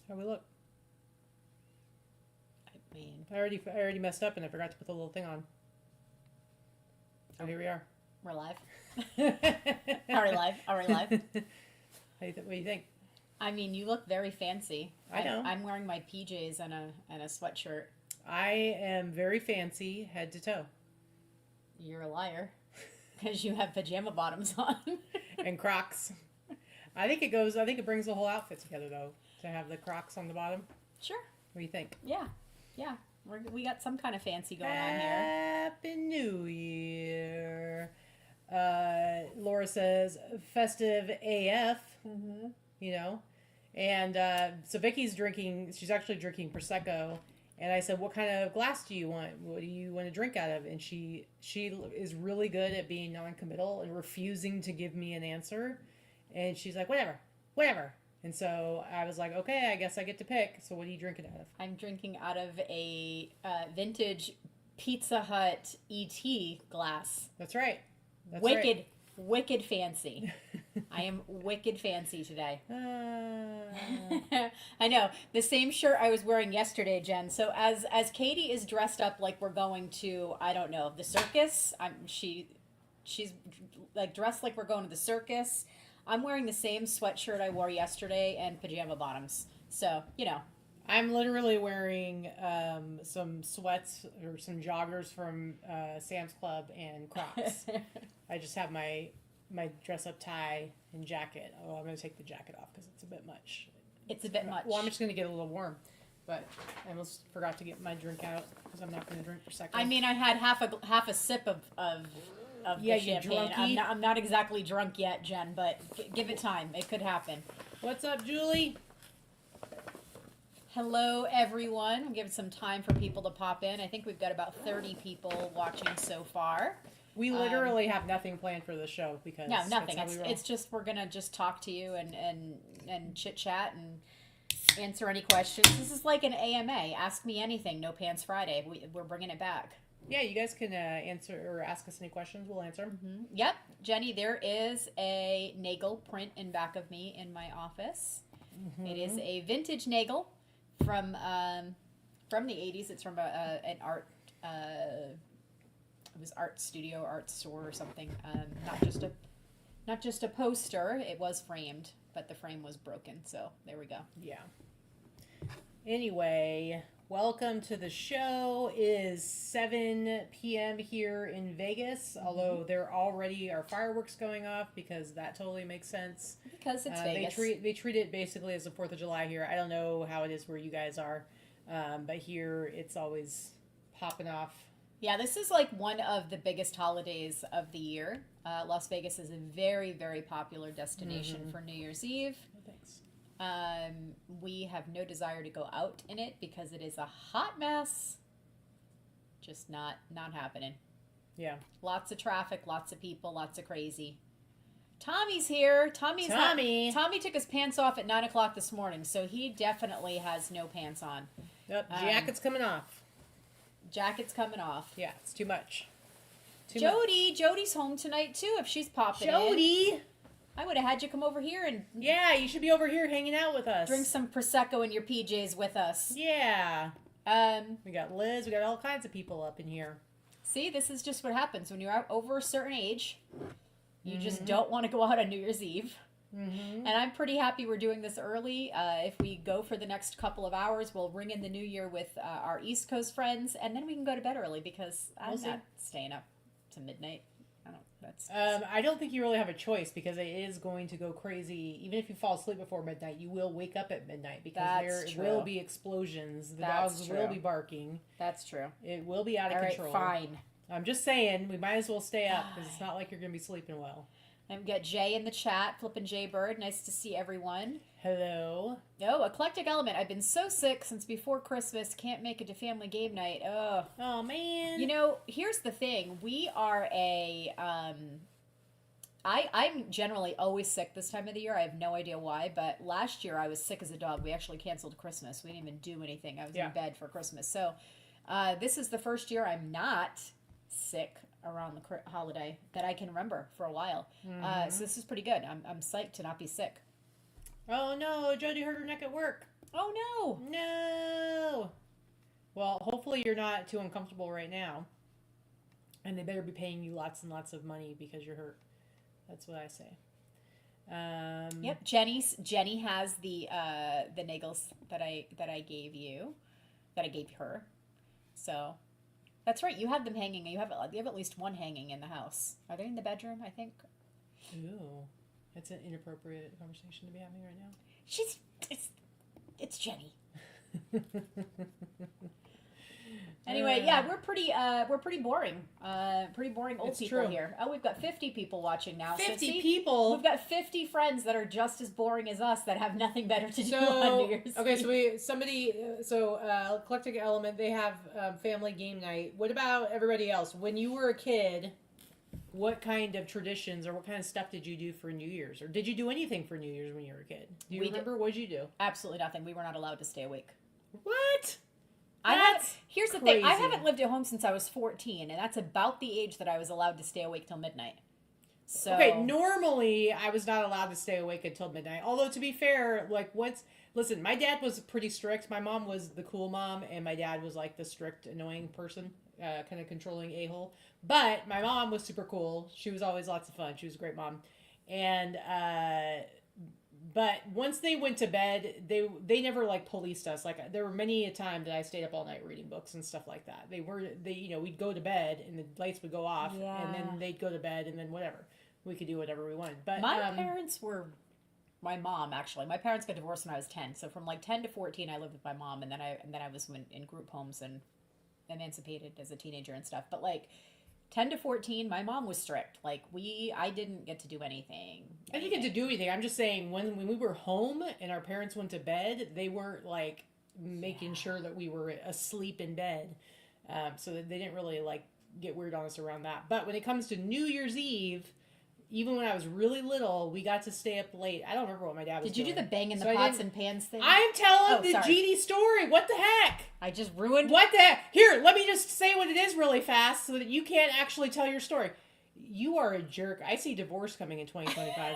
How we look? I mean, I already messed up and I forgot to put the little thing on. So here we are. we're live. Are we live? Are we live? What do you think? I mean, you look very fancy. I know. I'm wearing my PJs and a sweatshirt. I am very fancy head to toe. You're a liar, because you have pajama bottoms on. And Crocs. I think it brings the whole outfit together though, to have the Crocs on the bottom. Sure. What do you think? Yeah. We got some kind of fancy going on here. Happy New Year. Laura says festive AF. Mm-hmm. You know, and so Vicky's drinking. She's actually drinking prosecco, and I said, "What kind of glass do you want? What do you want to drink out of?" And she is really good at being non-committal and refusing to give me an answer, and she's like, "Whatever." And so I was like, "Okay, I guess I get to pick." So what are you drinking out of? I'm drinking out of a vintage Pizza Hut ET glass. That's right. That's wicked, right. Wicked fancy. I am wicked fancy today. I know. The same shirt I was wearing yesterday, Jen. So as Katy is dressed up like we're going to, I don't know, the circus. She's like dressed like we're going to the circus. I'm wearing the same sweatshirt I wore yesterday and pajama bottoms. So, you know. I'm literally wearing some sweats or some joggers from Sam's Club and Crocs. I just have my dress up tie and jacket. Oh, I'm going to take the jacket off because it's a bit much. It's a bit much. Well, I'm just going to get a little warm. But I almost forgot to get my drink out because I'm not going to drink for seconds. I mean, I had half a sip of yeah, the champagne. I'm not exactly drunk yet, Jen, but give it time. It could happen. What's up, Julie? Hello, everyone. We'll give it some time for people to pop in. I think we've got about 30 people watching so far. We literally have nothing planned for the show because no, nothing. That's how It's just we're gonna just talk to you and chit chat and answer any questions. This is like an AMA. Ask me anything. No Pants Friday. We're bringing it back. Yeah, you guys can answer or ask us any questions. We'll answer them. Mm-hmm. Yep, Jenny. There is a Nagel print in back of me in my office. Mm-hmm. It is a vintage Nagel from the 80s. It's from an art. It was art studio, art store, or something. Not just a poster. It was framed, but the frame was broken. So there we go. Yeah. Anyway, welcome to the show. It is 7 p.m. here in Vegas. Mm-hmm. Although there already are fireworks going off because that totally makes sense. Because it's Vegas. They treat it basically as the 4th of July here. I don't know how it is where you guys are, but here it's always popping off. Yeah, this is like one of the biggest holidays of the year. Las Vegas is a very, very popular destination for New Year's Eve. Oh, thanks. We have no desire to go out in it because it is a hot mess. Just not happening. Yeah. Lots of traffic, lots of people, lots of crazy. Tommy's here. Tommy took his pants off at 9 o'clock this morning, so he definitely has no pants on. Yep, jacket's coming off. Jacket's coming off. Yeah, it's too much. Jody's home tonight too. If she's popping in, I would have had you come over here and you should be over here hanging out with us. Drink some prosecco in your PJs with us. Yeah. We got Liz. We got all kinds of people up in here. See, this is just what happens when you're over a certain age. You just don't want to go out on New Year's Eve. Mm-hmm. And I'm pretty happy we're doing this early. If we go for the next couple of hours, we'll ring in the new year with our East Coast friends, and then we can go to bed early because I'm not staying up to midnight. I don't think you really have a choice because it is going to go crazy. Even if you fall asleep before midnight, you will wake up at midnight because will be explosions. The dogs will be barking. That's true. It will be out of control. Right, fine. I'm just saying, we might as well stay up because it's not like you're going to be sleeping well. And we got Jay in the chat, flipping Jay Bird. Nice to see everyone. Hello. Oh, Eclectic Element. I've been so sick since before Christmas. Can't make it to family game night. Oh, man. You know, here's the thing. We are I'm generally always sick this time of the year. I have no idea why, but last year I was sick as a dog. We actually canceled Christmas. We didn't even do anything. I was in bed for Christmas. So this is the first year I'm not sick around the holiday that I can remember for a while. So this is pretty good. I'm psyched to not be sick. Oh no, Jody hurt her neck at work. Oh no. No. Well, hopefully you're not too uncomfortable right now. And they better be paying you lots and lots of money because you're hurt. That's what I say. Yep, Jenny has the nagels that I gave you, that I gave her. So that's right. You have them hanging. You have at least one hanging in the house. Are they in the bedroom? I think. Ooh, that's an inappropriate conversation to be having right now. It's Jenny. Anyway, yeah, we're pretty boring. Pretty boring old people here. Oh, we've got 50 people watching now. 50 people? We've got 50 friends that are just as boring as us that have nothing better to do on New Year's Eve. So Eclectic Element, they have family game night. What about everybody else? When you were a kid, what kind of traditions or what kind of stuff did you do for New Year's? Or did you do anything for New Year's when you were a kid? Do you remember? What did you do? Absolutely nothing. We were not allowed to stay awake. What? Here's the thing. I haven't lived at home since I was 14, and that's about the age that I was allowed to stay awake till midnight. So okay, normally I was not allowed to stay awake until midnight. Although to be fair, listen, my dad was pretty strict. My mom was the cool mom, and my dad was like the strict, annoying person, kind of controlling a-hole. But my mom was super cool. She was always lots of fun. She was a great mom, and but once they went to bed, they never like policed us. Like there were many a time that I stayed up all night reading books and stuff like that. We'd go to bed and the lights would go off, and then they'd go to bed, and then whatever, we could do whatever we wanted. But my parents were, my mom actually. My parents got divorced when I was 10. So from like 10 to 14, I lived with my mom, and then I was in group homes and emancipated as a teenager and stuff. But like 10 to 14, my mom was strict. Like I didn't get to do anything. I didn't get to do anything. I'm just saying when we were home and our parents went to bed, they weren't like making sure that we were asleep in bed. So that they didn't really like get weird on us around that. But when it comes to New Year's Eve, even when I was really little, we got to stay up late. I don't remember what my dad was doing. Did you do the banging the pots and pans thing? I'm telling the Genie story. What the heck? I just ruined. What the heck? Here, let me just say what it is really fast so that you can't actually tell your story. You are a jerk. I see divorce coming in 2025.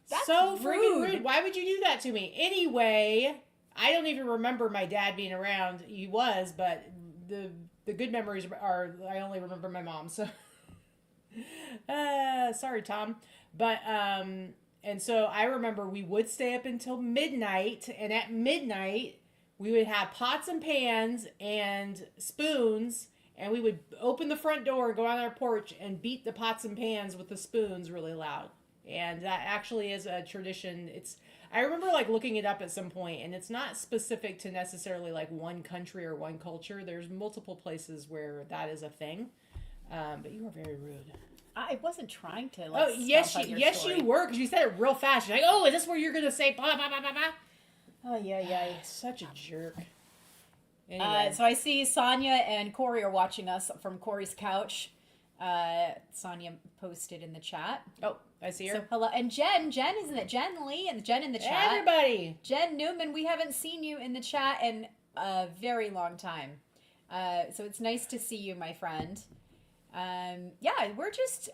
That's so rude. rude. Why would you do that to me? Anyway, I don't even remember my dad being around. He was, but the good memories are I only remember my mom. So sorry, Tom. But and so I remember we would stay up until midnight, and at midnight we would have pots and pans and spoons, and we would open the front door and go on our porch and beat the pots and pans with the spoons really loud. And that actually is a tradition. I remember like looking it up at some point, and it's not specific to necessarily like one country or one culture. There's multiple places where that is a thing. But you are very rude. I wasn't trying to. Like, oh yes, you were, because you said it real fast. You're like, oh, is this where you're gonna say blah blah blah blah blah? Oh yeah. Such a jerk. Anyway. So I see Sonia and Corey are watching us from Corey's couch. Sonia posted in the chat. Oh, I see her. So hello, and Jen isn't it? Jen Lee and Jen in the chat. Everybody. Jen Newman, we haven't seen you in the chat in a very long time. So it's nice to see you, my friend. Yeah, we're just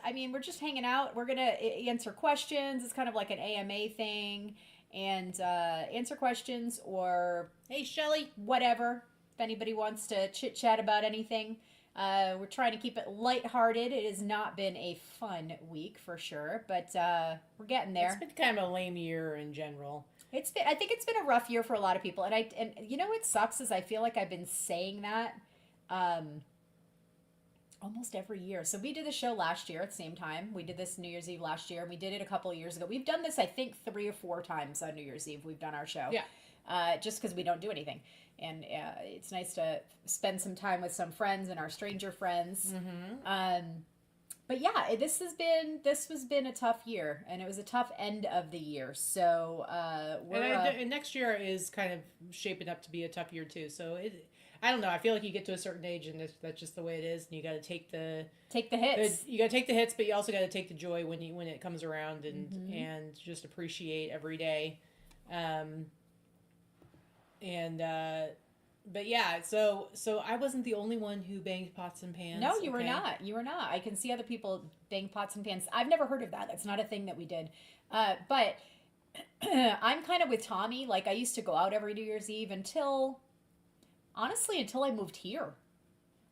hanging out. We're gonna answer questions. It's kind of like an AMA thing, and answer questions or hey Shelly, whatever. If anybody wants to chit chat about anything, we're trying to keep it lighthearted. It has not been a fun week for sure, but we're getting there. It's been kind of a lame year in general. I think it's been a rough year for a lot of people, and you know what sucks is I feel like I've been saying that. Almost every year. So we did the show last year at the same time. We did this New Year's Eve last year. We did it a couple of years ago. We've done this, I think, 3 or 4 times on New Year's Eve. We've done our show. Yeah. Just because we don't do anything. And it's nice to spend some time with some friends and our stranger friends. Mm-hmm. But yeah, this has been a tough year, and it was a tough end of the year. So and next year is kind of shaping up to be a tough year too. So I don't know. I feel like you get to a certain age, and that's just the way it is. And you got to take the hits. You got to take the hits, but you also got to take the joy when it comes around, and just appreciate every day. But yeah, so I wasn't the only one who banged pots and pans. No, you were not. You were not. I can see other people bang pots and pans. I've never heard of that. That's not a thing that we did. But I'm kind of with Tommy. Like, I used to go out every New Year's Eve honestly, until I moved here.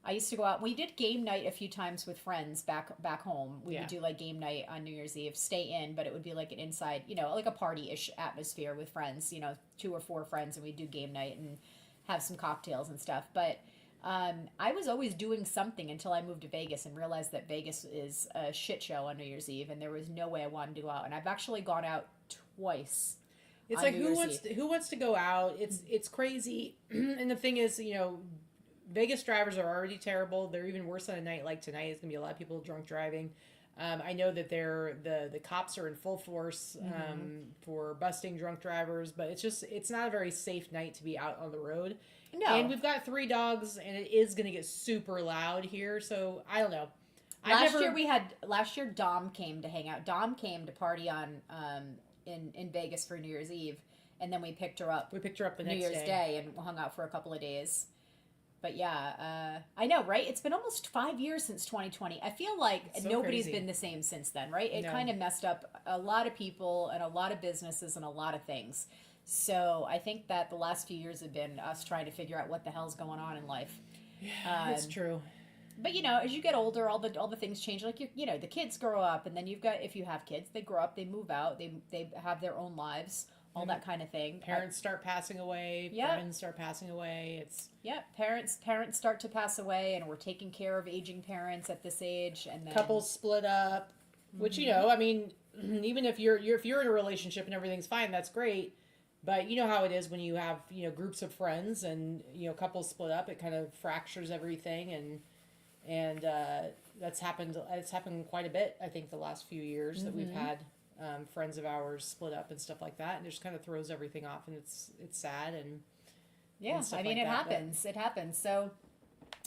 I used to go out. We did game night a few times with friends back home. We would do like game night on New Year's Eve, stay in, but it would be like an inside, like a party-ish atmosphere with friends, 2 or 4 friends, and we'd do game night and have some cocktails and stuff. But I was always doing something until I moved to Vegas and realized that Vegas is a shit show on New Year's Eve, and there was no way I wanted to go out. And I've actually gone out twice. It's like who wants to go out? It's crazy. And the thing is, Vegas drivers are already terrible. They're even worse on a night like tonight. It's gonna be a lot of people drunk driving. I know that the cops are in full force for busting drunk drivers, but it's not a very safe night to be out on the road. No. And we've got 3 dogs, and it is gonna get super loud here. So I don't know. Last year Dom came to hang out. Dom came to party on in Vegas for New Year's Eve, and then we picked her up. The next day. New Year's Day and hung out for a couple of days. But yeah, I know, right? It's been almost 5 years since 2020. I feel like nobody's been the same since then, right? It kind of messed up a lot of people and a lot of businesses and a lot of things. So I think that the last few years have been us trying to figure out what the hell's going on in life. Yeah, it's true. But as you get older, all the things change. Like the kids grow up, and then if you have kids, they grow up, they move out, they have their own lives, all that kind of thing. Parents start passing away. Friends start passing away. Parents start to pass away, and we're taking care of aging parents at this age, and then couples split up. Which I mean, even if you're in a relationship and everything's fine, that's great. But you know how it is when you have groups of friends and couples split up. It kind of fractures everything and that's happened. It's happened quite a bit. I think the last few years that we've had friends of ours split up and stuff like that, and it just kind of throws everything off, and it's sad and I mean, it happens. It happens. So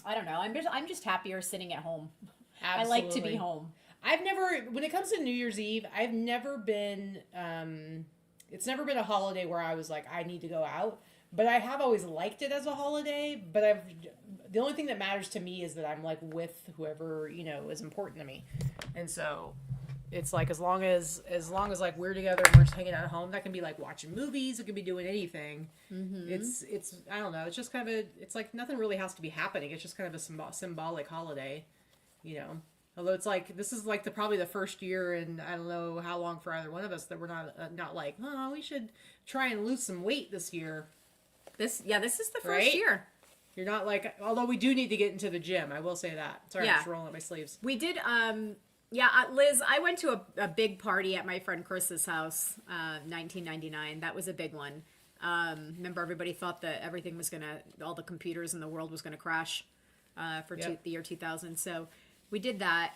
I don't know. I'm just happier sitting at home. Absolutely. I like to be home. I've never, when it comes to New Year's Eve, I've never been. It's never been a holiday where I was like, I need to go out. But I have always liked it as a holiday. But the only thing that matters to me is that I'm like with whoever is important to me, and so it's like as long as like we're together and we're just hanging out at home, that can be like watching movies. It can be doing anything. It's I don't know. It's just kind of it's like nothing really has to be happening. It's just kind of a symbolic holiday, Although it's like this is like probably the first year in I don't know how long for either one of us that we're not like, oh, we should try and lose some weight this year. This is the first year. You're not like, although we do need to get into the gym. I will say that. Sorry, I'm just rolling up my sleeves. We did, Liz, I went to a big party at my friend Chris's house, 1999. That was a big one. Remember everybody thought that everything was all the computers in the world was going to crash for the year 2000. So we did that.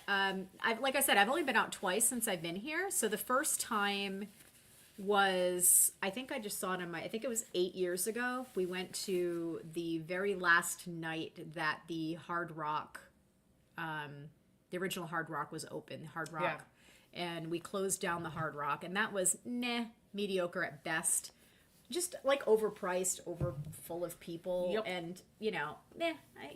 Like I said, I've only been out twice since I've been here. So the first time was, I think I just saw it I think it was 8 years ago. We went to the very last night that the Hard Rock, the original Hard Rock was open, Hard Rock. Yeah. And we closed down the Hard Rock, and that was mediocre at best. Just like overpriced, over full of people, and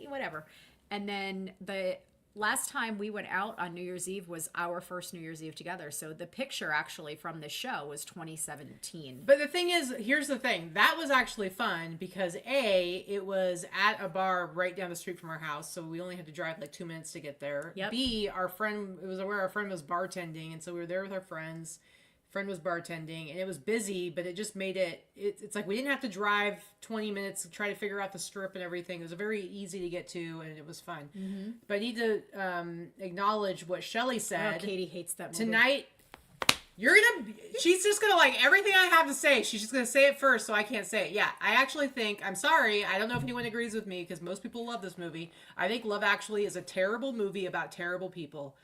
whatever. And then the last time we went out on New Year's Eve was our first New Year's Eve together. So the picture actually from the show was 2017. But the thing is, here's the thing. That was actually fun because A, it was at a bar right down the street from our house. So we only had to drive like 2 minutes to get there. Yep. B, it was where our friend was bartending. And so we were there with our friends. Friend was bartending and it was busy, but it just made it's like we didn't have to drive 20 minutes to try to figure out the strip and everything. It was very easy to get to and it was fun. Mm-hmm. But I need to acknowledge what Shelly said. Oh, Katie hates that movie. Tonight, she's just gonna like everything I have to say. She's just gonna say it first so I can't say it. Yeah, I actually think, I'm sorry, I don't know if anyone agrees with me because most people love this movie. I think Love Actually is a terrible movie about terrible people.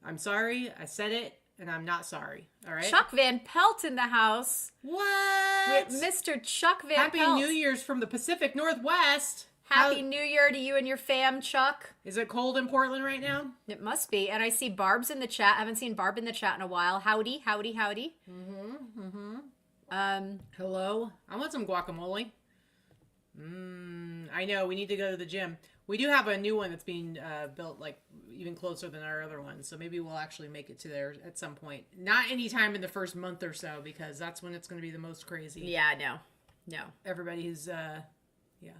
I'm sorry, I said it. And I'm not sorry. All right. Chuck Van Pelt in the house. What? With Mr. Chuck Van Pelt. Happy New Year's from the Pacific Northwest. Happy New Year to you and your fam, Chuck. Is it cold in Portland right now? It must be. And I see Barb's in the chat. I haven't seen Barb in the chat in a while. Howdy, howdy, howdy. Hello. I want some guacamole. I know. We need to go to the gym. We do have a new one that's being built like even closer than our other one, so maybe we'll actually make it to there at some point. Not anytime in the first month or so, because that's when it's going to be the most crazy. Yeah, no. Everybody's yeah.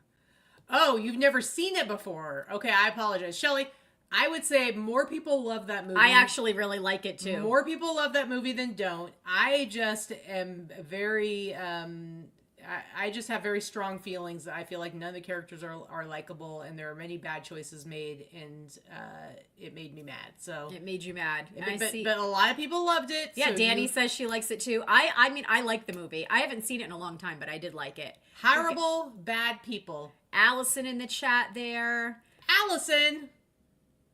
Oh, you've never seen it before. Okay, I apologize, Shelly. I would say more people love that movie. I actually really like it too. More people love that movie than don't. I just am very I just have very strong feelings that I feel like none of the characters are likable, and there are many bad choices made, and it made me mad. So it made you mad. But a lot of people loved it. Yeah, so Danny says she likes it too. I mean, I like the movie. I haven't seen it in a long time, but I did like it. Horrible, bad people. Allison in the chat there. Allison!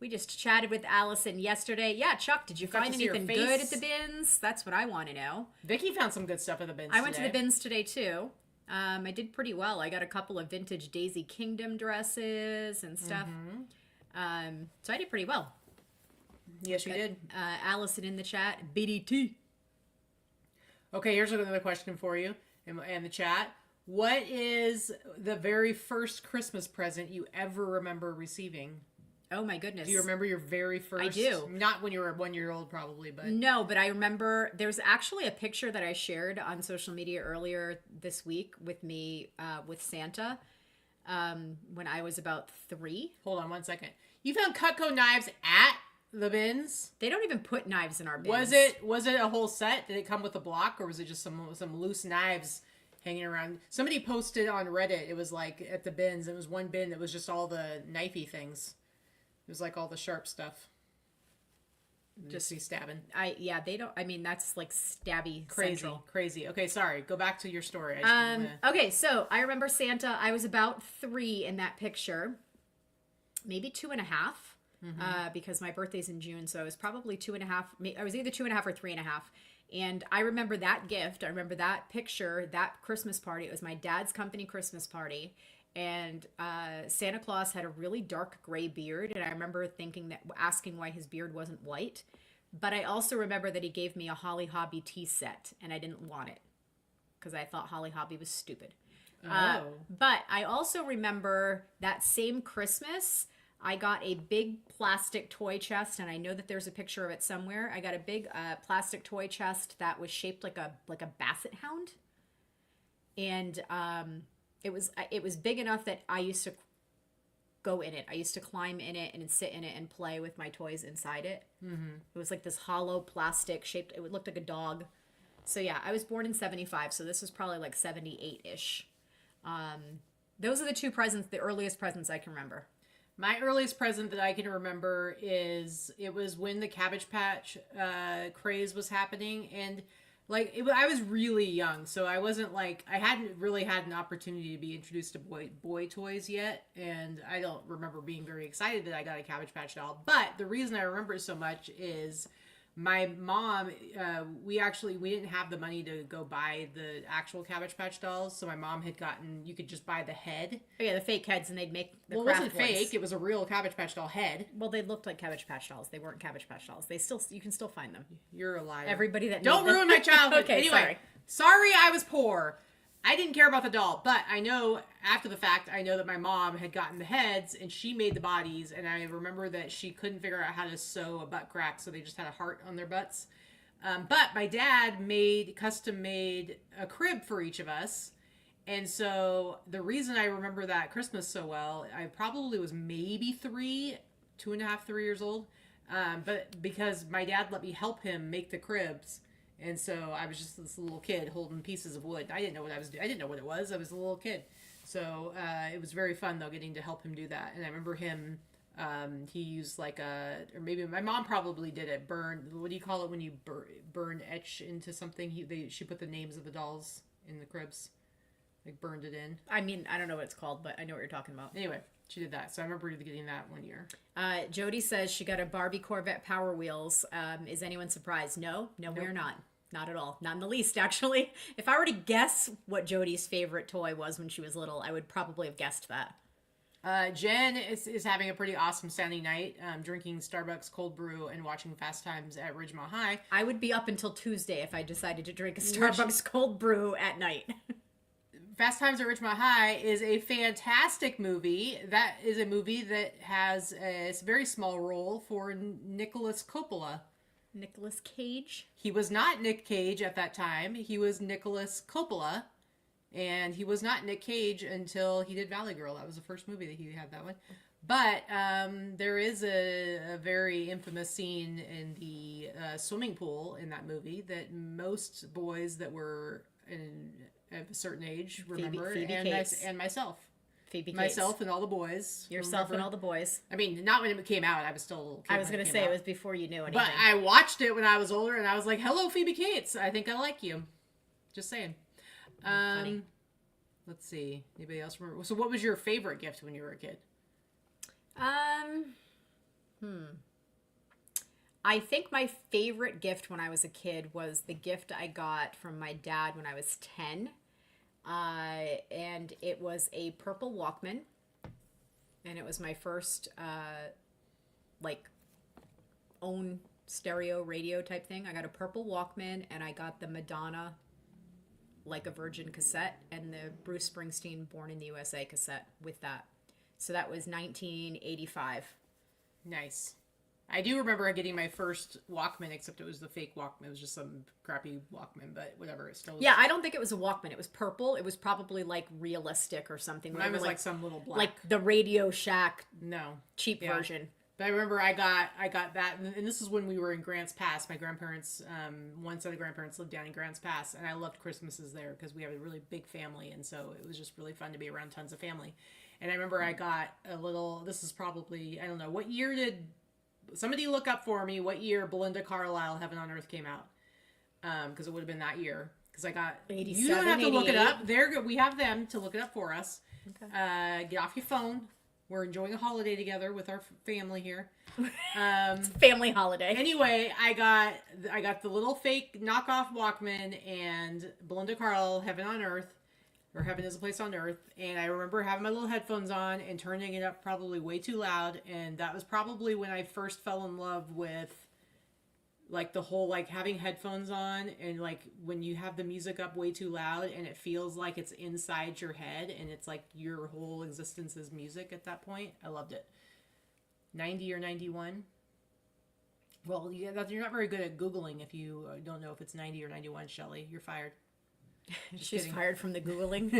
We just chatted with Allison yesterday. Yeah, Chuck, did you find anything good at the bins? That's what I want to know. Vicky found some good stuff at the bins I went to the bins today too. I did pretty well. I got a couple of vintage Daisy Kingdom dresses and stuff. Mm-hmm. So I did pretty well. Yes, you did. Allison in the chat. BDT. Okay, here's another question for you in the chat. What is the very first Christmas present you ever remember receiving? Oh my goodness. Do you remember your very first? I do. Not when you were 1 year old probably, but. No, but I remember there's actually a picture that I shared on social media earlier this week with me with Santa when I was about 3. Hold on 1 second. You found Cutco knives at the bins? They don't even put knives in our bins. Was it a whole set? Did it come with a block, or was it just some loose knives hanging around? Somebody posted on Reddit. It was like at the bins. It was one bin that was just all the knifey things. It was like all the sharp stuff. Just be stabbing. They don't. I mean, that's like stabby. Crazy. Okay, sorry. Go back to your story. Okay, so I remember Santa. I was about 3 in that picture, maybe 2.5, because my birthday's in June, so I was probably 2.5. I was either 2.5 or 3.5. And I remember that gift. I remember that picture, that Christmas party. It was my dad's company Christmas party. And Santa Claus had a really dark gray beard, and I remember asking why his beard wasn't white. But I also remember that he gave me a Holly Hobby tea set, and I didn't want it because I thought Holly Hobby was stupid. But I also remember that same Christmas, I got a big plastic toy chest, and I know that there's a picture of it somewhere. I got a big plastic toy chest that was shaped like a basset hound, and It was big enough that I used to go in it. I used to climb in it and sit in it and play with my toys inside it. Mm-hmm. It was like this hollow plastic shaped. It looked like a dog. So yeah, I was born in 75, so this was probably like 78-ish. Those are the 2 presents, the earliest presents I can remember. My earliest present that I can remember is it was when the Cabbage Patch craze was happening, and I was really young, so I wasn't I hadn't really had an opportunity to be introduced to boy toys yet, and I don't remember being very excited that I got a Cabbage Patch doll. But the reason I remember it so much is my mom, we didn't have the money to go buy the actual Cabbage Patch dolls, so my mom had you could just buy the head. Oh yeah, the fake heads, and they'd make the Well, it wasn't fake, it was a real Cabbage Patch doll head. Well, they looked like Cabbage Patch dolls. They weren't Cabbage Patch dolls. You can still find them. You're a liar. Everybody that Don't ruin my childhood. Okay, anyway, sorry I was poor. I didn't care about the doll, but I know after the fact, I know that my mom had gotten the heads and she made the bodies, and I remember that she couldn't figure out how to sew a butt crack, so they just had a heart on their butts. But my dad custom made a crib for each of us. And so the reason I remember that Christmas so well, I probably was maybe 2.5, 3 years old. But because my dad let me help him make the cribs. And so I was just this little kid holding pieces of wood. I didn't know what I was doing. I didn't know what it was. I was a little kid. So it was very fun, though, getting to help him do that. And I remember him, he used or maybe my mom probably did it, what do you call it when you etch into something? She put the names of the dolls in the cribs. Burned it in. I mean, I don't know what it's called, but I know what you're talking about. Anyway, she did that. So I remember getting that 1 year. Jody says she got a Barbie Corvette Power Wheels. Is anyone surprised? No, nope. We're not. Not at all. Not in the least, actually. If I were to guess what Jody's favorite toy was when she was little, I would probably have guessed that. Jen is having a pretty awesome Sunday night, drinking Starbucks cold brew and watching Fast Times at Ridgemont High. I would be up until Tuesday if I decided to drink a Starbucks cold brew at night. Fast Times at Ridgemont High is a fantastic movie. That is a movie that has a very small role for Nicholas Coppola. Nicolas Cage. He was not Nick Cage at that time. He was Nicholas Coppola. And he was not Nick Cage until he did Valley Girl. That was the first movie that he had, that one. But there is a very infamous scene in the swimming pool in that movie that most boys that were of a certain age remember, Phoebe and myself. Phoebe Cates. Myself and all the boys. Yourself remember. and all the boys. I mean, not when it came out. I was still a little kid. I was going to say it was before you knew anything. But I watched it when I was older, and I was like, hello, Phoebe Cates. I think I like you. Just saying. Funny. Let's see. Anybody else remember? So what was your favorite gift when you were a kid? I think my favorite gift when I was a kid was the gift I got from my dad when I was 10. And it was a purple Walkman. And it was my first, own stereo radio type thing. I got a purple Walkman, and I got the Madonna Like a Virgin cassette and the Bruce Springsteen Born in the USA cassette with that. So that was 1985. Nice. I do remember getting my first Walkman, except it was the fake Walkman. It was just some crappy Walkman, but whatever. It still was. Yeah, I don't think it was a Walkman. It was purple. It was probably like realistic or something. Mine was like some little black. Like the Radio Shack cheap Yeah. version. But I remember I got that, and this is when we were in Grants Pass. My grandparents, one set of grandparents lived down in Grants Pass, and I loved Christmases there because we have a really big family, and so it was just really fun to be around tons of family. And I remember I got a little, this is probably, I don't know, what year did, somebody look up for me what year Belinda Carlisle Heaven on Earth came out? Because it would have been that year. Because I got, 87, you don't have to look it 88. up. They're good. We have them to look it up for us. Okay. Get off your phone. We're enjoying a holiday together with our family here. Family holiday. Anyway, I got the little fake knockoff Walkman and Belinda Carlisle Heaven on Earth, or Heaven is a Place on Earth, and I remember having my little headphones on and turning it up probably way too loud, and that was probably when I first fell in love with like the whole like having headphones on, and like when you have the music up way too loud and it feels like it's inside your head and it's like your whole existence is music at that point. I loved it. 90 or 91. Well, you're not very good at Googling if you don't know if it's 90 or 91, Shelly. You're fired. She's fired from the Googling.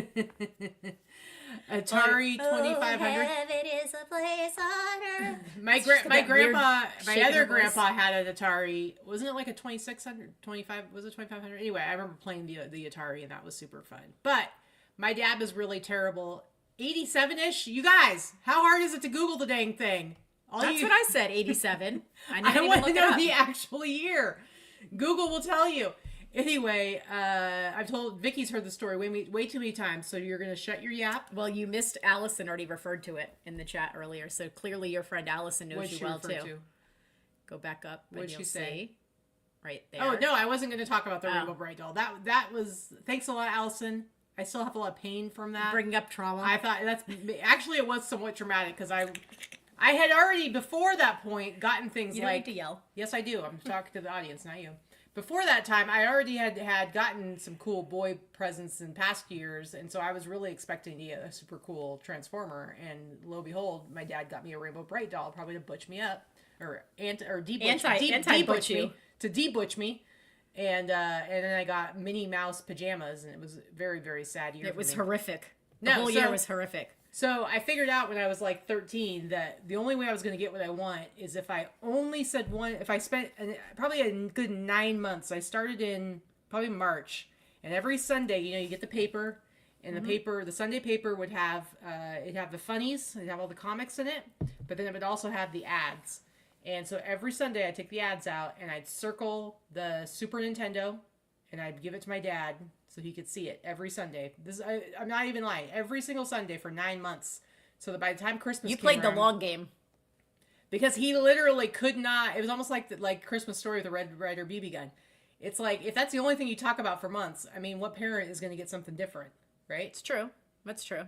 Atari 2500. Heaven is a place on earth. My other grandpa had an Atari. Wasn't it like a 2600, 25? Was it 2500? Anyway, I remember playing the Atari, and that was super fun. But my dad was really terrible. 87-ish? You guys, how hard is it to Google the dang thing? That's what I said, 87. I want to know the actual year. Google will tell you. Anyway, I've told Vicky's heard the story way too many times, so you're going to shut your yap. Well, you missed Allison already referred to it in the chat earlier, so clearly your friend Allison knows you well too. Go back up. What did she say? Right there. Oh, no, I wasn't going to talk about the Rainbow Bright doll. That was, thanks a lot, Allison. I still have a lot of pain from that. Bringing up trauma. I thought actually it was somewhat traumatic because I had already before that point gotten things you like. You don't need to yell. Yes, I do. I'm talking to the audience, not you. Before that time, I already had gotten some cool boy presents in past years, and so I was really expecting to get a super cool Transformer. And lo and behold, my dad got me a Rainbow Bright doll, probably to butch me up or de-butch me, to de-butch me. And then I got Minnie Mouse pajamas, and it was a very, very sad year. It was horrific. The No, whole year was horrific. So I figured out when I was like 13 that the only way I was going to get what I want is if I only said one, if I spent probably a good 9 months. I started in probably March, and every Sunday, you get the paper, and the Sunday paper would have, it'd have the funnies, it'd have all the comics in it, but then it would also have the ads. And so every Sunday I'd take the ads out and I'd circle the Super Nintendo and I'd give it to my dad so he could see it every Sunday. I'm not even lying. Every single Sunday for 9 months. So that by the time Christmas You came played around, the long game. because he literally could not. It was almost like Christmas Story with a Red Ryder BB gun. It's like, if that's the only thing you talk about for months, I mean, what parent is going to get something different, right? It's true. That's true.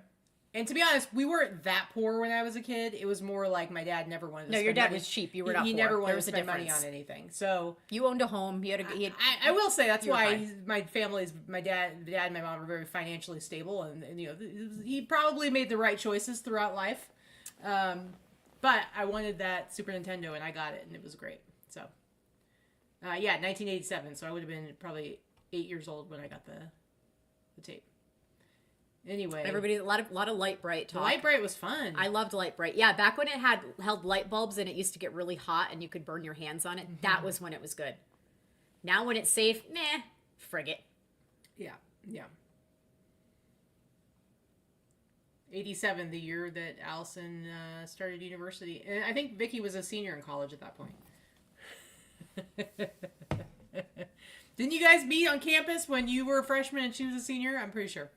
And to be honest, we weren't that poor when I was a kid. It was more like my dad never wanted to No, spend your dad money. was cheap. You were not He poor. never wanted There to was a spend money difference. on anything. So You owned a home. I will say that's you were why fine. my family's my dad and my mom were very financially stable, and you know he probably made the right choices throughout life. But I wanted that Super Nintendo, and I got it, and it was great. So yeah, 1987. So I would have been probably 8 years old when I got the tape. Anyway, Everybody, a lot of Light Bright the talk. Light Bright was fun. I loved Light Bright. Yeah, back when it held light bulbs and it used to get really hot and you could burn your hands on it. Mm-hmm. That was when it was good. Now when it's safe, meh, frig it. Yeah, yeah. 87, the year that Allison started university. And I think Vicky was a senior in college at that point. Didn't you guys meet on campus when you were a freshman and she was a senior? I'm pretty sure.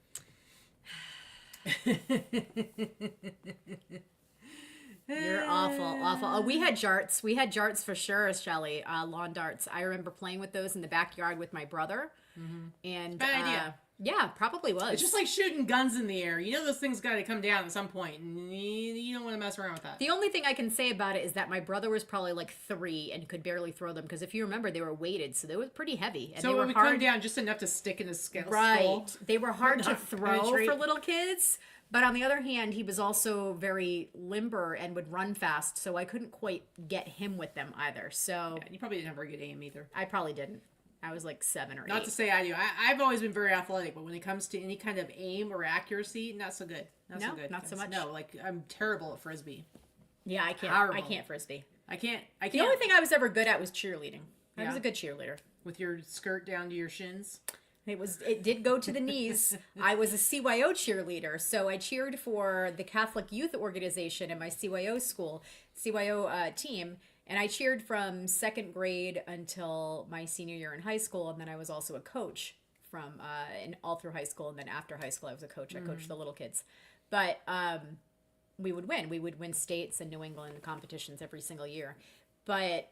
You're awful. Oh, we had jarts. We had jarts for sure, Shelly. Lawn darts. I remember playing with those in the backyard with my brother. Mm-hmm. And bad idea. Yeah, probably was. It's just like shooting guns in the air. You know those things got to come down at some point, and you don't want to mess around with that. The only thing I can say about it is that my brother was probably like 3 and could barely throw them because if you remember, they were weighted, so they were pretty heavy. And so they it were would hard. come down just enough to stick in his skull. Right. They were hard to Not throw penetrate. for little kids. But on the other hand, he was also very limber and would run fast, so I couldn't quite get him with them either. So Yeah, you probably didn't have very good aim either. I probably didn't. I was like 7 or 8. Not to say I do. I've always been very athletic, but when it comes to any kind of aim or accuracy, not so good. Not No, so good. not so much. No, like I'm terrible at frisbee. Yeah, I can't. Horrible. I can't frisbee. I can't. The only thing I was ever good at was cheerleading. I Yeah. was a good cheerleader. with your skirt down to your shins. It did go to the knees. I was a CYO cheerleader, so I cheered for the Catholic Youth Organization in my CYO school, CYO team, and I cheered from 2nd grade until my senior year in high school, and then I was also a coach from all through high school, and then after high school I was a coach. I coached the little kids, but we would win. We would win states and New England competitions every single year, but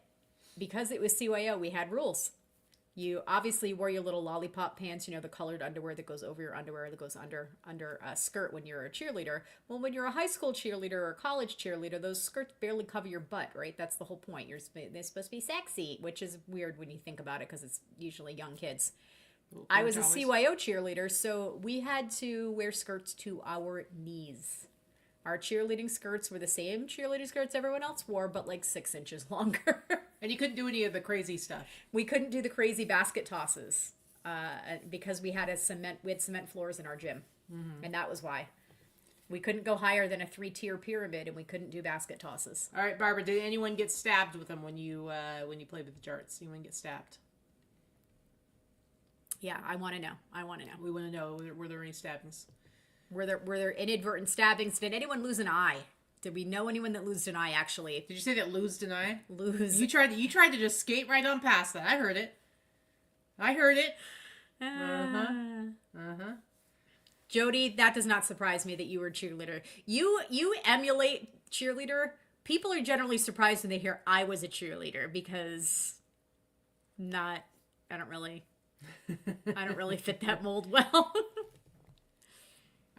because it was CYO, we had rules. You obviously wore your little lollipop pants, you know, the colored underwear that goes over your underwear, that goes under a skirt when you're a cheerleader. Well, when you're a high school cheerleader or a college cheerleader, those skirts barely cover your butt, right? That's the whole point. They're supposed to be sexy, which is weird when you think about it because it's usually young kids. I was a CYO cheerleader, so we had to wear skirts to our knees. Our cheerleading skirts were the same cheerleading skirts everyone else wore, but like 6 inches longer. And you couldn't do any of the crazy stuff. We couldn't do the crazy basket tosses because we had cement floors in our gym, and that was why. We couldn't go higher than a 3-tier pyramid, and we couldn't do basket tosses. All right, Barbara, did anyone get stabbed with them when you played with the jarts? Anyone get stabbed? Yeah, I want to know. We want to know, were there any stabbings? Were there inadvertent stabbings? Did anyone lose an eye? Did we know anyone that lost an eye, actually? Did you say that lose deny? Lose. You tried to just skate right on past that. I heard it. Jody, that does not surprise me that you were a cheerleader. You emulate cheerleader. People are generally surprised when they hear I was a cheerleader because I don't really fit that mold well.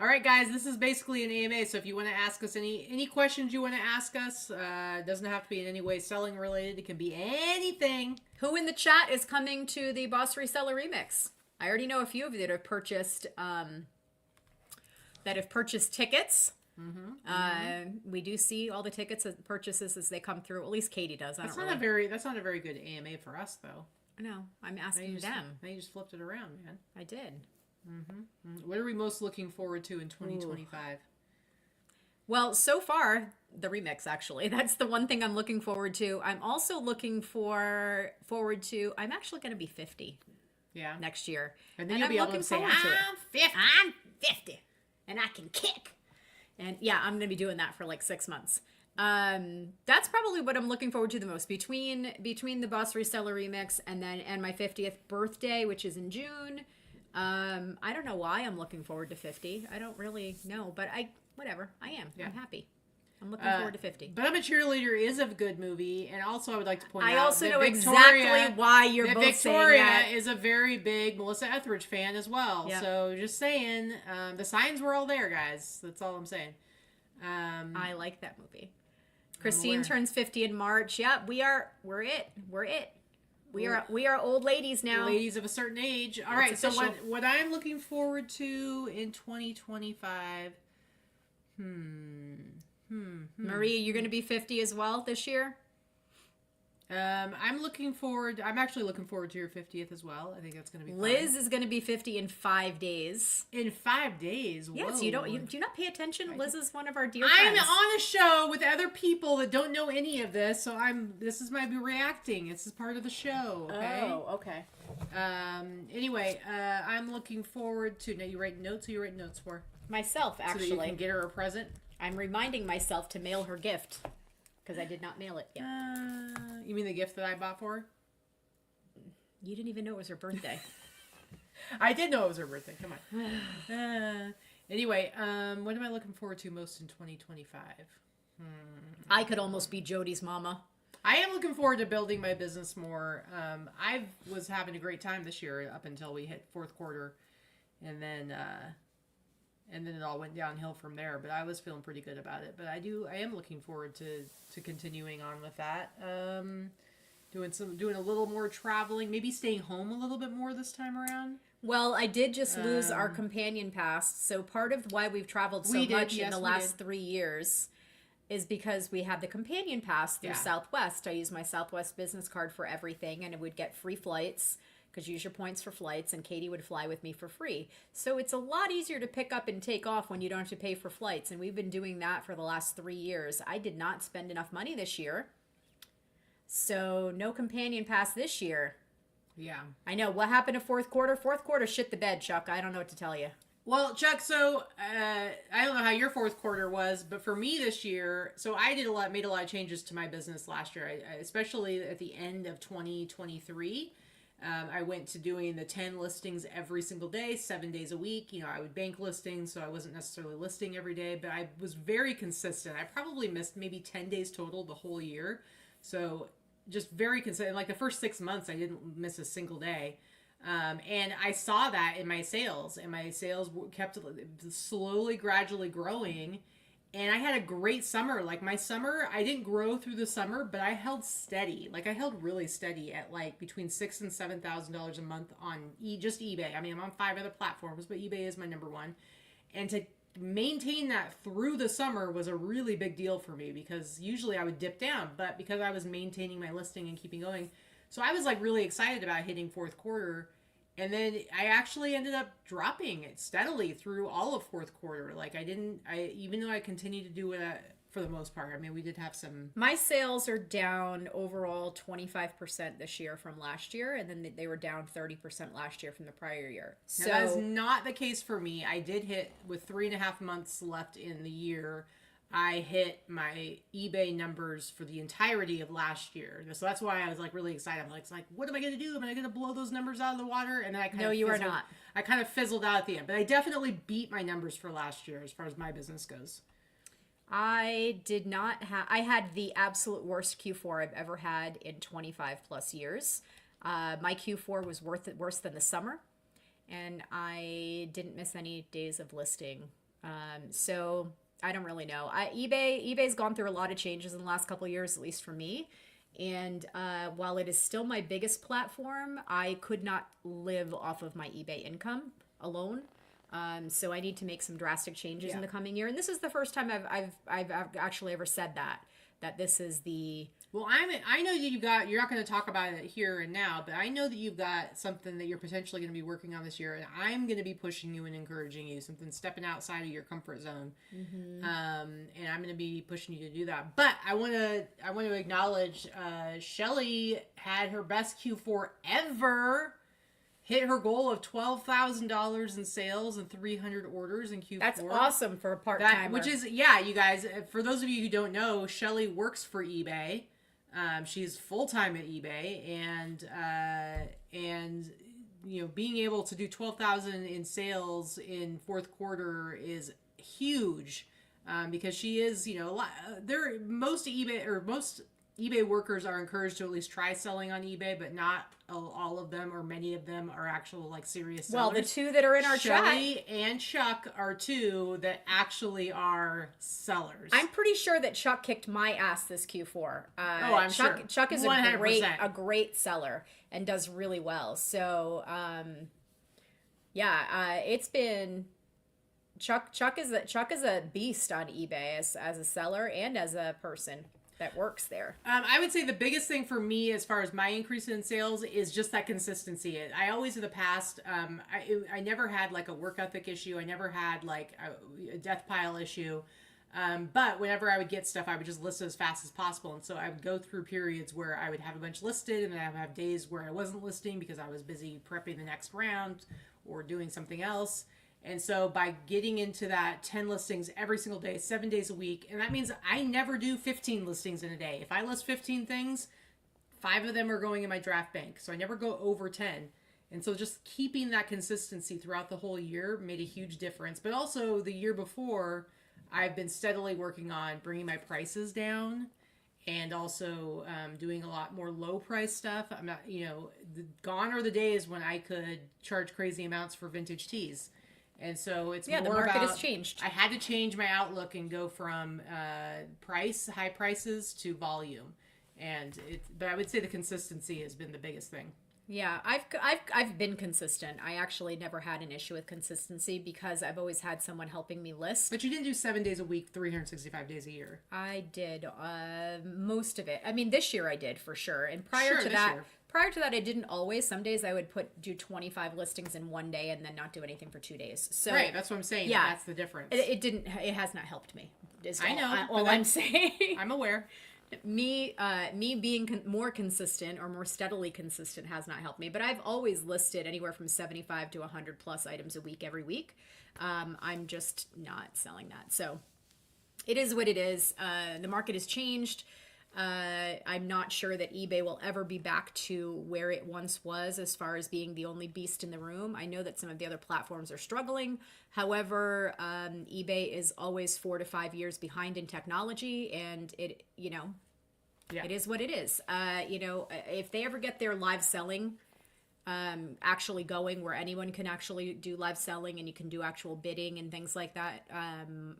All right, guys, this is basically an AMA, so if you want to ask us any questions you want to ask us, it doesn't have to be in any way selling related. It can be anything. Who in the chat is coming to the Boss Reseller Remix? I already know a few of you that have purchased tickets. We do see all the tickets and purchases as they come through. At least Katie does. That's not a very good AMA for us, though. No, I'm asking them. They just flipped it around, man. I did. What are we most looking forward to in 2025? Well, so far, the remix, actually. That's the one thing I'm looking forward to. I'm also looking forward to, I'm actually going to be 50 next year. And then you'll be able to say, I'm 50, and I can kick. And yeah, I'm going to be doing that for like 6 months. That's probably what I'm looking forward to the most between the Boss Reseller Remix and my 50th birthday, which is in June. I don't know why I'm looking forward to 50. I don't really know, but whatever. I am. Yeah. I'm happy. I'm looking forward to 50. But I'm a Cheerleader is a good movie, and also I would like to point out I also know Victoria, exactly why you're both Victoria saying that. is a very big Melissa Etheridge fan as well. Yep. So just saying, the signs were all there, guys. That's all I'm saying. I like that movie. Christine turns 50 in March. Yeah, we're it. We are old ladies now. Ladies of a certain age. All right. So what I'm looking forward to in 2025. Maria, you're going to be 50 as well this year? I'm actually looking forward to your 50th as well. I think that's going to be fun. Liz is going to be 50 in 5 days. In 5 days? Whoa. Yes, do you not pay attention? Liz is one of our dear I'm friends. on a show with other people that don't know any of this, so this is my reacting. This is part of the show, okay? Oh, okay. Anyway, I'm looking forward to... Now, you write notes? Who you write notes for? Myself, actually. So that you can get her a present? I'm reminding myself to mail her gift. Because I did not mail it yet. You mean the gift that I bought for her? You didn't even know it was her birthday. I did know it was her birthday. Come on. Anyway, what am I looking forward to most in 2025? I could almost be Jody's mama. I am looking forward to building my business more. I was having a great time this year up until we hit fourth quarter. And then it all went downhill from there, but I was feeling pretty good about it. But I am looking forward to continuing on with that. Doing a little more traveling, maybe staying home a little bit more this time around. Well, I did just lose our companion pass. So part of why we've traveled so much in the last 3 years is because we had the companion pass through Southwest. I used my Southwest business card for everything, and it would get free flights. Because use your points for flights, and Katie would fly with me for free. So it's a lot easier to pick up and take off when you don't have to pay for flights. And we've been doing that for the last 3 years. I did not spend enough money this year. So no companion pass this year. Yeah. I know. What happened to fourth quarter? Fourth quarter shit the bed, Chuck. I don't know what to tell you. Well, Chuck, so I don't know how your fourth quarter was, but for me this year, so I made a lot of changes to my business last year, especially at the end of 2023. I went to doing the 10 listings every single day, 7 days a week. You know, I would bank listings, so I wasn't necessarily listing every day, but I was very consistent. I probably missed maybe 10 days total the whole year. So just very consistent. Like the first 6 months, I didn't miss a single day. And I saw that in my sales, and my sales kept slowly, gradually growing. And I had a great summer. Like my summer, I didn't grow through the summer, but I held steady. Like I held really steady at like between $6,000 and $7,000 a month on just eBay. I mean, I'm on 5 other platforms, but eBay is my number one. And to maintain that through the summer was a really big deal for me, because usually I would dip down, but because I was maintaining my listing and keeping going. So I was like really excited about hitting fourth quarter. And then I actually ended up dropping it steadily through all of fourth quarter. Like even though I continued to do it for the most part. I mean, we did have some. My sales are down overall 25% this year from last year. And then they were down 30% last year from the prior year. So that is not the case for me. I did hit, with 3.5 months left in the year, I hit my eBay numbers for the entirety of last year. So that's why I was like really excited. I'm like, what am I going to do? Am I going to blow those numbers out of the water? And then you are not. I kind of fizzled out at the end, but I definitely beat my numbers for last year as far as my business goes. I did not have, I had the absolute worst Q4 I've ever had in 25 plus years. My Q4 was worse than the summer, and I didn't miss any days of listing. So I don't really know. eBay's gone through a lot of changes in the last couple of years, at least for me. And while it is still my biggest platform, I could not live off of my eBay income alone. So I need to make some drastic changes in the coming year. And this is the first time I've actually ever said that this is the... Well, I know that you're not going to talk about it here and now, but I know that you've got something that you're potentially going to be working on this year, and I'm going to be pushing you and encouraging you, something stepping outside of your comfort zone. Mm-hmm. And I'm going to be pushing you to do that. But I want to acknowledge Shelly had her best Q4 ever. Hit her goal of $12,000 in sales and 300 orders in Q4. That's awesome for a part-timer. Which is, yeah, you guys, for those of you who don't know, Shelly works for eBay. She's full-time at eBay, and you know, being able to do 12,000 in sales in fourth quarter is huge. because she is, you know, a lot, most eBay workers are encouraged to at least try selling on eBay, but not all of them or many of them are actual like serious sellers. Well, the two that are in our Shelly chat and Chuck are two that actually are sellers. I'm pretty sure that Chuck kicked my ass this Q4. I'm Chuck, sure. Chuck is 100%. a great seller and does really well. So, it's been Chuck is a beast on eBay as a seller and as a person that works there. I would say the biggest thing for me as far as my increase in sales is just that consistency. I always in the past, I never had like a work ethic issue. I never had like a death pile issue. But whenever I would get stuff, I would just list it as fast as possible. And so I would go through periods where I would have a bunch listed and then I would have days where I wasn't listing because I was busy prepping the next round or doing something else. And so by getting into that 10 listings every single day, 7 days a week, and that means I never do 15 listings in a day. If I list 15 things, 5 of them are going in my draft bank. So I never go over 10. And so just keeping that consistency throughout the whole year made a huge difference. But also the year before, I've been steadily working on bringing my prices down and also doing a lot more low price stuff. I'm not, gone are the days when I could charge crazy amounts for vintage tees. And so it's more the market about, has changed. I had to change my outlook and go from high prices to volume. But I would say the consistency has been the biggest thing. Yeah, I've been consistent. I actually never had an issue with consistency because I've always had someone helping me list. But you didn't do 7 days a week, 365 days a year. I did most of it. I mean, this year I did for sure. And prior to that, I didn't always. Some days I would do 25 listings in one day and then not do anything for 2 days. So right, that's what I'm saying. Yeah, that's the difference. It has not helped me. I know. All I'm saying. I'm aware. Me being more consistent or more steadily consistent has not helped me, but I've always listed anywhere from 75 to 100 plus items a week every week. I'm just not selling that. So it is what it is. The market has changed. I'm not sure that eBay will ever be back to where it once was as far as being the only beast in the room. I know that some of the other platforms are struggling. However, eBay is always 4 to 5 years behind in technology, and it is what it is. If they ever get their live selling actually going where anyone can actually do live selling and you can do actual bidding and things like that,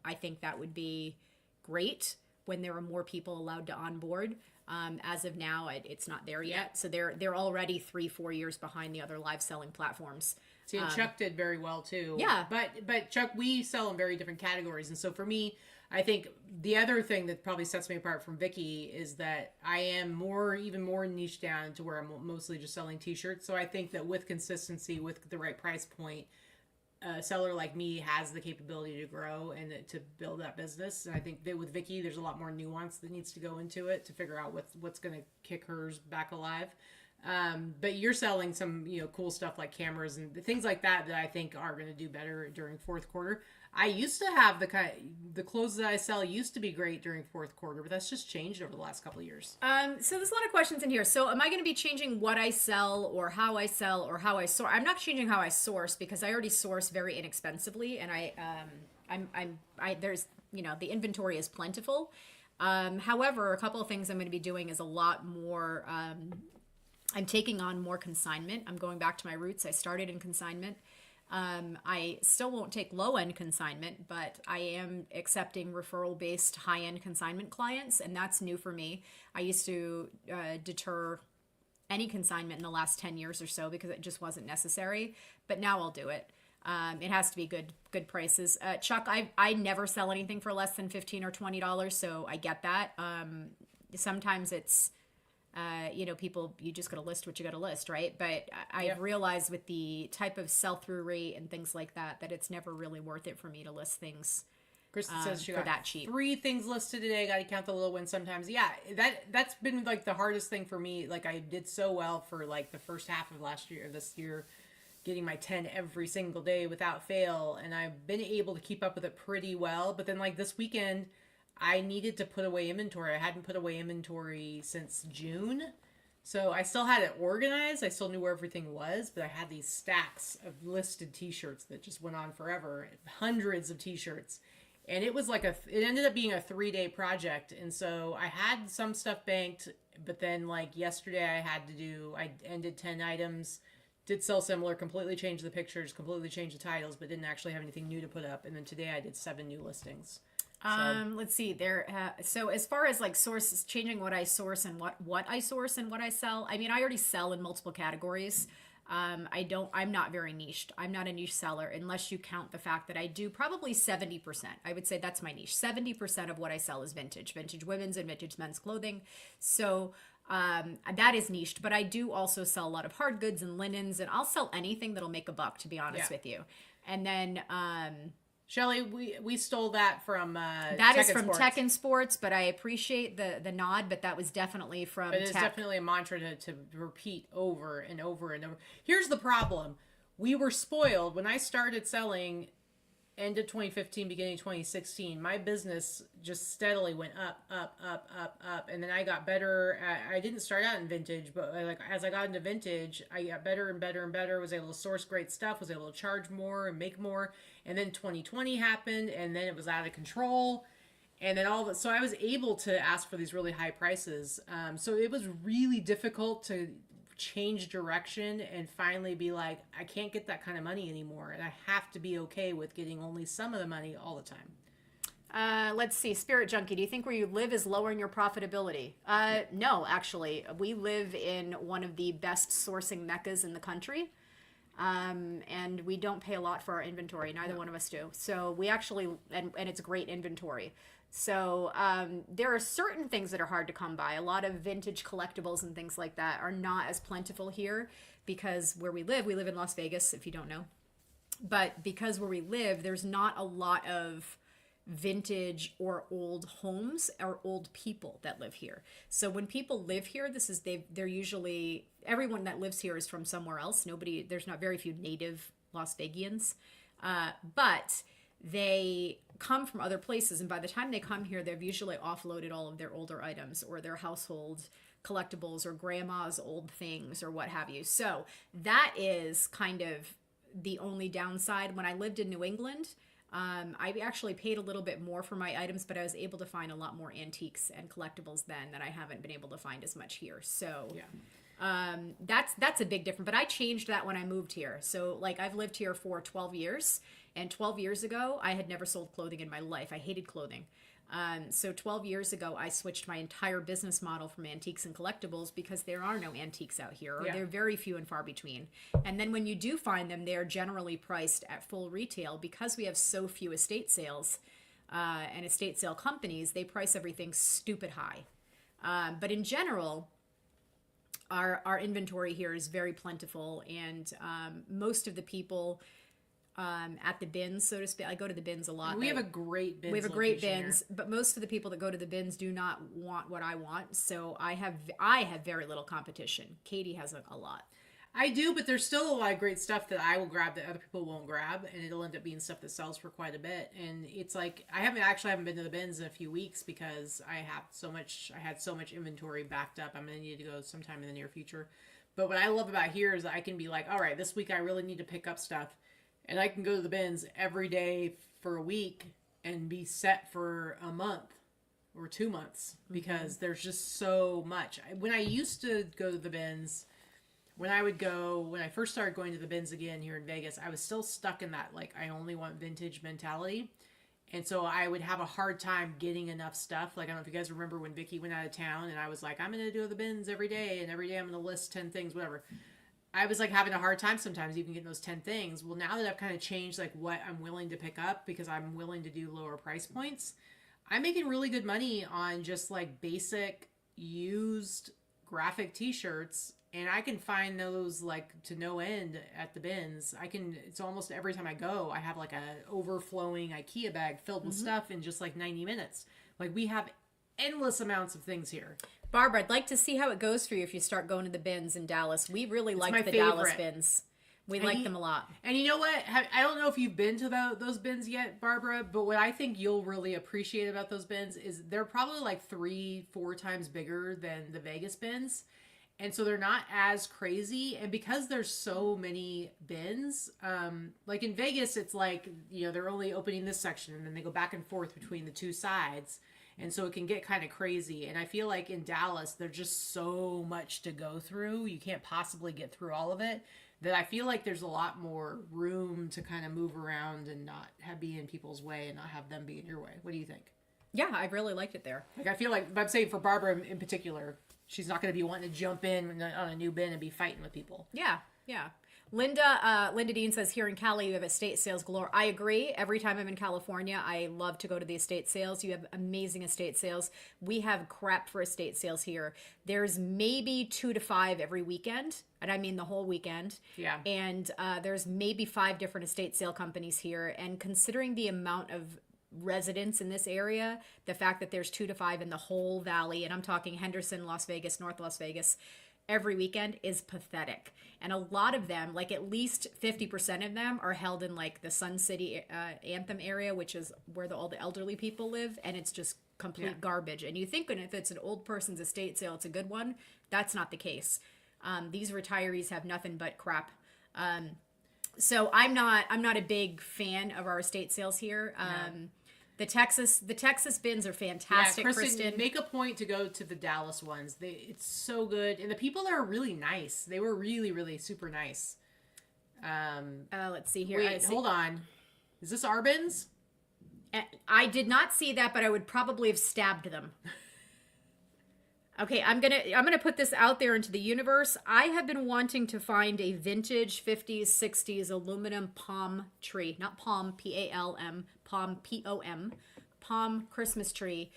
I think that would be great when there are more people allowed to onboard. As of now, it's not there yet. So they're already 3-4 years behind the other live selling platforms. See, and Chuck did very well too. Yeah. But Chuck, we sell in very different categories. And so for me, I think the other thing that probably sets me apart from Vikki is that I am even more niche down to where I'm mostly just selling t-shirts. So I think that with consistency, with the right price point, a seller like me has the capability to grow and to build that business. And I think that with Vikki, there's a lot more nuance that needs to go into it to figure out what's going to kick hers back alive. But you're selling some, cool stuff like cameras and things like that I think are going to do better during fourth quarter. I used to have the clothes that I sell used to be great during fourth quarter, but that's just changed over the last couple of years. So there's a lot of questions in here. So am I going to be changing what I sell or how I sell or how I source? I'm not changing how I source because I already source very inexpensively, and there's the inventory is plentiful. However, a couple of things I'm going to be doing is a lot more. I'm taking on more consignment. I'm going back to my roots. I started in consignment. I still won't take low-end consignment, but I am accepting referral-based high-end consignment clients, and that's new for me. I used to deter any consignment in the last 10 years or so because it just wasn't necessary, but now I'll do it. It has to be good prices. Chuck, I never sell anything for less than $15 or $20, so I get that. Sometimes it's people, you just got to list what you got to list, right? But I've realized with the type of sell-through rate and things like that it's never really worth it for me to list things Kristen says she got that cheap. 3 things listed today. Got to count the little ones sometimes. Yeah, that's been like the hardest thing for me. Like I did so well for like the first half of this year, getting my 10 every single day without fail. And I've been able to keep up with it pretty well. But then like this weekend, I needed to put away inventory. I hadn't put away inventory since June. So I still had it organized. I still knew where everything was, but I had these stacks of listed t-shirts that just went on forever. Hundreds of t-shirts. And it was like it ended up being a 3-day project. And so I had some stuff banked, but then like yesterday I ended 10 items, did sell similar, completely changed the pictures, completely changed the titles, but didn't actually have anything new to put up. And then today I did 7 new listings. So. Let's see there. So as far as like sources, changing what I source and what I source and what I sell, I mean, I already sell in multiple categories. I'm not very niched. I'm not a niche seller unless you count the fact that I do probably 70%. I would say that's my niche. 70% of what I sell is vintage women's and vintage men's clothing. So, that is niched, but I do also sell a lot of hard goods and linens, and I'll sell anything that'll make a buck, to be honest with you. And then, Shelly, we stole that from that is from Tech and Sports, but I appreciate the nod. But that was definitely from. But it's definitely a mantra to repeat over and over and over. Here's the problem: we were spoiled when I started selling. End of 2015, beginning 2016, my business just steadily went up, and then I got better. I didn't start out in vintage, but like as I got into vintage, I got better and better and better. Was able to source great stuff. Was able to charge more and make more. And then 2020 happened, and then it was out of control. And then so I was able to ask for these really high prices. So it was really difficult to change direction and finally be like, I can't get that kind of money anymore, and I have to be okay with getting only some of the money all the time. Let's see, Spirit Junkie, do you think where you live is lowering your profitability? No, actually. We live in one of the best sourcing meccas in the country. And we don't pay a lot for our inventory. Neither one of us do. So we actually, and it's great inventory. So there are certain things that are hard to come by. A lot of vintage collectibles and things like that are not as plentiful here because where we live in Las Vegas, if you don't know. But because where we live, there's not a lot of vintage or old homes or old people that live here. So when people live here, they're usually, everyone that lives here is from somewhere else. There's not very few native Las Vegians, but they come from other places, and by the time they come here, they've usually offloaded all of their older items or their household collectibles or grandma's old things or what have you. So that is kind of the only downside. When I lived in New England, I actually paid a little bit more for my items, but I was able to find a lot more antiques and collectibles then that I haven't been able to find as much here. So that's a big difference. But I changed that when I moved here. So like I've lived here for 12 years, and 12 years ago, I had never sold clothing in my life. I hated clothing. So 12 years ago, I switched my entire business model from antiques and collectibles because there are no antiques out here, or they're very few and far between. And then when you do find them, they're generally priced at full retail because we have so few estate sales and estate sale companies. They price everything stupid high. But in general, our inventory here is very plentiful, and most of the people at the bins, so to speak. I go to the bins a lot. We have a great bins. We have a great bins, but most of the people that go to the bins do not want what I want. So I have very little competition. Katy has a lot. I do, but there's still a lot of great stuff that I will grab that other people won't grab, and it'll end up being stuff that sells for quite a bit. And it's like I haven't been to the bins in a few weeks because I had so much inventory backed up. I'm gonna need to go sometime in the near future. But what I love about here is that I can be like, all right, this week I really need to pick up stuff. And I can go to the bins every day for a week and be set for a month or 2 months because there's just so much. When I used to go to the bins, when I first started going to the bins again here in Vegas, I was still stuck in that, like, I only want vintage mentality. And so I would have a hard time getting enough stuff. Like, I don't know if you guys remember when Vicky went out of town and I was like, I'm going to do the bins every day, and every day I'm going to list 10 things, whatever. I was like having a hard time sometimes even getting those 10 things. Well, now that I've kind of changed like what I'm willing to pick up because I'm willing to do lower price points, I'm making really good money on just like basic used graphic t-shirts, and I can find those like to no end at the bins. It's almost every time I go, I have like a overflowing IKEA bag filled with stuff in just like 90 minutes. Like we have endless amounts of things here. Barbara, I'd like to see how it goes for you if you start going to the bins in Dallas. We really like the favorite. Dallas bins. We like them a lot. And you know what? I don't know if you've been to those bins yet, Barbara, but what I think you'll really appreciate about those bins is they're probably like 3-4 times bigger than the Vegas bins. And so they're not as crazy. And because there's so many bins, like in Vegas, it's like, they're only opening this section and then they go back and forth between the two sides. And so it can get kind of crazy. And I feel like in Dallas, there's just so much to go through. You can't possibly get through all of it. That I feel like there's a lot more room to kind of move around and not be in people's way and not have them be in your way. What do you think? Yeah, I really liked it there. Like, I feel like, I'm saying for Barbara in particular, she's not going to be wanting to jump in on a new bin and be fighting with people. Yeah. Linda Dean says, here in Cali, you have estate sales galore. I agree. Every time I'm in California, I love to go to the estate sales. You have amazing estate sales. We have crap for estate sales here. There's maybe 2 to 5 every weekend. And I mean the whole weekend. Yeah. And there's maybe 5 different estate sale companies here. And considering the amount of residents in this area, the fact that there's 2 to 5 in the whole valley, and I'm talking Henderson, Las Vegas, North Las Vegas, every weekend is pathetic. And a lot of them, like at least 50% of them, are held in like the Sun City Anthem area, which is where all the elderly people live, and it's just complete garbage. And you think if it's an old person's estate sale, it's a good one. That's not the case. These retirees have nothing but crap. So I'm not a big fan of our estate sales here. The Texas bins are fantastic. Yeah, Kristen, make a point to go to the Dallas ones. It's so good, and the people are really nice. They were really, really super nice. Let's see here. Wait, hold on. Is this our bins? I did not see that, but I would probably have stabbed them. Okay, I'm gonna put this out there into the universe. I have been wanting to find a vintage 50s, 60s aluminum palm tree, not palm, P-A-L-M, palm, P-O-M, palm Christmas tree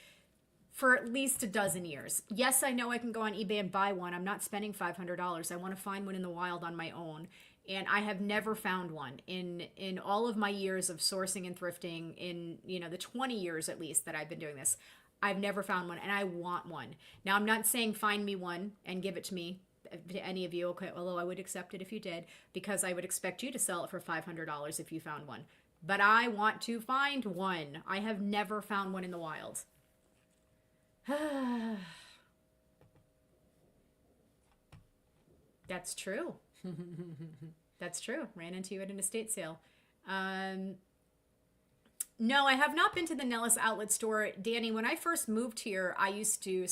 for at least a dozen years. Yes, I know I can go on eBay and buy one. I'm not spending $500. I want to find one in the wild on my own. And I have never found one in all of my years of sourcing and thrifting, in the 20 years at least that I've been doing this. I've never found one, and I want one. Now, I'm not saying find me one and give it to me, to any of you, okay, although I would accept it if you did, because I would expect you to sell it for $500 if you found one. But I want to find one. I have never found one in the wild. That's true. That's true. Ran into you at an estate sale. No, I have not been to the Nellis outlet store. Danny, when I first moved here, I used to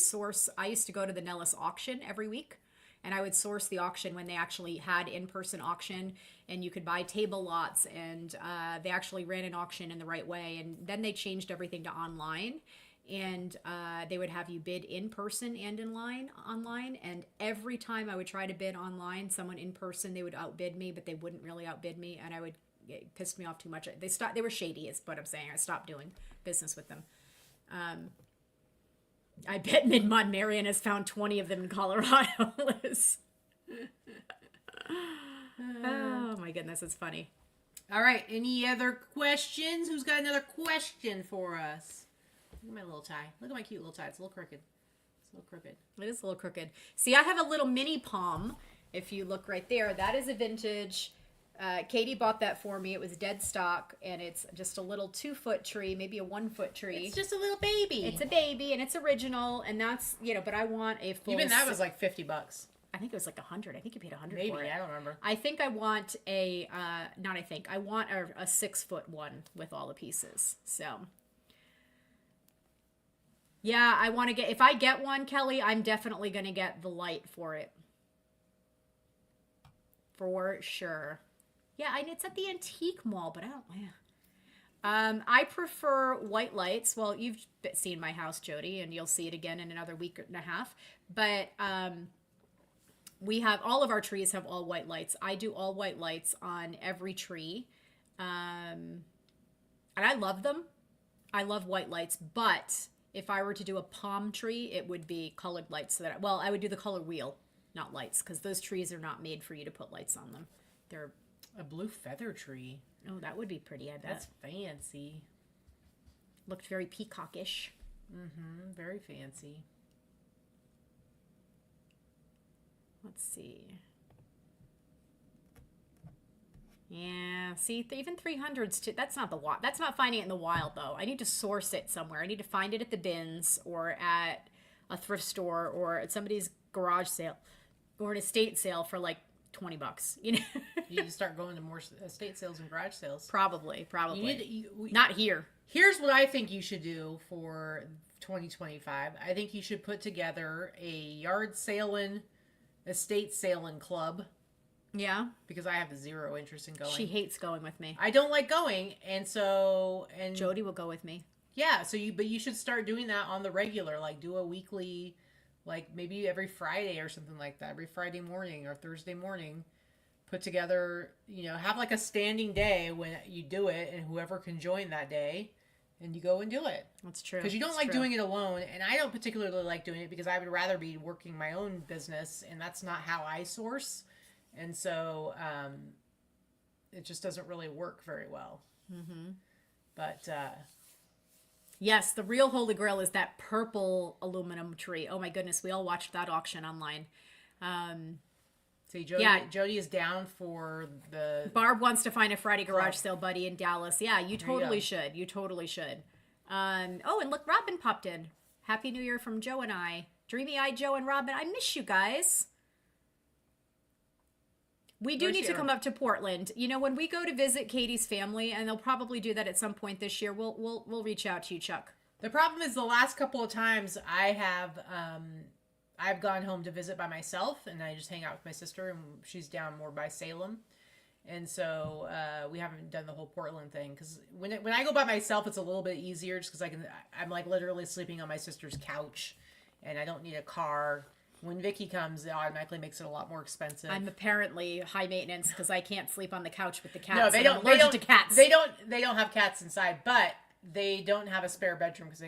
go to the Nellis auction every week, and I would source the auction when they actually had in-person auction, and you could buy table lots, and they actually ran an auction in the right way. And then they changed everything to online, and they would have you bid in person and online. And every time I would try to bid online, someone in person, they would outbid me, but they wouldn't really outbid me, and it pissed me off too much. They were shady, is what I'm saying. I stopped doing business with them. I bet Midmont Marion has found 20 of them in Colorado. Oh my goodness, it's funny. All right, any other questions? Who's got another question for us? Look at my little tie. Look at my cute little tie. It's a little crooked. It is a little crooked. See, I have a little mini palm. If you look right there, that is a vintage. Katie bought that for me. It was dead stock, and it's just a little 2-foot tree, maybe a 1-foot tree. It's just a little baby. It's a baby, and it's original, and that's, but I want a full... Even that was like $50. I think it was like 100. I think you paid 100 maybe, for it. I don't remember. I think I want I want a 6-foot one with all the pieces. So, yeah, I want to get... If I get one, Kelly, I'm definitely going to get the light for it. For sure. Yeah, it's at the antique mall, but I don't... Yeah. I prefer white lights. Well, you've seen my house, Jody, and you'll see it again in another week and a half. But we have... All of our trees have all white lights. I do all white lights on every tree. And I love them. I love white lights. But if I were to do a palm tree, it would be colored lights. I would do the color wheel, not lights, because those trees are not made for you to put lights on them. They're... A blue feather tree. Oh, that would be pretty, I bet. That's fancy. Looked very peacockish. Mm-hmm. Very fancy. Let's see. Yeah, see, even 300s too. That's not that's not finding it in the wild, though. I need to source it somewhere. I need to find it at the bins or at a thrift store or at somebody's garage sale. or an estate sale for like $20, you know. You need to start going to more estate sales and garage sales. Probably. You need to, not here. Here's what I think you should do for 2025. I think you should put together a yard sailing, estate sailing club. Yeah. Because I have zero interest in going. She hates going with me. I don't like going, and Jody will go with me. Yeah, but you should start doing that on the regular, like do a weekly, like maybe every Friday or something like that, every Friday morning or Thursday morning, put together, have like a standing day when you do it, and whoever can join that day, and you go and do it. That's true. Because you don't like doing it alone, and I don't particularly like doing it because I would rather be working my own business, and that's not how I source, and so it just doesn't really work very well. Mm-hmm. But yes, the real holy grail is that purple aluminum tree. Oh my goodness, we all watched that auction online. See, Jody is down for the... Barb wants to find a Friday garage sale buddy in Dallas. Yeah, you totally should. You totally should. Oh, and look, Robin popped in. Happy New Year from Joe and I. Dreamy-eyed Joe and Robin. I miss you guys. We do need to come up to Portland. When we go to visit Katie's family, and they'll probably do that at some point this year, we'll reach out to you, Chuck. The problem is the last couple of times I've gone home to visit by myself, and I just hang out with my sister, and she's down more by Salem. And so we haven't done the whole Portland thing, because when I go by myself, it's a little bit easier just because I'm like literally sleeping on my sister's couch, and I don't need a car. When Vicky comes, it automatically makes it a lot more expensive. I'm apparently high maintenance because I can't sleep on the couch with the cats. No, they don't. I'm allergic to cats. They don't have cats inside, but they don't have a spare bedroom because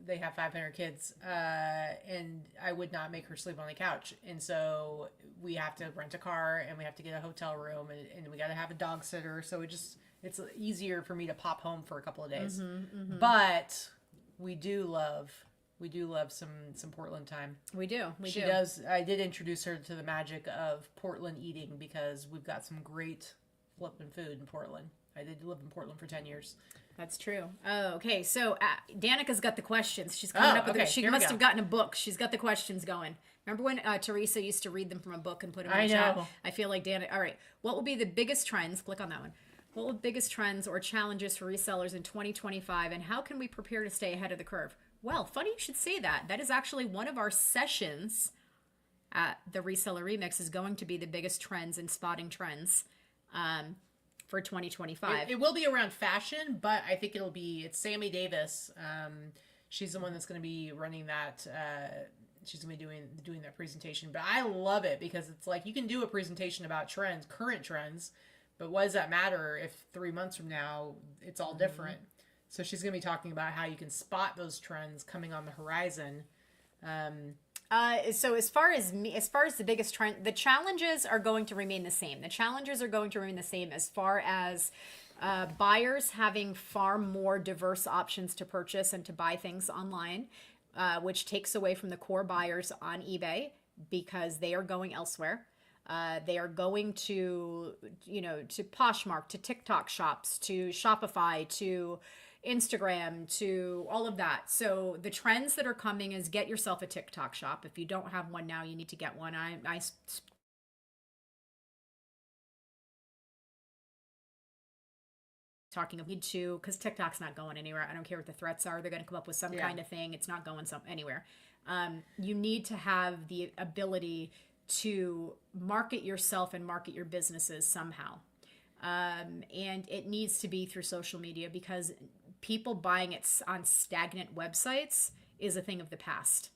they have 500 kids, and I would not make her sleep on the couch, and so we have to rent a car, and we have to get a hotel room, and we got to have a dog sitter. So it's easier for me to pop home for a couple of days. Mm-hmm, mm-hmm. But we do love some Portland time. We do. She does. I did introduce her to the magic of Portland eating because we've got some great flippin' food in Portland. I did live in Portland for 10 years. That's true. Oh, okay. So Danica's got the questions. She's coming up with it. She must have gotten a book. She's got the questions going. Remember when Teresa used to read them from a book and put them in the chat? I feel like Danica. All right. What will be the biggest trends? Click on that one. What will be the biggest trends or challenges for resellers in 2025, and how can we prepare to stay ahead of the curve? Well, funny you should say that. That is actually one of our sessions at the Reseller Remix is going to be the biggest trends and spotting trends for 2025. It will be around fashion, but I think it's Sammy Davis. She's the one that's going to be running that. She's going to be doing that presentation. But I love it because it's like you can do a presentation about trends, current trends, but what does that matter if 3 months from now it's all different? So she's going to be talking about how you can spot those trends coming on the horizon. So as far as the biggest trend, the challenges are going to remain the same. The challenges are going to remain the same as far as buyers having far more diverse options to purchase and to buy things online, which takes away from the core buyers on eBay because they are going elsewhere. They are going to Poshmark, to TikTok shops, to Shopify, to Instagram, to all of that. So the trends that are coming is get yourself a TikTok shop. If you don't have one now, you need to get one. I talking of need to, because TikTok's not going anywhere. I don't care what the threats are. They're going to come up with some kind of thing. It's not going anywhere. You need to have the ability to market yourself and market your businesses somehow. And it needs to be through social media because people buying it on stagnant websites is a thing of the past.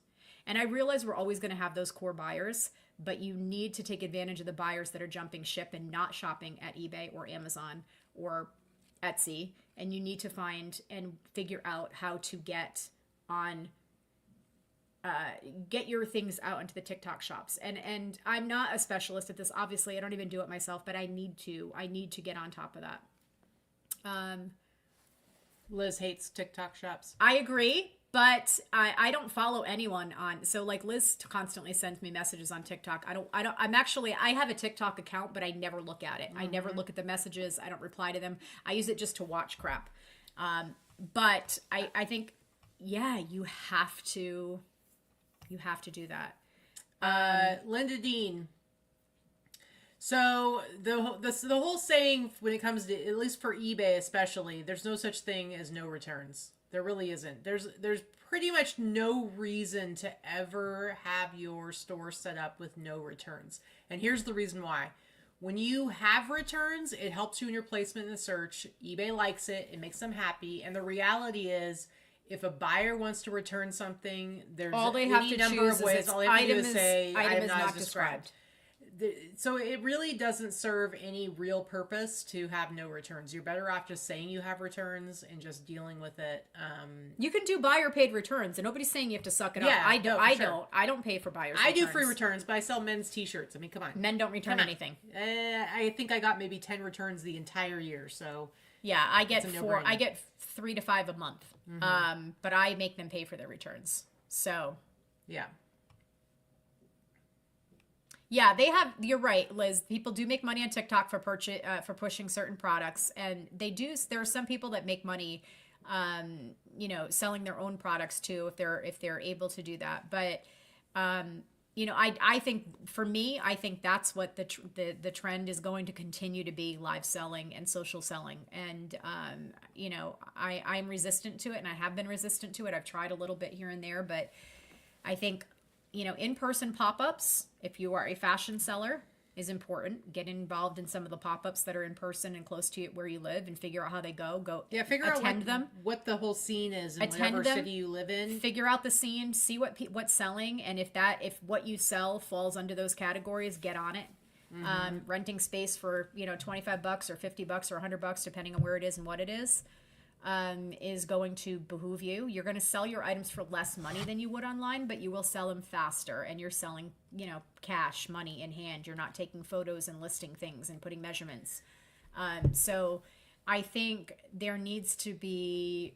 And I realize we're always going to have those core buyers, but you need to take advantage of the buyers that are jumping ship and not shopping at eBay or Amazon or Etsy. And you need to find and figure out how to get your things out into the TikTok shops. And I'm not a specialist at this. Obviously, I don't even do it myself, but I need to get on top of that. Liz hates TikTok shops. I agree, but I don't follow anyone on. So like Liz constantly sends me messages on TikTok. I have a TikTok account, but I never look at it. Mm-hmm. I never look at the messages. I don't reply to them. I use it just to watch crap. But I think, you have to do that. Linda Dean. So the whole saying when it comes to, at least for eBay especially, there's no such thing as no returns. There really isn't. There's pretty much no reason to ever have your store set up with no returns. And here's the reason why. When you have returns, it helps you in your placement in the search. eBay likes it. It makes them happy. And the reality is, if a buyer wants to return something, there's all they have to number choose of ways. is All they have to do item is say is not described. So it really doesn't serve any real purpose to have no returns. You're better off just saying you have returns and just dealing with it. You can do buyer paid returns, and nobody's saying you have to suck it up. I don't pay for buyers. I do free returns, but I sell men's t-shirts. I mean, come on. Men don't return anything. I think I got maybe 10 returns the entire year. So yeah, I get 3 to 5 a month. But I make them pay for their returns. So yeah. Yeah, they have. You're right, Liz. People do make money on TikTok for pushing certain products, and they do. There are some people that make money, selling their own products too, if they're able to do that. But, I think for me, I think that's what the trend is going to continue to be: live selling and social selling. And I'm resistant to it, and I have been resistant to it. I've tried a little bit here and there, but I think, in-person pop-ups, if you are a fashion seller, is important. Get involved in some of the pop-ups that are in person and close to where you live, and figure out how they go. Yeah, figure out what the whole scene is in whatever city you live in. Figure out the scene, see what's selling, and if what you sell falls under those categories, get on it. Renting space for $25 or $50 or $100, depending on where it is and what it is going to behoove you. You're going to sell your items for less money than you would online, but you will sell them faster, and you're selling, cash, money in hand. You're not taking photos and listing things and putting measurements. So I think there needs to be,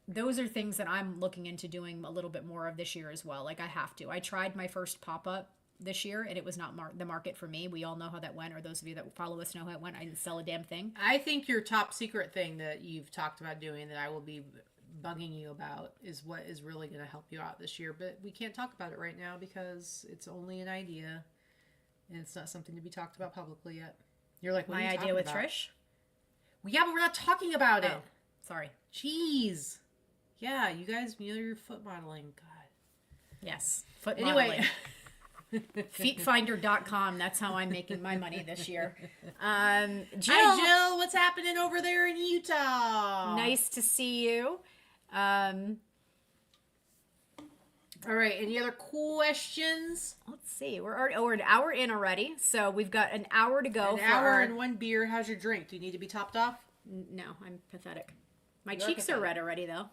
those are things that I'm looking into doing a little bit more of this year as well. Like I have to. I tried my first pop-up this year, and it was not the market for me. We all know how that went, or those of you that follow us know how it went. I didn't sell a damn thing. I think your top secret thing that you've talked about doing that I will be bugging you about is what is really going to help you out this year. But we can't talk about it right now because it's only an idea, and it's not something to be talked about publicly yet. You're like, what my are you idea with about? Trish? Well, yeah, but we're not talking about it. Sorry. Jeez. Yeah, you guys, you're foot modeling. God. Yes. Foot modeling. Feetfinder.com. That's how I'm making my money this year. Jill, hi, Jill. What's happening over there in Utah? Nice to see you. All right. Any other questions? Let's see. We're an hour in already, so we've got an hour to go. An hour and one beer. How's your drink? Do you need to be topped off? No, I'm pathetic. My cheeks are red already, though.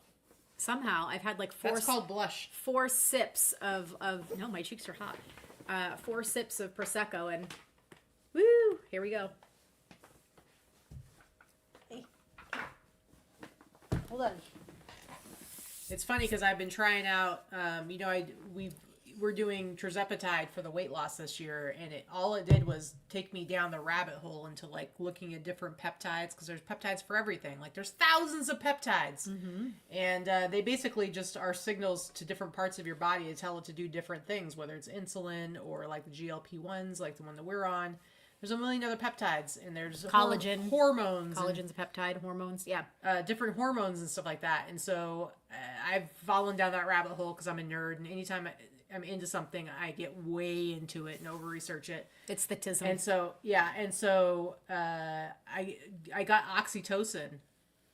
Somehow I've had like That's called blush. 4 sips of no, my cheeks are hot. 4 sips of Prosecco, and woo, here we go. Hey. Hold on. It's funny because I've been trying out, we're doing tirzepatide for the weight loss this year, and all it did was take me down the rabbit hole into like looking at different peptides, because there's peptides for everything. Like there's thousands of peptides, and they basically just are signals to different parts of your body to tell it to do different things, whether it's insulin or like the GLP-1s, like the one that we're on. There's a million other peptides, and there's collagen, hormones. Collagen's a peptide, hormones, yeah. Different hormones and stuff like that. And so I've fallen down that rabbit hole because I'm a nerd, and anytime I'm into something, I get way into it and over-research it. It's the tism. And so, yeah, I got oxytocin,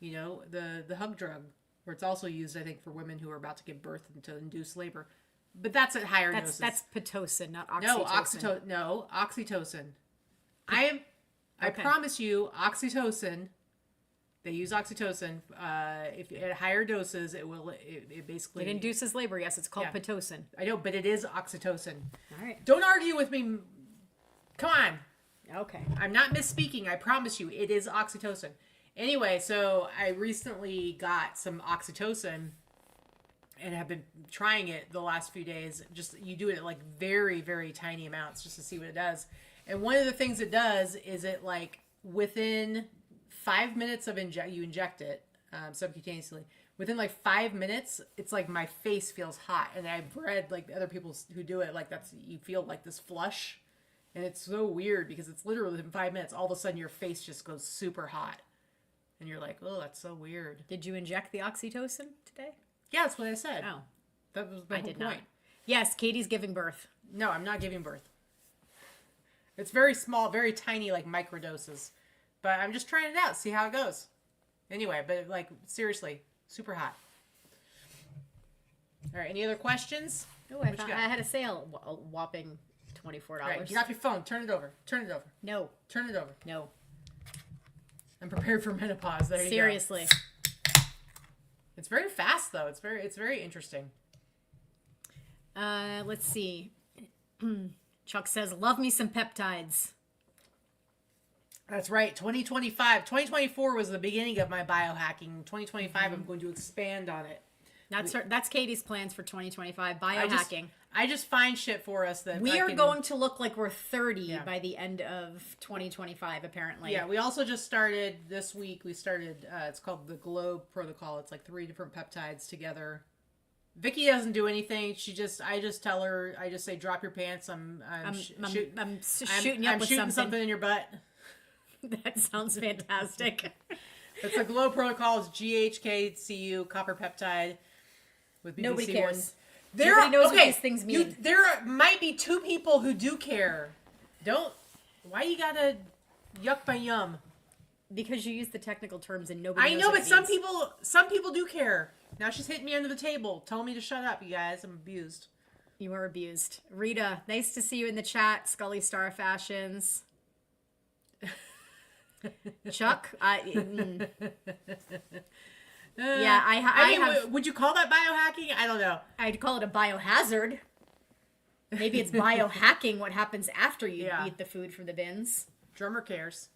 the hug drug, where it's also used, I think, for women who are about to give birth and to induce labor. But that's at higher doses. That's Pitocin, not oxytocin. No, oxytocin. I promise you, oxytocin. They use oxytocin. If at higher doses, it basically... It induces labor, yes. It's called Pitocin. I know, but it is oxytocin. All right. Don't argue with me. Come on. Okay. I'm not misspeaking. I promise you, it is oxytocin. Anyway, so I recently got some oxytocin and have been trying it the last few days. Just, you do it at like very, very tiny amounts just to see what it does. And one of the things it does is it like within 5 minutes of you inject it subcutaneously. within like 5 minutes, it's like my face feels hot. And I've read like other people who do it, like you feel like this flush. And it's so weird because it's literally within 5 minutes, all of a sudden your face just goes super hot. And you're like, oh, that's so weird. Did you inject the oxytocin today? Yeah, that's what I said. Oh. That was my whole point. Not. Yes, Katie's giving birth. No, I'm not giving birth. It's very small, very tiny, like microdoses. But I'm just trying it out, see how it goes. Anyway, but like, seriously, super hot. All right, any other questions? Oh, I had a sale, a whopping $24. All right, get off your phone. Turn it over. Turn it over. No. Turn it over. No. I'm prepared for menopause. There you go. Seriously. It's very fast, though. It's very interesting. Let's see. Chuck says, love me some peptides. That's right. 2025. 2024 was the beginning of my biohacking. 2025, I'm going to expand on it. That's Katie's plans for 2025. Biohacking. I just find shit for us that we are going to look like we're 30 by the end of 2025, apparently. Yeah, we also just started this week. We started, it's called the Globe Protocol. It's like 3 different peptides together. Vicky doesn't do anything. I just tell her, I just say, drop your pants. I'm shooting you up with something in your butt. That sounds fantastic. It's a Globe Protocol. It's GHKCU, copper peptide. With BBC Nobody cares. Nobody knows what these things mean. There might be 2 people who do care. Why you gotta yuck my yum? Because you use the technical terms and nobody knows I know, what but it means. some people do care. Now she's hitting me under the table, telling me to shut up, you guys. I'm abused. You are abused. Rita, nice to see you in the chat. Scully Star Fashions. Chuck, yeah, I have. Would you call that biohacking? I don't know. I'd call it a biohazard. Maybe it's biohacking. What happens after you eat the food from the bins? Drummer cares.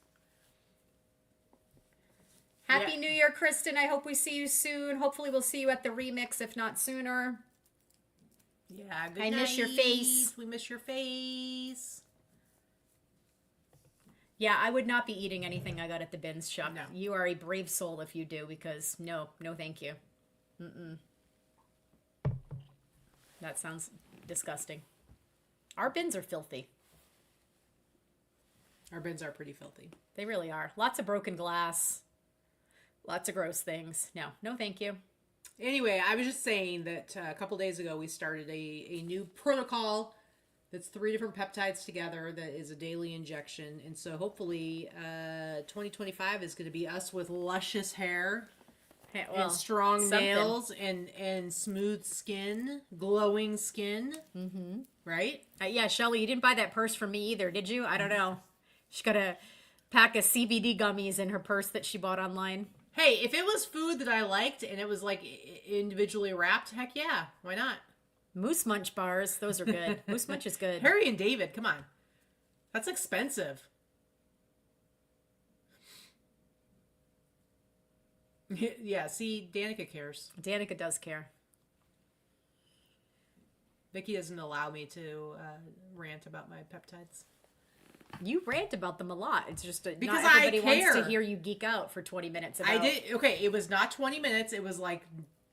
Happy New Year, Kristen. I hope we see you soon. Hopefully, we'll see you at the remix, if not sooner. Yeah, good I night. miss your face. We miss your face. Yeah, I would not be eating anything I got at the bins, Chuck. No. You are a brave soul if you do, because no, thank you. That sounds disgusting. Our bins are filthy. Our bins are pretty filthy. They really are. Lots of broken glass. Lots of gross things. No, thank you. Anyway, I was just saying that a couple days ago we started a new protocol that's 3 different peptides together that is a daily injection. And so hopefully 2025 is going to be us with luscious hair and strong nails and smooth skin, glowing skin. Mm-hmm. Right? Yeah, Shelly, you didn't buy that purse for me either, did you? I don't know. She's got a pack of CBD gummies in her purse that she bought online. Hey, if it was food that I liked and it was like individually wrapped, heck yeah, why not? Moose Munch bars, those are good. Moose Munch is good. Harry and David, come on. That's expensive. Yeah, see, Danica cares. Danica does care. Vicky doesn't allow me to rant about my peptides. You rant about them a lot. It's just because not everybody wants to hear you geek out for 20 minutes about... I did. Okay, it was not 20 minutes. It was like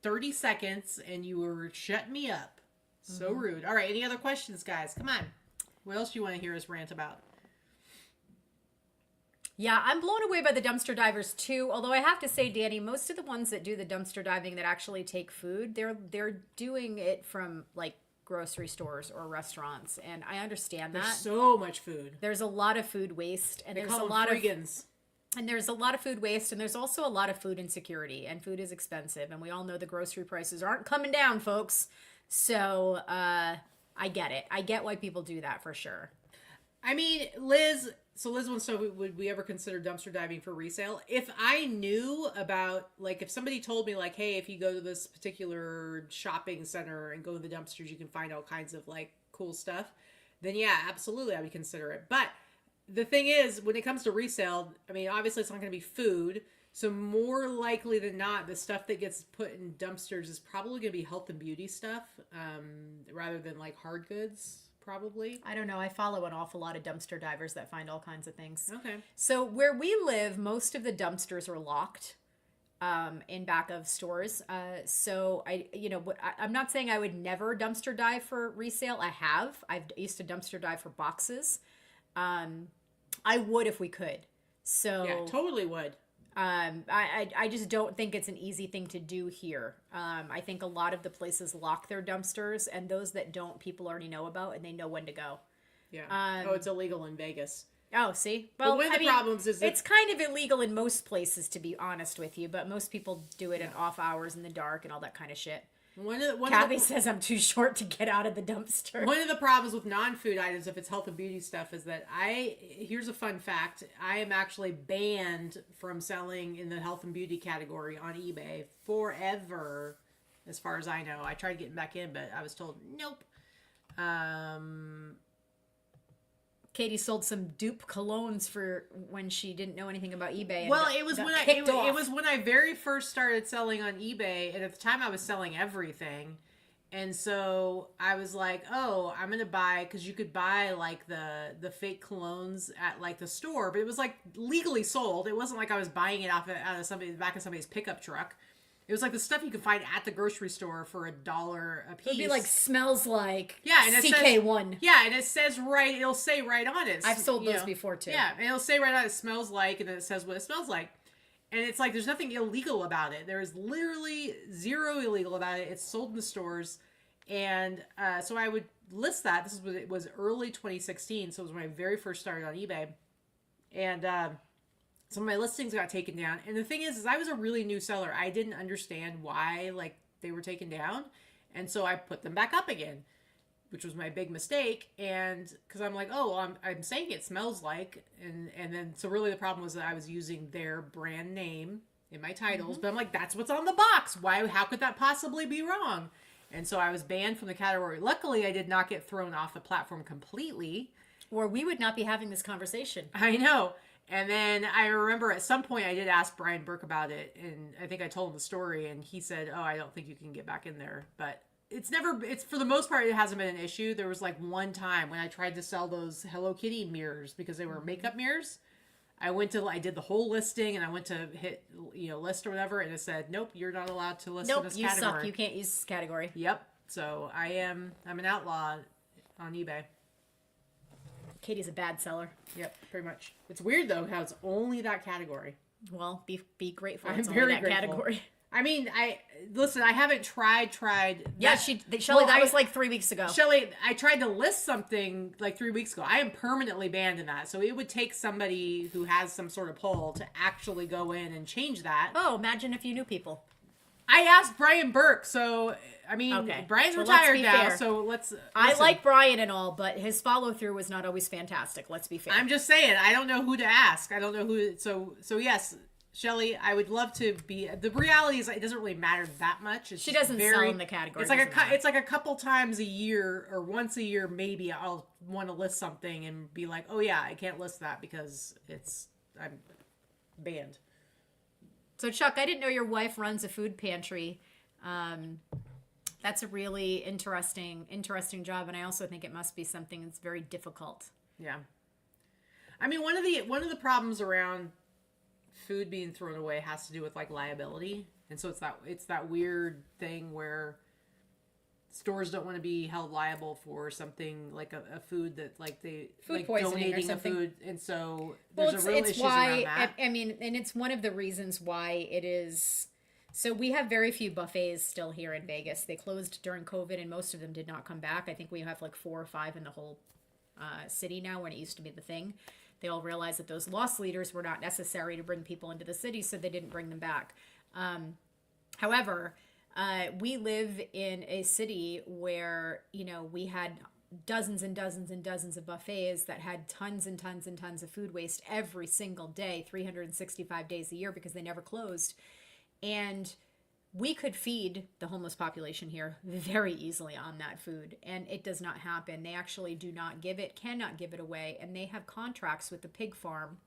30 seconds, and you were shutting me up. So rude. All right, any other questions, guys? Come on. What else do you want to hear us rant about? Yeah, I'm blown away by the dumpster divers too. Although I have to say, Danny, most of the ones that do the dumpster diving that actually take food, they're doing it from like grocery stores or restaurants, and I understand that. There's so much food. There's a lot of food waste, and there's a lot of food waste, and there's also a lot of food insecurity, and food is expensive, and we all know the grocery prices aren't coming down, folks. So I get it. I get why people do that for sure. I mean, Liz wants to know, would we ever consider dumpster diving for resale? If I knew about, like, if somebody told me, like, hey, if you go to this particular shopping center and go to the dumpsters, you can find all kinds of, like, cool stuff, then yeah, absolutely, I would consider it. But the thing is, when it comes to resale, I mean, obviously it's not going to be food. So more likely than not, the stuff that gets put in dumpsters is probably going to be health and beauty stuff, rather than, like, hard goods. Probably. I don't know. I follow an awful lot of dumpster divers that find all kinds of things. Okay. So where we live, most of the dumpsters are locked. in back of stores. So I'm not saying I would never dumpster dive for resale. I used to dumpster dive for boxes. I would if we could. So yeah, totally would. I just don't think it's an easy thing to do here. I think a lot of the places lock their dumpsters, and those that don't, people already know about, and they know when to go. Yeah. It's illegal in Vegas. Oh, see? Well, one of the problems is it's kind of illegal in most places, to be honest with you, but most people do it in off hours in the dark and all that kind of shit. Kathy says I'm too short to get out of the dumpster. One of the problems with non-food items, if it's health and beauty stuff, is that here's a fun fact. I am actually banned from selling in the health and beauty category on eBay forever, as far as I know. I tried getting back in, but I was told, nope. Katie sold some dupe colognes for when she didn't know anything about eBay. Well, it was when I very first started selling on eBay, and at the time I was selling everything, and so I was like, oh, I'm gonna buy, because you could buy like the fake colognes at like the store, but it was like legally sold. It wasn't like I was buying it out of somebody's back of somebody's pickup truck. It was like the stuff you could find at the grocery store for $1 a piece. It'd be like, smells like and CK1. And it says it'll say right on it. I've sold those before too. Yeah, and it'll say right on it smells like, and then it says what it smells like. And it's like, there's nothing illegal about it. There is literally zero illegal about it. It's sold in the stores. And so I would list that. It was early 2016, so it was when I very first started on eBay. And some of my listings got taken down. And the thing is I was a really new seller. I didn't understand why like they were taken down. And so I put them back up again, which was my big mistake. And because I'm like, oh, I'm saying it smells like, and then so really the problem was that I was using their brand name in my titles. But I'm like, that's what's on the box. How could that possibly be wrong? And so I was banned from the category. Luckily, I did not get thrown off the platform completely. Or we would not be having this conversation. I know. And then I remember at some point I did ask Brian Burke about it, and I think I told him the story, and he said, oh, I don't think you can get back in there. But it's for the most part, it hasn't been an issue. There was like one time when I tried to sell those Hello Kitty mirrors because they were makeup mirrors. I did the whole listing, and I went to hit, list or whatever, and it said, nope, you're not allowed to list in this category. Nope, you suck. You can't use this category. Yep. So I'm an outlaw on eBay. Katie's a bad seller. Yep, pretty much. It's weird though how it's only that category. Well, be grateful. I'm it's very only that grateful. Category. I mean, I haven't tried. Yeah, Shelly, that was like 3 weeks ago. Shelly, I tried to list something like 3 weeks ago. I am permanently banned in that, so it would take somebody who has some sort of pull to actually go in and change that. Oh, imagine if you knew people. I asked Brian Burke, so I mean, okay. Brian's retired now, fair. So let's. I like Brian and all, but his follow through was not always fantastic. Let's be fair. I'm just saying, I don't know who to ask. I don't know who. So yes, Shelly, I would love to be. The reality is, it doesn't really matter that much. She doesn't sell in the category. It's like a couple times a year or once a year, maybe I'll want to list something and be like, oh yeah, I can't list that because I'm banned. So Chuck, I didn't know your wife runs a food pantry. That's a really interesting job, and I also think it must be something that's very difficult. Yeah. I mean, one of the problems around food being thrown away has to do with like liability, and so it's that weird thing where stores don't want to be held liable for something like a food that like they food like poisoning donating or something. a food, and so there's a real issues around that. I mean, and it's one of the reasons why it is. So we have very few buffets still here in Vegas. They closed during COVID, and most of them did not come back. I think we have like 4 or 5 in the whole city now, when it used to be the thing. They all realized that those loss leaders were not necessary to bring people into the city, so they didn't bring them back. However, we live in a city where, we had dozens and dozens and dozens of buffets that had tons and tons and tons of food waste every single day, 365 days a year, because they never closed. And we could feed the homeless population here very easily on that food, and it does not happen. They actually cannot give it away, and they have contracts with the pig farm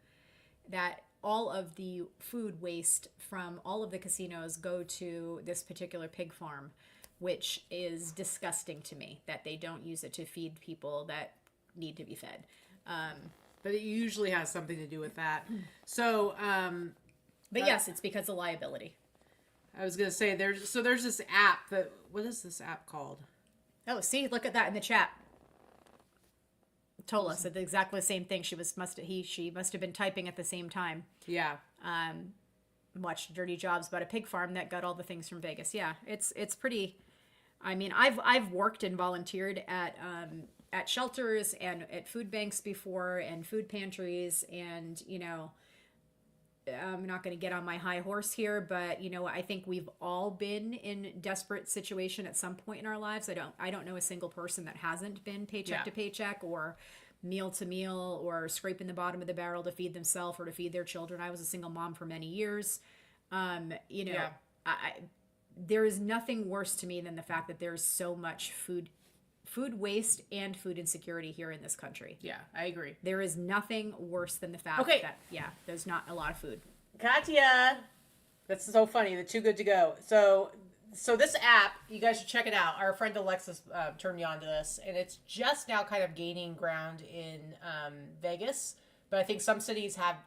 that all of the food waste from all of the casinos go to this particular pig farm, which is disgusting to me that they don't use it to feed people that need to be fed. But it usually has something to do with that. So, but yes, it's because of liability. I was gonna say there's this app that, what is this app called? Oh, see, look at that in the chat. Told us that exactly the same thing. She must have been typing at the same time. Yeah. Watched Dirty Jobs about a pig farm that got all the things from Vegas. Yeah, it's pretty. I mean, I've worked and volunteered at shelters and at food banks before and food pantries, and you know, I'm not going to get on my high horse here, but you know, I think we've all been in desperate situation at some point in our lives. I don't know a single person that hasn't been paycheck to paycheck or meal to meal or scraping the bottom of the barrel to feed themselves or to feed their children. I was a single mom for many years. You know, there is nothing worse to me than the fact that there's so much food waste and food insecurity here in this country. Yeah, I agree. There is nothing worse than the fact that, there's not a lot of food. Katya, that's so funny. The Too Good to Go. So this app, you guys should check it out. Our friend Alexis turned me on to this, and it's just now kind of gaining ground in Vegas. But I think some cities have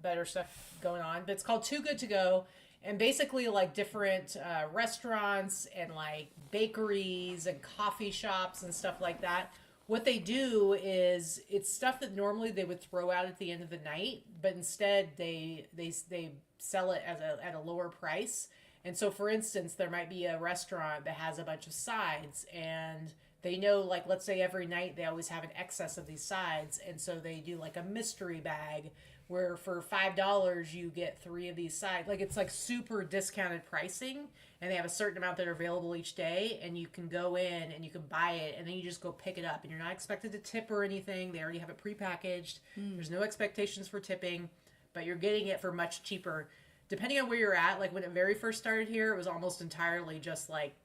better stuff going on. But it's called Too Good to Go. And basically, like, different restaurants and, like, bakeries and coffee shops and stuff like that, what they do is it's stuff that normally they would throw out at the end of the night, but instead they sell it at a lower price. And so, for instance, there might be a restaurant that has a bunch of sides, and they know, like, let's say every night they always have an excess of these sides, and so they do, like, a mystery bag where for $5 you get 3 of these sides. Like, it's like super discounted pricing, and they have a certain amount that are available each day, and you can go in and you can buy it, and then you just go pick it up, and you're not expected to tip or anything. They already have it prepackaged. There's no expectations for tipping, but you're getting it for much cheaper. Depending on where you're at, like when it very first started here, it was almost entirely just like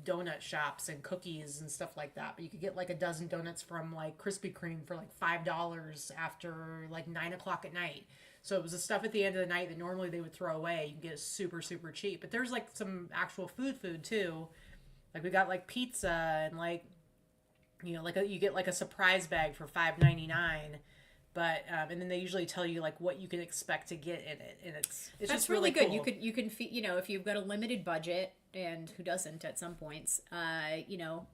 donut shops and cookies and stuff like that. But you could get like a dozen donuts from like Krispy Kreme for like $5 after like 9 o'clock at night. So it was the stuff at the end of the night that normally they would throw away. You can get it super, super cheap. But there's like some actual food too. Like we got like pizza and like, you know, like you get like a surprise bag for $5.99. But and then they usually tell you like what you can expect to get in it, and it's That's just really cool. good. You can you know, if you've got a limited budget, and who doesn't at some points, you know,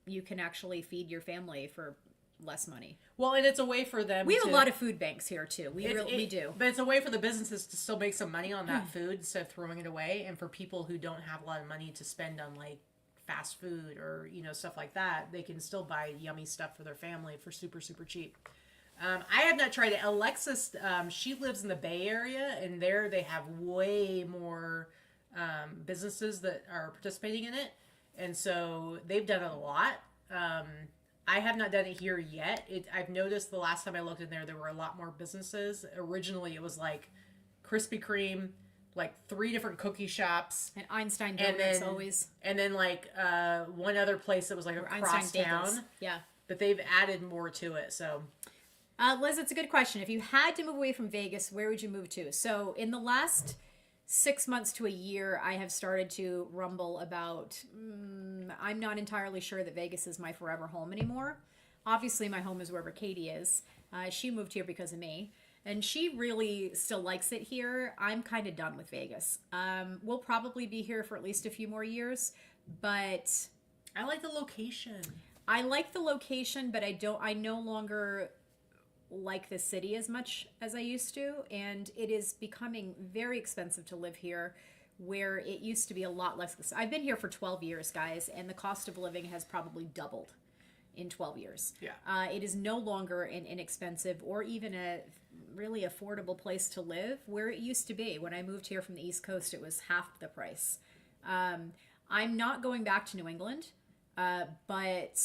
you can actually feed your family for less money. Well, and it's a way for them. We have a lot of food banks here too. We do. But it's a way for the businesses to still make some money on that food instead of throwing it away, and for people who don't have a lot of money to spend on like fast food or, you know, stuff like that, they can still buy yummy stuff for their family for super, super cheap. I have not tried it. Alexis, she lives in the Bay Area, and there they have way more businesses that are participating in it, and so they've done it a lot. I have not done it here yet. I've noticed the last time I looked in there were a lot more businesses. Originally, it was like Krispy Kreme, like 3 different cookie shops, and Einstein Donuts always, and then like one other place that was like across town. Yeah, but they've added more to it. So. Liz, it's a good question. If you had to move away from Vegas, where would you move to? So in the last 6 months to a year, I have started to rumble about, I'm not entirely sure that Vegas is my forever home anymore. Obviously, my home is wherever Katy is. She moved here because of me, and she really still likes it here. I'm kind of done with Vegas. We'll probably be here for at least a few more years, but I like the location. But I no longer like the city as much as I used to, and it is becoming very expensive to live here, where it used to be a lot less. I've been here for 12 years, guys, and the cost of living has probably doubled in 12 years. Yeah. It is no longer an inexpensive or even a really affordable place to live where it used to be. When I moved here from the East Coast, it was half the price. I'm not going back to New England, but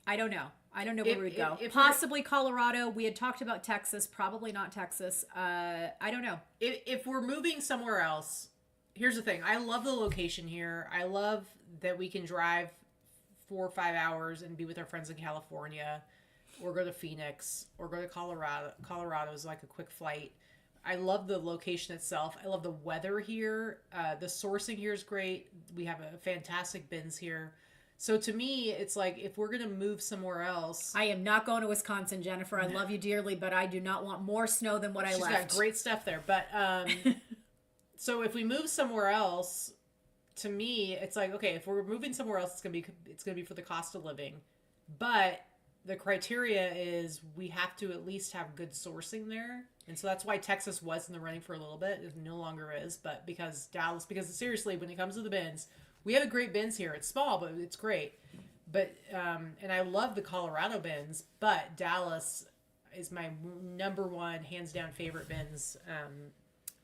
I don't know. I don't know where we'd go. Possibly Colorado. We had talked about Texas. Probably not Texas. I don't know. If we're moving somewhere else, here's the thing. I love the location here. I love that we can drive 4 or 5 hours and be with our friends in California, or go to Phoenix, or go to Colorado. Colorado is like a quick flight. I love the location itself. I love the weather here. The sourcing here is great. We have a fantastic bins here. So to me, it's like, if we're going to move somewhere else... I am not going to Wisconsin, Jennifer. I love you dearly, but I do not want more snow than what I left. She's got great stuff there. But So if we move somewhere else, to me, it's like, okay, if we're moving somewhere else, it's gonna be for the cost of living, but the criteria is we have to at least have good sourcing there, and so that's why Texas was in the running for a little bit. It no longer is, but because Dallas, because seriously, when it comes to the bins, we have a great bins here. It's small, but it's great. But and I love the Colorado bins, but Dallas is my number one, hands down favorite bins.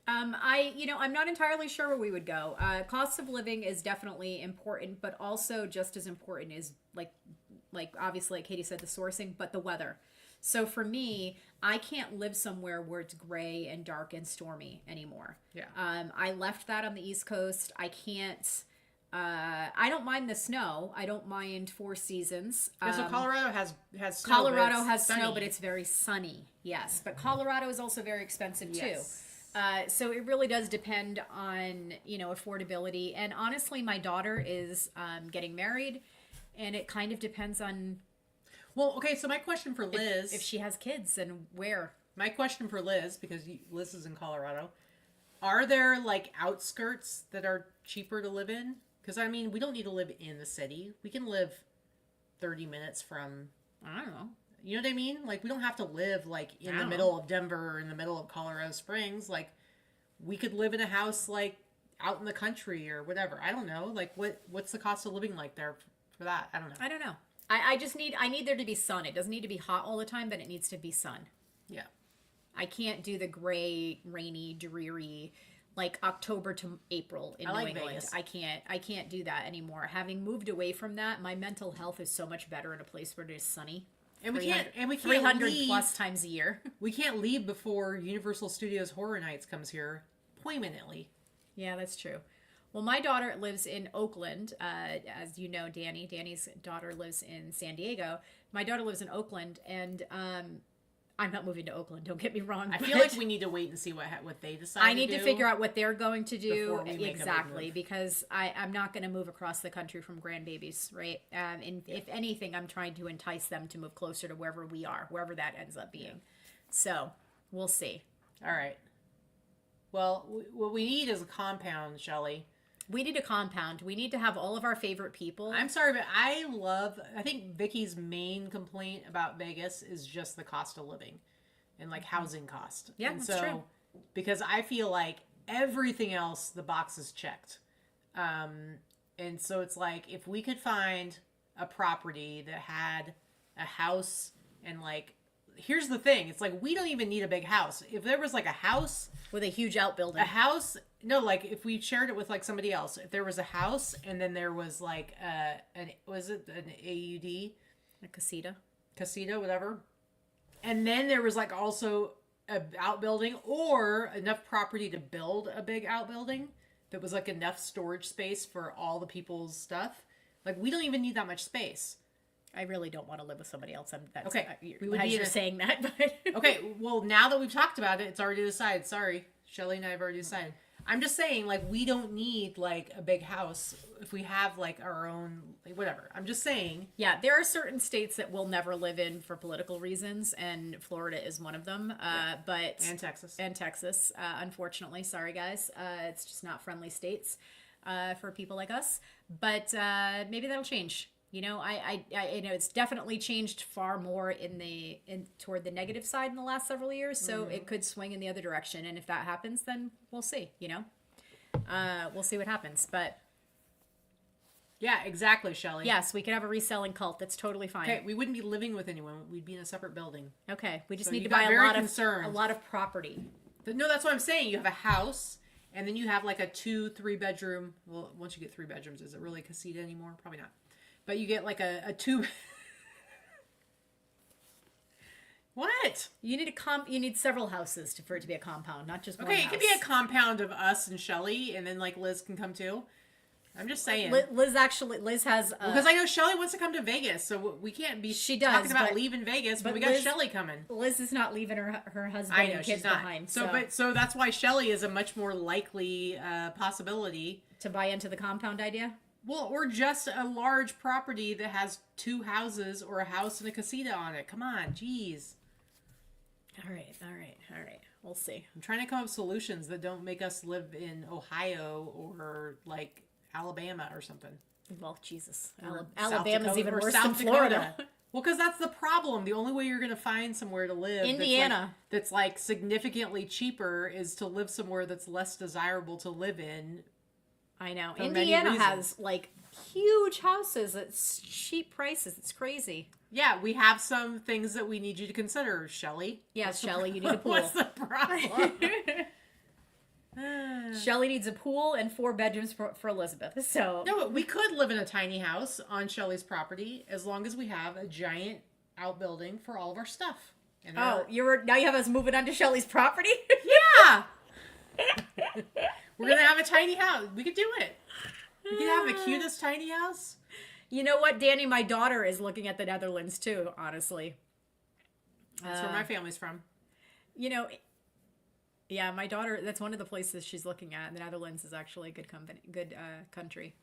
I'm not entirely sure where we would go. Cost of living is definitely important, but also just as important is like obviously, like Katie said, the sourcing, but the weather. So for me, I can't live somewhere where it's gray and dark and stormy anymore. Yeah. I left that on the East Coast. I can't. I don't mind the snow. I don't mind 4 seasons. Yeah, so Colorado has snow. Colorado has sunny. snow, but it's very sunny. Yes, but Colorado is also very expensive too. Yes. So it really does depend on, affordability. And honestly, my daughter is getting married, and it kind of depends on. Well, okay, so my question for Liz. If she has kids and where. My question for Liz, because Liz is in Colorado, are there like outskirts that are cheaper to live in? Because, I mean, we don't need to live in the city. We can live 30 minutes from. I don't know. You know what I mean? Like, we don't have to live, like, in the middle of Denver or in the middle of Colorado Springs. Like, we could live in a house, like, out in the country or whatever. I don't know. Like, what's the cost of living like there for that? I don't know. I don't know. I need there to be sun. It doesn't need to be hot all the time, but it needs to be sun. Yeah. I can't do the gray, rainy, dreary, like October to April in New England. Vegas. I can't do that anymore. Having moved away from that, my mental health is so much better in a place where it is sunny. And we can't 300 leave, plus times a year. We can't leave before Universal Studios Horror Nights comes here permanently. Yeah, that's true. Well, my daughter lives in Oakland. As you know, Danny's daughter lives in San Diego. My daughter lives in Oakland, and I'm not moving to Oakland. Don't get me wrong. I feel like we need to wait and see what they decide. I need to figure out what they're going to do exactly, because I'm not going to move across the country from grandbabies, right? And if anything, I'm trying to entice them to move closer to wherever we are, wherever that ends up being. Yeah. So we'll see. All right. Well, what we need is a compound, Shelly. We need a compound. We need to have all of our favorite people. I'm sorry, but I think Vicky's main complaint about Vegas is just the cost of living and like housing cost. Yeah, and that's true. Because I feel like everything else, the box is checked. And so it's like, if we could find a property that had a house and like, here's the thing. It's like, we don't even need a big house. If there was like a house with a huge outbuilding, no, like if we shared it with like somebody else, if there was a house and then there was like an AUD, a casita, whatever, and then there was like also a outbuilding or enough property to build a big outbuilding that was like enough storage space for all the people's stuff. Like, we don't even need that much space. I really don't want to live with somebody else. Okay, we would be saying that, but okay. Well, now that we've talked about it, it's already decided. Sorry, Shelly and I have already decided. I'm just saying, like, we don't need like a big house if we have like our own, like, whatever. I'm just saying. Yeah, there are certain states that we'll never live in for political reasons, and Florida is one of them. And Texas, unfortunately, sorry guys, it's just not friendly states for people like us. But maybe that'll change. You know, I know it's definitely changed far more toward the negative side in the last several years. So it could swing in the other direction. And if that happens, then we'll see, we'll see what happens. But yeah, exactly, Shelly. Yes, we could have a reselling cult. That's totally fine. Okay, we wouldn't be living with anyone. We'd be in a separate building. Okay, we just need to buy a lot of property. No, that's what I'm saying. You have a house, and then you have like a 2-3 bedroom. Well, once you get 3 bedrooms, is it really a casita anymore? Probably not. But you get like a 2. What? You need several houses for it to be a compound, not just one house. Okay, it could be a compound of us and Shelly, and then like Liz can come too. I'm just saying. Liz has because I know Shelly wants to come to Vegas, so we can't be talking about leaving Vegas, but we got Shelly coming. Liz is not leaving her husband and kids behind. So that's why Shelly is a much more likely possibility to buy into the compound idea. Well, or just a large property that has 2 houses or a house and a casita on it. Come on, jeez. All right. We'll see. I'm trying to come up with solutions that don't make us live in Ohio or like Alabama or something. Well, Jesus. Or Alabama's South even Dakota, or worse South than Florida. Dakota. Well, because that's the problem. The only way you're going to find somewhere to live Indiana. that's like significantly cheaper is to live somewhere that's less desirable to live in. I know. For many Indiana reasons. has like huge houses at cheap prices. It's crazy. Yeah, we have some things that we need you to consider, Shelley. Yes, Shelley, you need a pool. What's the problem? Shelley needs a pool and 4 bedrooms for Elizabeth. So No, but we could live in a tiny house on Shelley's property as long as we have a giant outbuilding for all of our stuff. And now you have us moving onto Shelley's property? yeah! We're going to have a tiny house. We could do it. We could have the cutest tiny house. You know what, Danny? My daughter is looking at the Netherlands too, honestly. That's where my family's from. You know, yeah, my daughter, that's one of the places she's looking at. The Netherlands is actually a good country.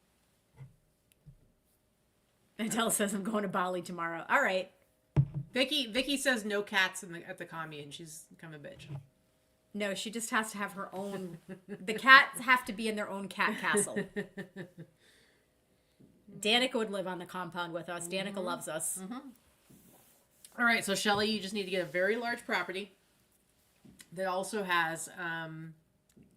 Adele says I'm going to Bali tomorrow. All right. Vicky says no cats at the commune. She's kind of a bitch. No, she just has to have her own. The cats have to be in their own cat castle. Danica would live on the compound with us. Danica loves us. Mm-hmm. All right, so Shelley, you just need to get a very large property that also has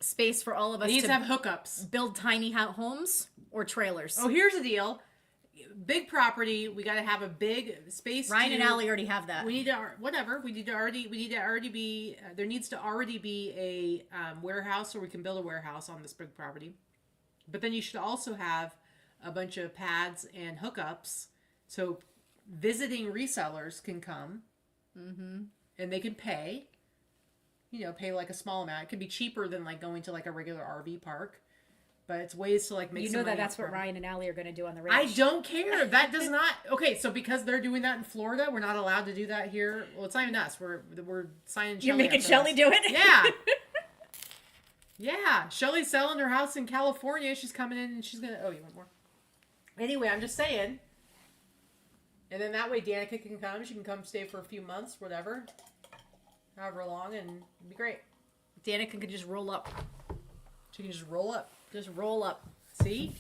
space for all of us. Needs to have hookups. Build tiny homes or trailers. Oh, here's the deal. Big property. We got to have a big space. Ryan and Allie already have that. We need to whatever. We need to already be. There needs to already be a warehouse, or we can build a warehouse on this big property. But then you should also have a bunch of pads and hookups, so visiting resellers can come, and they can pay. Pay like a small amount. It could be cheaper than like going to like a regular RV park. But it's ways to like make some money. That's what Ryan and Allie are going to do on the ranch. I don't care. That does not. Okay, so because they're doing that in Florida, we're not allowed to do that here. Well, it's not even us. We're signing. You're making Shelley do it. Yeah. Yeah. Shelley's selling her house in California. She's coming in and she's gonna. Oh, you want more? Anyway, I'm just saying. And then that way, Danica can come. She can come stay for a few months, whatever, however long, and it'd be great. Danica can just roll up. She can just roll up. Just roll up. See?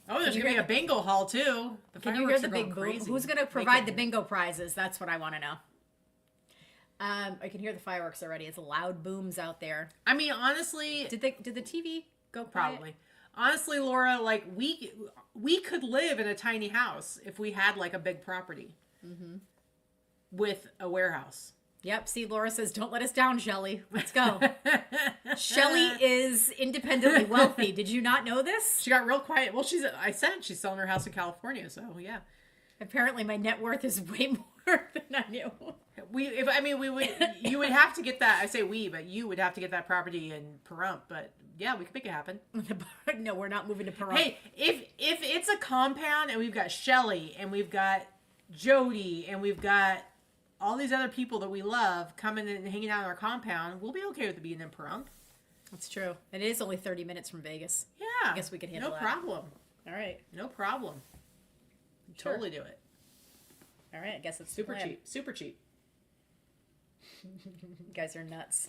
Oh, there's going to be a bingo hall, too. Can you hear the big boom? Who's going to provide the bingo prizes? That's what I want to know. I can hear the fireworks already. It's loud booms out there. I mean, honestly... Did the TV go quiet? Probably. Honestly, Laura, like, we could live in a tiny house if we had, like, a big property. Mm-hmm. With a warehouse. Yep. See, Laura says, don't let us down, Shelley. Let's go. Shelley is independently wealthy. Did you not know this? She got real quiet. Well, I said she's selling her house in California, so yeah. Apparently my net worth is way more than I knew. You would have to get that. I say we, but you would have to get that property in Pahrump, but yeah, we could make it happen. No, we're not moving to Pahrump. Hey, if it's a compound and we've got Shelley and we've got Jody and we've got all these other people that we love coming and hanging out in our compound, we'll be okay with it being in Pahrump. That's true. And it is only 30 minutes from Vegas. Yeah. I guess we can handle that. No problem. All right. No problem. Sure. Totally do it. All right. I guess it's super cheap. Super cheap. You guys are nuts.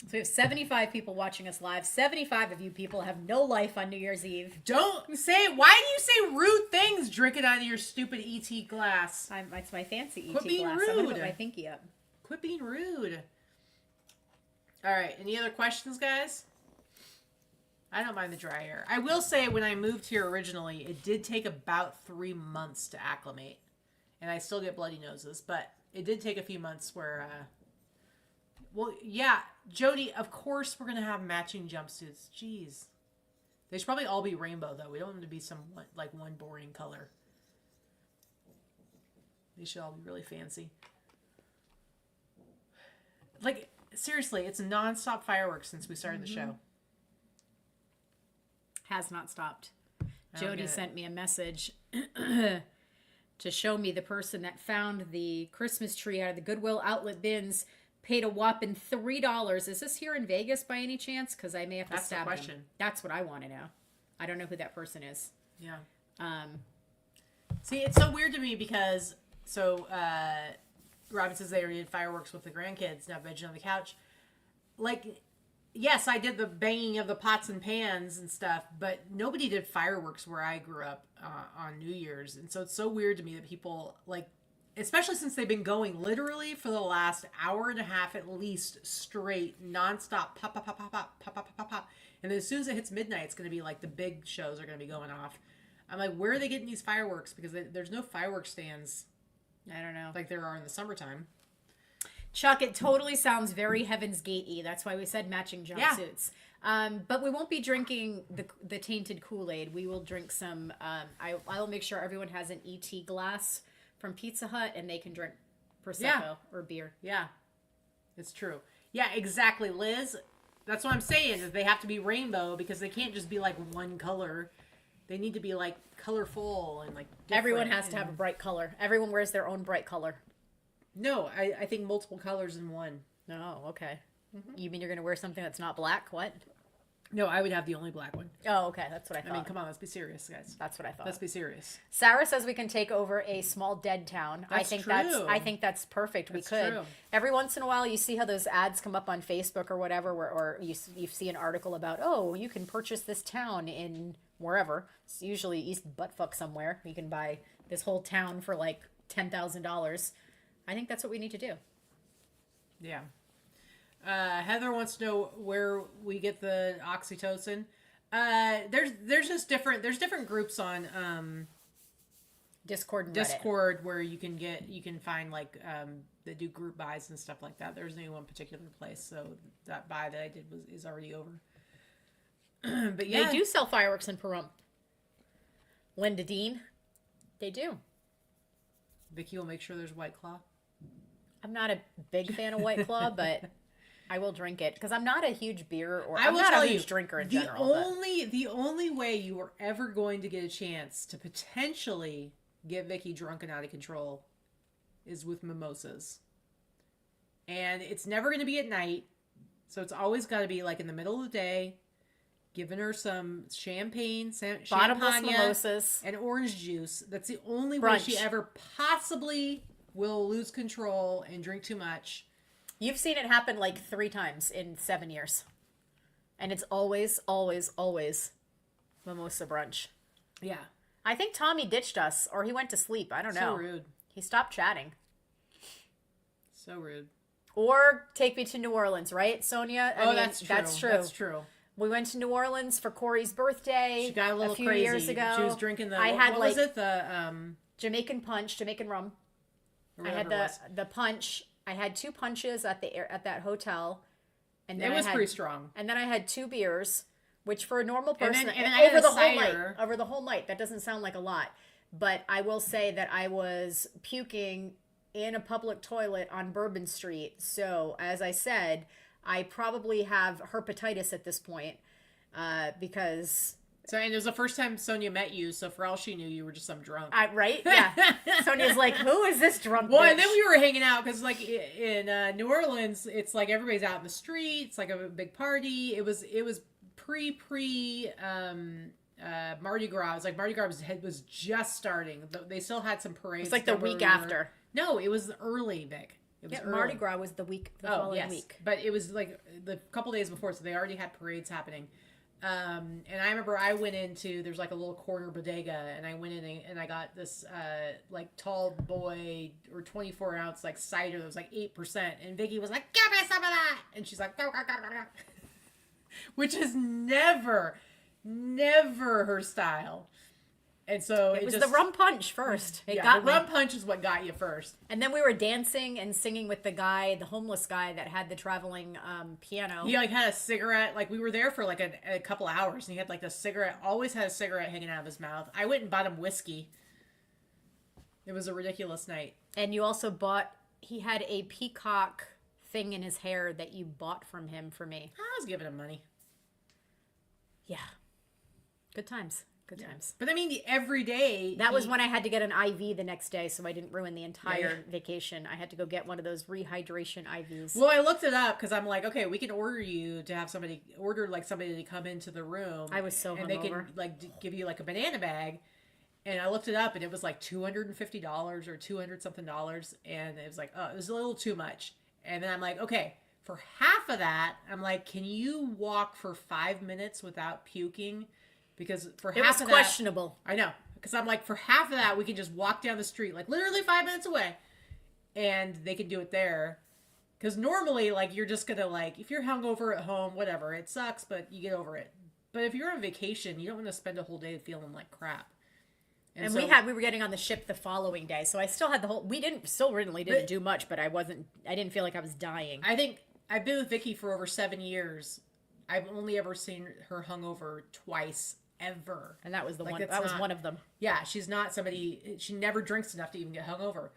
So we have 75 people watching us live. 75 of you people have no life on New Year's Eve. Don't say, why do you say rude things drinking out of your stupid ET glass? It's my fancy ET Quit being glass. rude. I'm going to put my pinky up. Quit being rude. All right. Any other questions, guys? I don't mind the dry air. I will say when I moved here originally, it did take about 3 months to acclimate. And I still get bloody noses, but it did take a few months where... Well, yeah, Jody, of course we're going to have matching jumpsuits. Jeez. They should probably all be rainbow, though. We don't want them to be one boring color. They should all be really fancy. Like, seriously, it's nonstop fireworks since we started the show. Has not stopped. Jody sent me a message to show me the person that found the Christmas tree out of the Goodwill outlet bins paid a whopping $3. Is this here in Vegas by any chance? Because I may have to stab them. That's what I want to know. I don't know who that person is. Yeah. See, it's so weird to me because Robin says they already did fireworks with the grandkids, now vegging on the couch. Like, yes, I did the banging of the pots and pans and stuff, but nobody did fireworks where I grew up on New Year's. And so it's so weird to me that people, like, especially since they've been going literally for the last hour and a half at least straight, nonstop, pop, pop, pop, pop, pop, pop, pop, pop, pop. And then as soon as it hits midnight, it's going to be like the big shows are going to be going off. I'm like, where are they getting these fireworks? Because there's no fireworks stands. I don't know. Like there are in the summertime. Chuck, it totally sounds very Heaven's Gate-y. That's why we said matching jumpsuits. Yeah. But we won't be drinking the tainted Kool-Aid. We will drink some, I'll make sure everyone has an ET glass from Pizza Hut and they can drink Prosecco or beer. Yeah, it's true. Yeah, exactly, Liz. That's what I'm saying, is they have to be rainbow because they can't just be like one color. They need to be like colorful and like different. Everyone has to have a bright color. Everyone wears their own bright color. No, I think multiple colors in one. Oh, okay. Mm-hmm. You mean you're going to wear something that's not black? What? No, I would have the only black one. Oh, okay. That's what I thought. I mean, come on, let's be serious, guys. That's what I thought. Let's be serious. Sarah says we can take over a small dead town. I think that's perfect. That's we could. True. Every once in a while, you see how those ads come up on Facebook or whatever, or you see an article about, oh, you can purchase this town in wherever. It's usually East Buttfuck somewhere. You can buy this whole town for like $10,000. I think that's what we need to do. Yeah. Heather wants to know where we get the oxytocin. There's just different groups on Discord and Discord where you can find like that do group buys and stuff like that. There's only one particular place, so that buy that I did is already over. But yeah, they do sell fireworks in Pahrump. Linda Dean, they do. Vicky will make sure there's White Claw. I'm not a big fan of White Claw, but I will drink it because I'm not a huge beer or I'm not a huge drinker in general. The only way you are ever going to get a chance to potentially get Vicky drunk and out of control is with mimosas. And it's never going to be at night. So it's always got to be like in the middle of the day, giving her some champagne, bottomless mimosas, and orange juice. That's the only way she ever possibly will lose control and drink too much. You've seen it happen like 3 times in 7 years. And it's always, always, always mimosa brunch. Yeah. I think Tommy ditched us, or he went to sleep. I don't know. So rude. He stopped chatting. So rude. Or take me to New Orleans, right, Sonia? I mean, that's true. That's true. That's true. We went to New Orleans for Corey's birthday. She got a little few crazy. Years ago. She was drinking the. What was it? The Jamaican punch, Jamaican rum. I had the punch. I had 2 punches at that hotel, and then it was pretty strong. And then I had 2 beers, which for a normal person over the whole night, that doesn't sound like a lot. But I will say that I was puking in a public toilet on Bourbon Street. So as I said, I probably have herpetitis at this point because. So, and it was the first time Sonia met you, so for all she knew, you were just some drunk. Right? Yeah. Sonia's like, who is this drunk bitch? And then we were hanging out, because like in New Orleans, it's like everybody's out in the street. It's like a big party. It was pre Mardi Gras. It was like Mardi Gras was just starting. They still had some parades. It's like the week after. No, it was early, Vic. It was early. Mardi Gras was the following week. But it was like the couple days before, so they already had parades happening. And I remember I went into, there's like a little corner bodega, and I went in and I got this like tall boy or 24 ounce like cider that was like 8%, and Vicky was like, give me some of that, and she's like, go, go, go, go, go. Which is never her style. And so it was the rum punch first. Rum punch is what got you first. And then we were dancing and singing with the homeless guy that had the traveling piano. He like had a cigarette. Like we were there for like a couple hours, and he had like the cigarette. Always had a cigarette hanging out of his mouth. I went and bought him whiskey. It was a ridiculous night. And you also he had a peacock thing in his hair that you bought from him for me. I was giving him money. Yeah. Good times. Good times. But I mean, every day. That was when I had to get an IV the next day, so I didn't ruin the entire vacation. I had to go get one of those rehydration IVs. Well, I looked it up because I'm like, okay, we can order you to have somebody to come into the room. I was so hungover. And they can like give you like a banana bag. And I looked it up, and it was like $250 or 200 something dollars. And it was like, oh, it was a little too much. And then I'm like, okay, for half of that, I'm like, can you walk for 5 minutes without puking? Because for half of that, questionable. I know. Because I'm like, for half of that, we can just walk down the street, like literally 5 minutes away, and they can do it there. Because normally, like, you're just gonna, like, if you're hungover at home, whatever, it sucks, but you get over it. But if you're on vacation, you don't want to spend a whole day feeling like crap. And so, we were getting on the ship the following day, so I still had the whole. We didn't do much, but I didn't feel like I was dying. I think I've been with Vicky for over 7 years. I've only ever seen her hungover twice ever, and that was the one. That was one of them. Yeah, she's not somebody. She never drinks enough to even get hungover.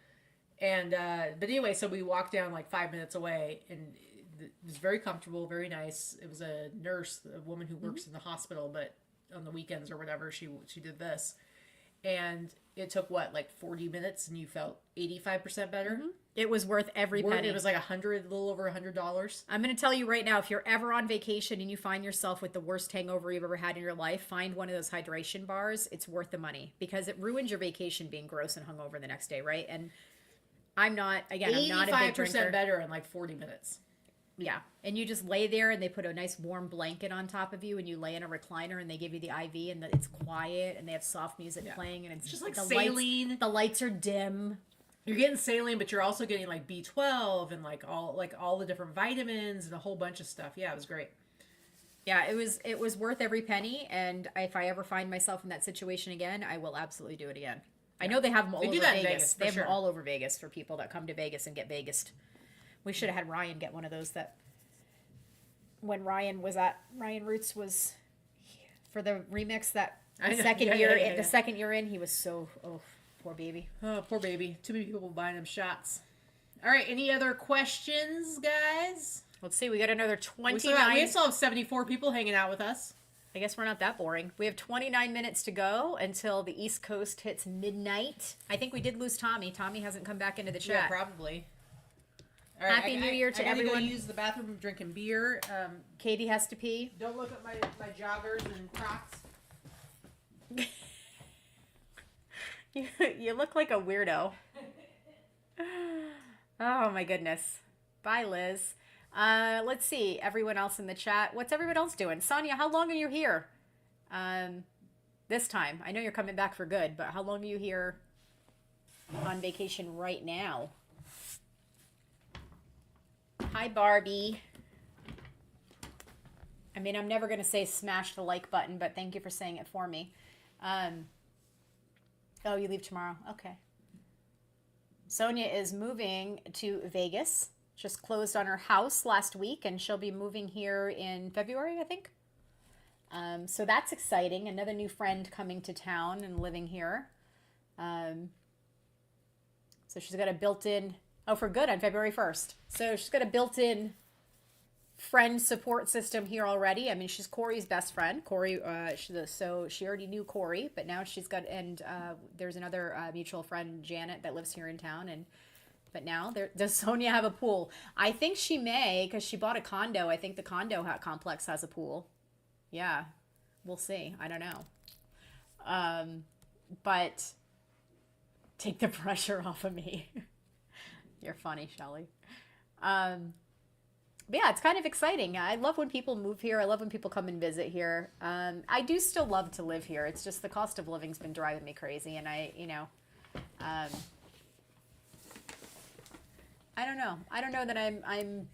And but anyway, so we walked down like 5 minutes away, and it was very comfortable, very nice. It was a nurse, a woman who works in the hospital, but on the weekends or whatever, she did this. And it took like 40 minutes, and you felt 85% better. It was worth every penny. It was like a little over $100. I'm going to tell you right now, if you're ever on vacation and you find yourself with the worst hangover you've ever had in your life, find one of those hydration bars. It's worth the money because it ruins your vacation being gross and hungover the next day, right? And I'm not a big drinker. 85% better in like 40 minutes. Yeah. And you just lay there, and they put a nice warm blanket on top of you, and you lay in a recliner, and they give you the IV, and it's quiet, and they have soft music playing, and it's just like the saline. The lights are dim. You're getting saline, but you're also getting like B12 and like all the different vitamins and a whole bunch of stuff. Yeah, it was great. Yeah, it was worth every penny, and if I ever find myself in that situation again, I will absolutely do it again. I know they have them all over Vegas. They have them all over Vegas for people that come to Vegas and get Vegased. We should have had Ryan get one of those. That when Ryan Roots was for the remix that the second year in, he was so poor baby. Oh, poor baby. Too many people buying him shots. All right, any other questions, guys? Let's see. We got another 29. We still have 74 people hanging out with us. I guess we're not that boring. We have 29 minutes to go until the East Coast hits midnight. I think we did lose Tommy. Tommy hasn't come back into the chat. Yeah, probably. All right, Happy New Year to everyone. I gotta go use the bathroom, drinking beer. Katie has to pee. Don't look at my joggers and Crocs. You look like a weirdo. Oh my goodness. Bye, Liz. Let's see. Everyone else in the chat. What's everyone else doing? Sonia, how long are you here? This time. I know you're coming back for good, but how long are you here on vacation right now? Hi, Barbie. I mean, I'm never going to say smash the like button, but thank you for saying it for me. Oh, you leave tomorrow. Okay. Sonia is moving to Vegas. Just closed on her house last week, and she'll be moving here in February, I think. So that's exciting. Another new friend coming to town and living here. So she's got a built-in... Oh, for good on February 1st. So she's got a built-in friend support system here already. I mean, she's Corey's best friend. Corey, so she already knew Corey, but now she's got... And there's another mutual friend, Janet, that lives here in town, and... But now, does Sonia have a pool? I think she may, because she bought a condo. I think the condo complex has a pool. Yeah, we'll see. I don't know. But take the pressure off of me. You're funny, Shelley. But yeah, it's kind of exciting. I love when people move here. I love when people come and visit here. I do still love to live here. It's just the cost of living's been driving me crazy, and I don't know. I don't know that I'm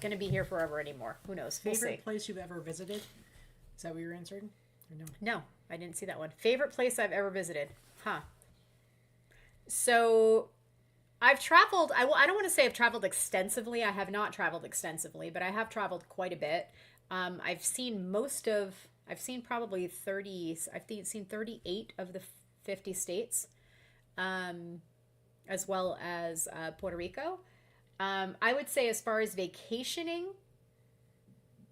gonna be here forever anymore. Who knows? We'll Favorite see. place you've ever visited? Is that what you're answering? Or no? No, I didn't see that one. Favorite place I've ever visited? Huh. So I've traveled. I don't want to say I've traveled extensively. I have not traveled extensively, but I have traveled quite a bit. I've seen probably 30. I've seen 38 of the 50 states. As well as Puerto Rico. I would say as far as vacationing,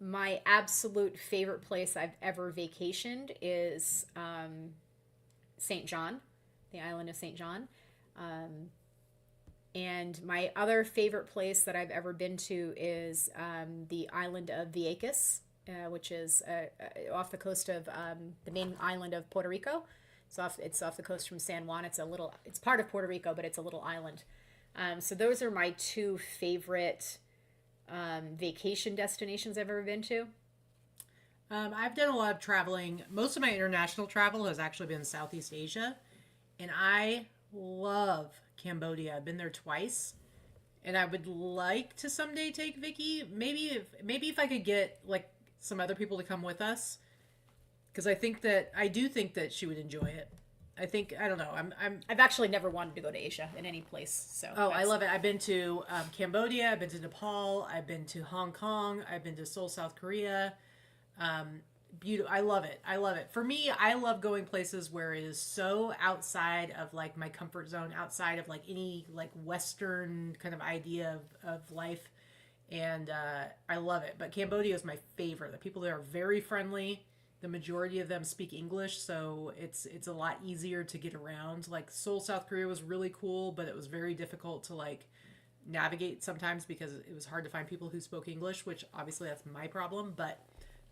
my absolute favorite place I've ever vacationed is St. John, the island of St. John. And my other favorite place that I've ever been to is the island of Vieques which is off the coast of the main island of Puerto Rico. It's off the coast from San Juan. It's part of Puerto Rico, but it's a little island. So those are my two favorite vacation destinations I've ever been to. I've done a lot of traveling. Most of my international travel has actually been Southeast Asia, and I love Cambodia. I've been there twice, and I would like to someday take Vicky. Maybe if I could get like some other people to come with us, because I do think that she would enjoy it. I don't know. I've actually never wanted to go to Asia in any place. So I love it. I've been to Cambodia. I've been to Nepal. I've been to Hong Kong. I've been to Seoul, South Korea. Beautiful. I love it. For me, I love going places where it is so outside of like my comfort zone, outside of like any like Western kind of idea of life. And I love it. But Cambodia is my favorite. The people there are very friendly. The majority of them speak English, so it's a lot easier to get around. Like Seoul, South Korea was really cool, but it was very difficult to like navigate sometimes because it was hard to find people who spoke English, which obviously that's my problem. But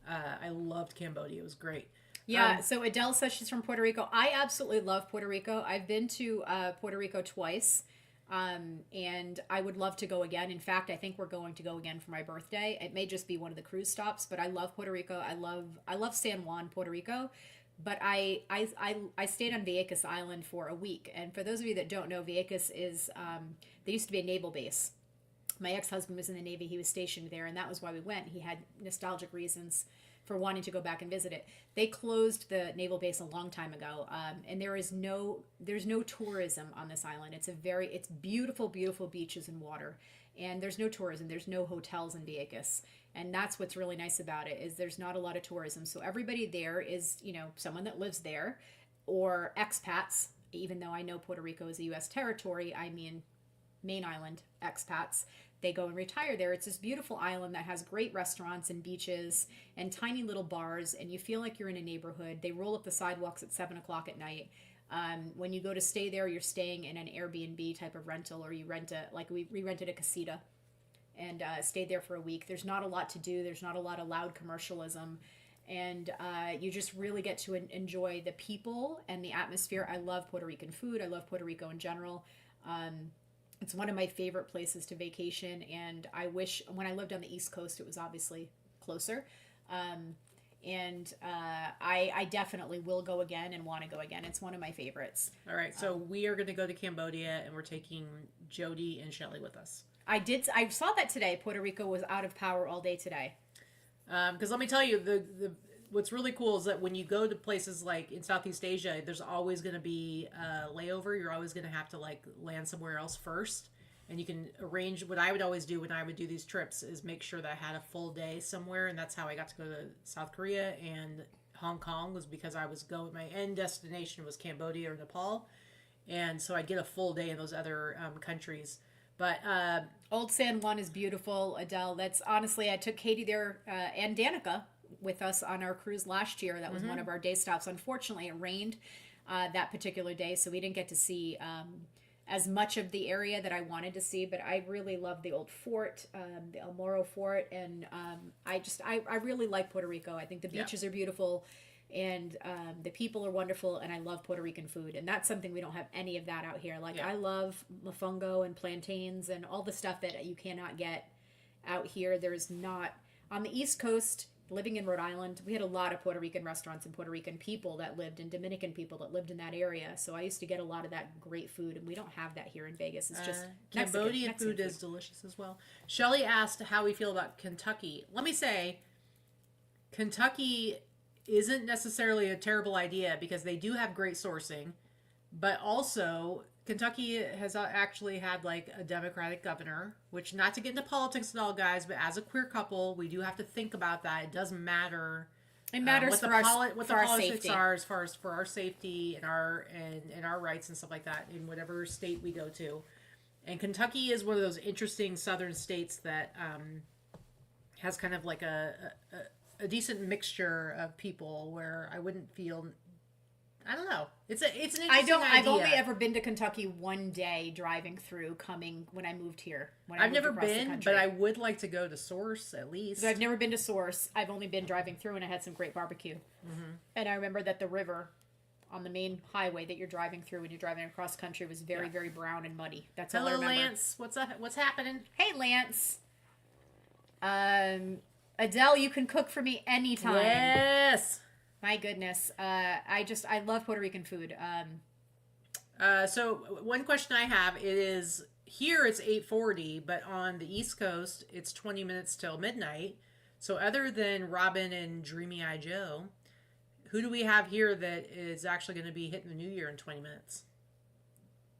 I loved Cambodia. It was great. Yeah, so Adele says she's from Puerto Rico. I absolutely love Puerto Rico. I've been to Puerto Rico twice, and I would love to go again. In fact, I think we're going to go again for my birthday. It may just be one of the cruise stops, but I love Puerto Rico. I love San Juan, Puerto Rico. But I stayed on Vieques Island for a week. And for those of you that don't know, Vieques is, there used to be a naval base. My ex-husband was in the Navy. He was stationed there, and that was why we went. He had nostalgic reasons for wanting to go back and visit it. They closed the naval base a long time ago, and there's no tourism on this island. It's beautiful, beautiful beaches and water, and there's no tourism. There's no hotels in Vieques, and that's what's really nice about it is there's not a lot of tourism. So everybody there is someone that lives there, or expats. Even though I know Puerto Rico is a U.S. territory, I mean main island expats. They go and retire there. It's this beautiful island that has great restaurants and beaches and tiny little bars, and you feel like you're in a neighborhood. They roll up the sidewalks at 7 o'clock at night. When you go to stay there, you're staying in an Airbnb type of rental, or you rent we rented a casita and stayed there for a week. There's not a lot to do. There's not a lot of loud commercialism. And you just really get to enjoy the people and the atmosphere. I love Puerto Rican food. I love Puerto Rico in general. It's one of my favorite places to vacation, and I wish when I lived on the East Coast, it was obviously closer. I definitely will go again and want to go again. It's one of my favorites. All right, so we are going to go to Cambodia, and we're taking Jody and Shelly with us. I saw that today. Puerto Rico was out of power all day today. Because let me tell you, the what's really cool is that when you go to places like in Southeast Asia, there's always going to be a layover. You're always going to have to like land somewhere else first. And you can arrange. What I would always do when I would do these trips is make sure that I had a full day somewhere. And that's how I got to go to South Korea and Hong Kong, was because I was going, my end destination was Cambodia or Nepal. And so I'd get a full day in those other countries. But Old San Juan is beautiful, Adele. That's honestly, I took Katie there and Danica with us on our cruise last year. That was one of our day stops. Unfortunately, it rained that particular day, so we didn't get to see as much of the area that I wanted to see. But I really love the old fort, the El Morro Fort, and I really like Puerto Rico. I think the beaches are beautiful, and the people are wonderful, and I love Puerto Rican food, and that's something we don't have any of that out here. Like I love mofongo and plantains and all the stuff that you cannot get out here. There's not on the East Coast. Living in Rhode Island, we had a lot of Puerto Rican restaurants and Puerto Rican people that lived, and Dominican people that lived in that area. So I used to get a lot of that great food, and we don't have that here in Vegas. It's just Cambodian Mexican food is delicious as well. Shelley asked how we feel about Kentucky. Let me say, Kentucky isn't necessarily a terrible idea because they do have great sourcing, but also Kentucky has actually had like a Democratic governor, which, not to get into politics at all, guys, but as a queer couple, we do have to think about that. It doesn't matter. It matters what for the our politics safety. are as far as for our safety and our rights and stuff like that in whatever state we go to. And Kentucky is one of those interesting southern states that has kind of like a decent mixture of people, where I wouldn't feel I don't know. It's an interesting I've idea. only ever been to Kentucky one day driving through coming when I moved here. I've never been, but I would like to go to Source at least. So I've never been to Source. I've only been driving through, and I had some great barbecue. And I remember that the river on the main highway that you're driving through when you're driving across country was very, very brown and muddy. That's all I remember. Hello, Lance. What's up? What's happening? Hey, Lance. Adele, you can cook for me anytime. Yes. My goodness. I love Puerto Rican food. So one question I have is here it's 8:40, but on the East Coast it's 20 minutes till midnight. So other than Robin and Dreamy Eye Joe, who do we have here that is actually going to be hitting the new year in 20 minutes?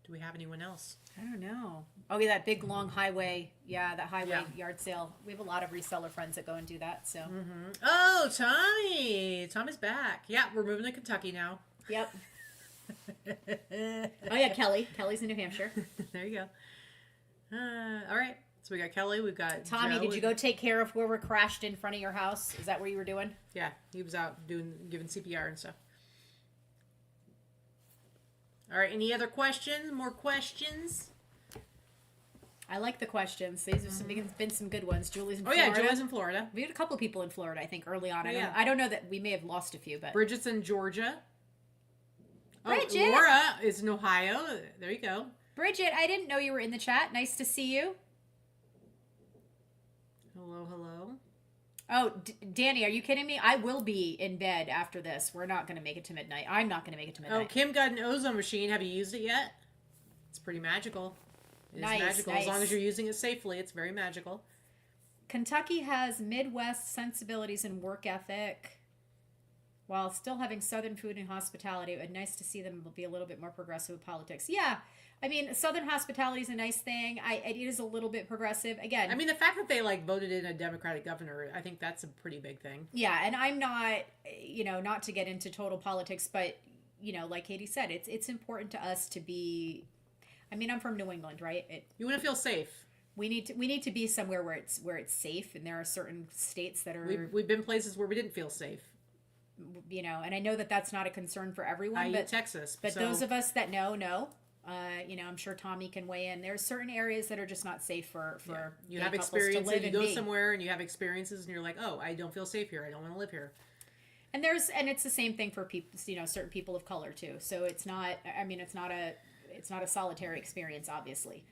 Do we have anyone else? I don't know. Oh, yeah, that big long highway. Yeah, that highway yard sale. We have a lot of reseller friends that go and do that. So. Oh, Tommy. Tommy's back. Yeah, we're moving to Kentucky now. Yep. Oh, yeah, Kelly. Kelly's in New Hampshire. There you go. All right. So we got Kelly. We've got Tommy, Joe. did you go take care of whoever crashed in front of your house? Is that what you were doing? Yeah, he was out giving CPR and stuff. All right, any other questions? More questions? I like the questions. These have been some good ones. Julie's in Florida. Oh, yeah, Julie's in Florida. We had a couple people in Florida, I think, early on. Yeah. I don't know that we may have lost a few, but... Bridget's in Georgia. Bridget! Oh, Laura is in Ohio. There you go. Bridget, I didn't know you were in the chat. Nice to see you. Hello, hello. Oh, Danny, are you kidding me? I will be in bed after this. We're not going to make it to midnight. I'm not going to make it to midnight. Oh, Kim got an ozone machine. Have you used it yet? It's pretty magical. It's magical. As long as you're using it safely, it's very magical. Kentucky has Midwest sensibilities and work ethic while still having Southern food and hospitality. It would be nice to see them be a little bit more progressive with politics. Yeah. I mean, Southern hospitality is a nice thing. It is a little bit progressive. Again, I mean, the fact that they voted in a Democratic governor, I think that's a pretty big thing. Yeah, and I'm not, not to get into total politics, but like Katie said, it's important to us to be. I mean, I'm from New England, right? You want to feel safe. We need to be somewhere where it's safe, and there are certain states that are. We've been places where we didn't feel safe. And I know that that's not a concern for everyone. But Texas. But those of us that know. I'm sure Tommy can weigh in. There's certain areas that are just not safe for you have experience. You go somewhere and you have experiences, and you're like, oh, I don't feel safe here. I don't want to live here. And it's the same thing for people. Certain people of color too. So it's not. I mean, it's not a solitary experience, obviously.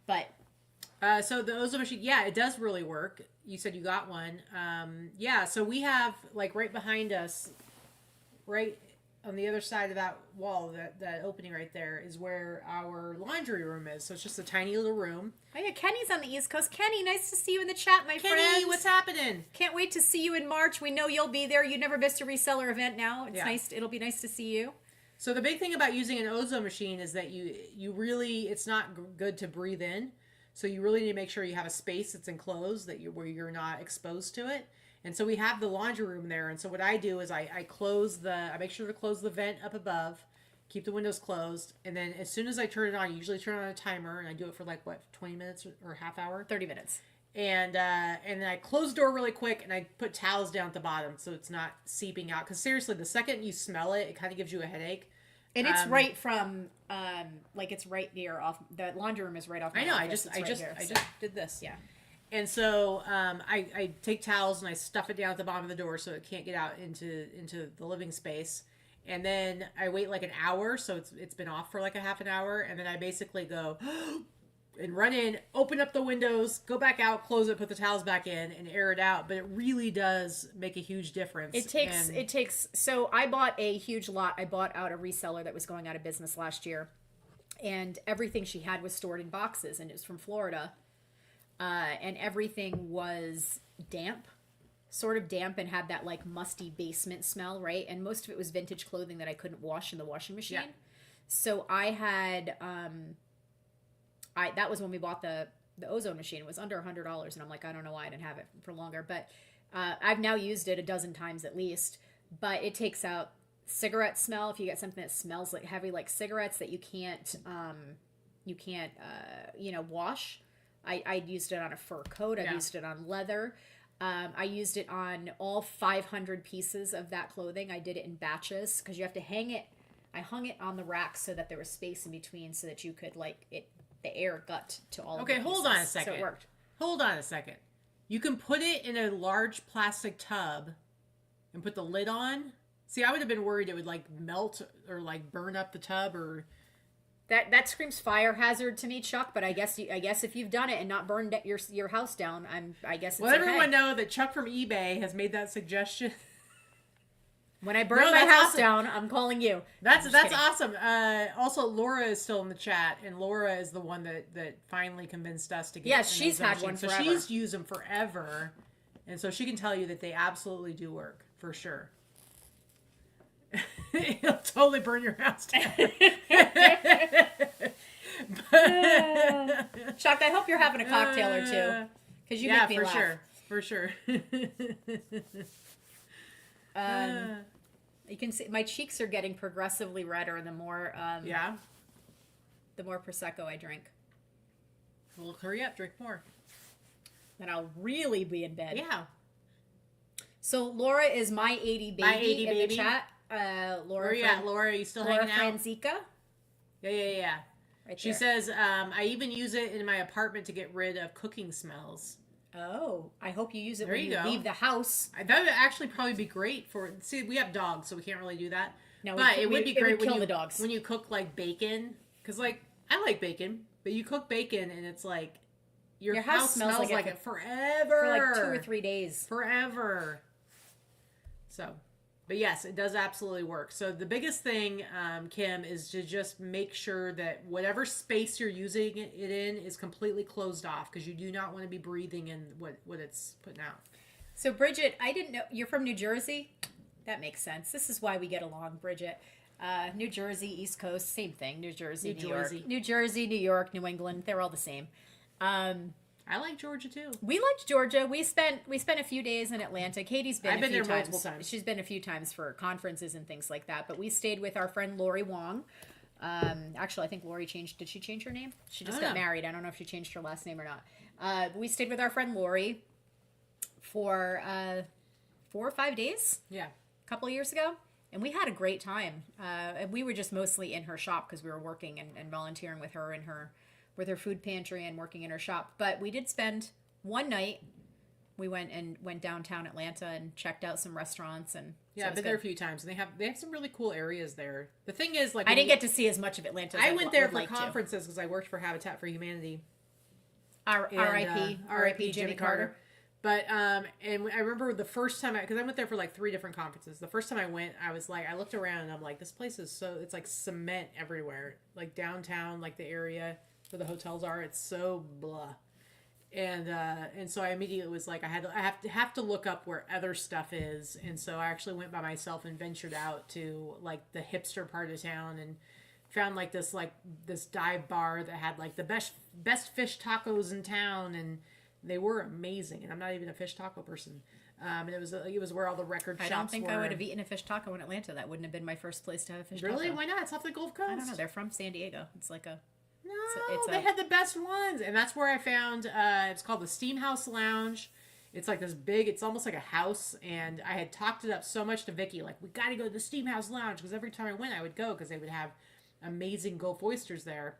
But so the ozone machine, yeah, it does really work. You said you got one. Yeah. So we have right behind us, right on the other side of that wall, that opening right there is where our laundry room is. So it's just a tiny little room. Oh yeah, Kenny's on the East Coast. Kenny, nice to see you in the chat, my friend. Kenny, what's happening? Can't wait to see you in March. We know you'll be there. You never missed a reseller event now. It's nice. It'll be nice to see you. So the big thing about using an ozone machine is that you really, it's not good to breathe in. So you really need to make sure you have a space that's enclosed where you're not exposed to it. And so we have the laundry room there. And so what I do is I make sure to close the vent up above, keep the windows closed. And then as soon as I turn it on, I usually turn on a timer, and I do it for 20 minutes or half hour? 30 minutes. And then I close the door really quick, and I put towels down at the bottom so it's not seeping out. Because seriously, the second you smell it, it kind of gives you a headache. And it's right from, it's right near off. The laundry room is right off. I know. I just did this. Yeah. And so I take towels and I stuff it down at the bottom of the door so it can't get out into the living space. And then I wait an hour, so it's been off for a half an hour, and then I basically go and run in, open up the windows, go back out, close it, put the towels back in, and air it out. But it really does make a huge difference. It takes. So I bought a huge lot. I bought out a reseller that was going out of business last year, and everything she had was stored in boxes, and it was from Florida. And everything was sort of damp, and had that musty basement smell, right? And most of it was vintage clothing that I couldn't wash in the washing machine. Yeah. So I had, that was when we bought the ozone machine. It was under $100, and I'm like, I don't know why I didn't have it for longer, but I've now used it a dozen times at least. But it takes out cigarette smell. If you get something that smells heavy like cigarettes that you can't wash. I used it on a fur coat. I've used it on leather. I used it on all 500 pieces of that clothing. I did it in batches because you have to hang it. I hung it on the rack so that there was space in between so that you could the air got to all of the pieces. Okay, hold on a second. So it worked. Hold on a second. You can put it in a large plastic tub and put the lid on. See, I would have been worried it would like melt or like burn up the tub or... That screams fire hazard to me, Chuck. But I guess if you've done it and not burned your house down, I guess it's Well, okay. everyone know that Chuck from eBay has made that suggestion. When I burn my house down, I'm calling you. That's awesome. Also, Laura is still in the chat, and Laura is the one that finally convinced us to get. Yes, she's had one forever. So she's used them forever, and so she can tell you that they absolutely do work for sure. It'll totally burn your house down. Chuck, I hope you're having a cocktail or two, because you make me laugh. For sure. You can see my cheeks are getting progressively redder the more the more prosecco I drink. Well, hurry up, drink more. Then I'll really be in bed. Yeah. So Laura is my 80 baby in the chat. Laura, Laura, are you still hanging out? Franzica. Yeah. Right She says, I even use it in my apartment to get rid of cooking smells. Oh, I hope you use it when you leave the house. That would actually probably be great for... See, we have dogs, so we can't really do that. No, but it would be great when kill the dogs. When you cook, like, bacon. Because, like, I like bacon, but you cook bacon and it's like... Your house smells like it forever. For like 2 or 3 days. Forever. So... But yes, it does absolutely work. So the biggest thing, Kim, is to just make sure that whatever space you're using it in is completely closed off, because you do not want to be breathing in what it's putting out. So Bridget, I didn't know you're from New Jersey. That makes sense. This is why we get along, Bridget. New Jersey, East Coast, same thing. New Jersey, New York, New Jersey, New York, New England. They're all the same. I like Georgia too. We liked Georgia. We spent a few days in Atlanta. Katie's been. I've been there multiple times. She's been a few times for conferences and things like that. But we stayed with our friend Lori Wong. Actually, I think Lori changed. Did she change her name? She just got married. I don't know if she changed her last name or not. We stayed with our friend Lori for 4 or 5 days. Yeah, a couple of years ago, and we had a great time. And we were just mostly in her shop because we were working and volunteering with her with her food pantry and working in her shop. But we did spend one night. We went downtown Atlanta and checked out some restaurants and I've been there a few times, and they have some really cool areas there. The thing is, like, I didn't get to see as much of Atlanta as I went there for conferences because I worked for Habitat for Humanity. R.I.P. Jimmy Carter. But and I remember the first time because I went there for like 3 different conferences. The first time I went, I was like, I looked around and I'm like, this place is it's like cement everywhere, like downtown, like the area where the hotels are. It's so blah. And so I immediately was like, I have to look up where other stuff is. And so I actually went by myself and ventured out to like the hipster part of town and found like this dive bar that had like the best fish tacos in town, and they were amazing. And I'm not even a fish taco person. And it was where all the record shops were. I don't think I would have eaten a fish taco in Atlanta. That wouldn't have been my first place to have a fish taco. Really? Why not? It's off the Gulf Coast. I don't know. They're from San Diego. It's like a... No, they had the best ones. And that's where I found, it's called the Steam House Lounge. It's like this big, it's almost like a house. And I had talked it up so much to Vicky, like, we got to go to the Steam House Lounge. Because every time I went, I would go because they would have amazing Gulf oysters there.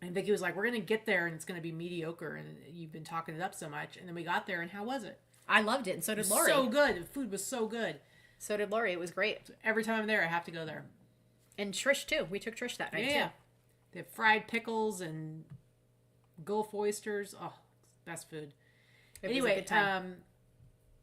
And Vicky was like, we're going to get there and it's going to be mediocre. And you've been talking it up so much. And then we got there, and how was it? I loved it. And so did Lori. So good. The food was so good. So did Lori. It was great. So every time I'm there, I have to go there. And Trish, too. We took Trish that night, too. They have fried pickles and Gulf oysters. Oh, best food. Anyway,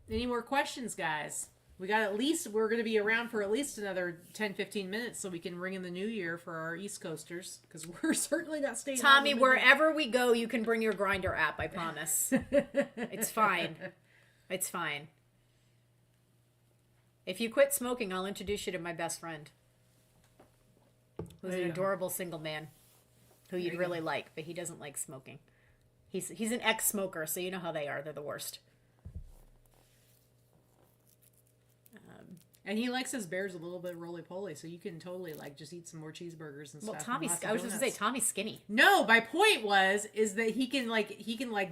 any more questions, guys? We're going to be around for at least another 10, 15 minutes so we can ring in the new year for our East Coasters, because we're certainly not staying. Tommy, wherever we go, you can bring your Grindr app, I promise. It's fine. It's fine. If you quit smoking, I'll introduce you to my best friend, who's an adorable single man who you'd really like, but he doesn't like smoking. He's an ex-smoker, so you know how they are. They're the worst. And he likes his bears a little bit roly-poly, so you can totally, like, just eat some more cheeseburgers and stuff. Well, I was going to say, Tommy's skinny. No, my point is that he can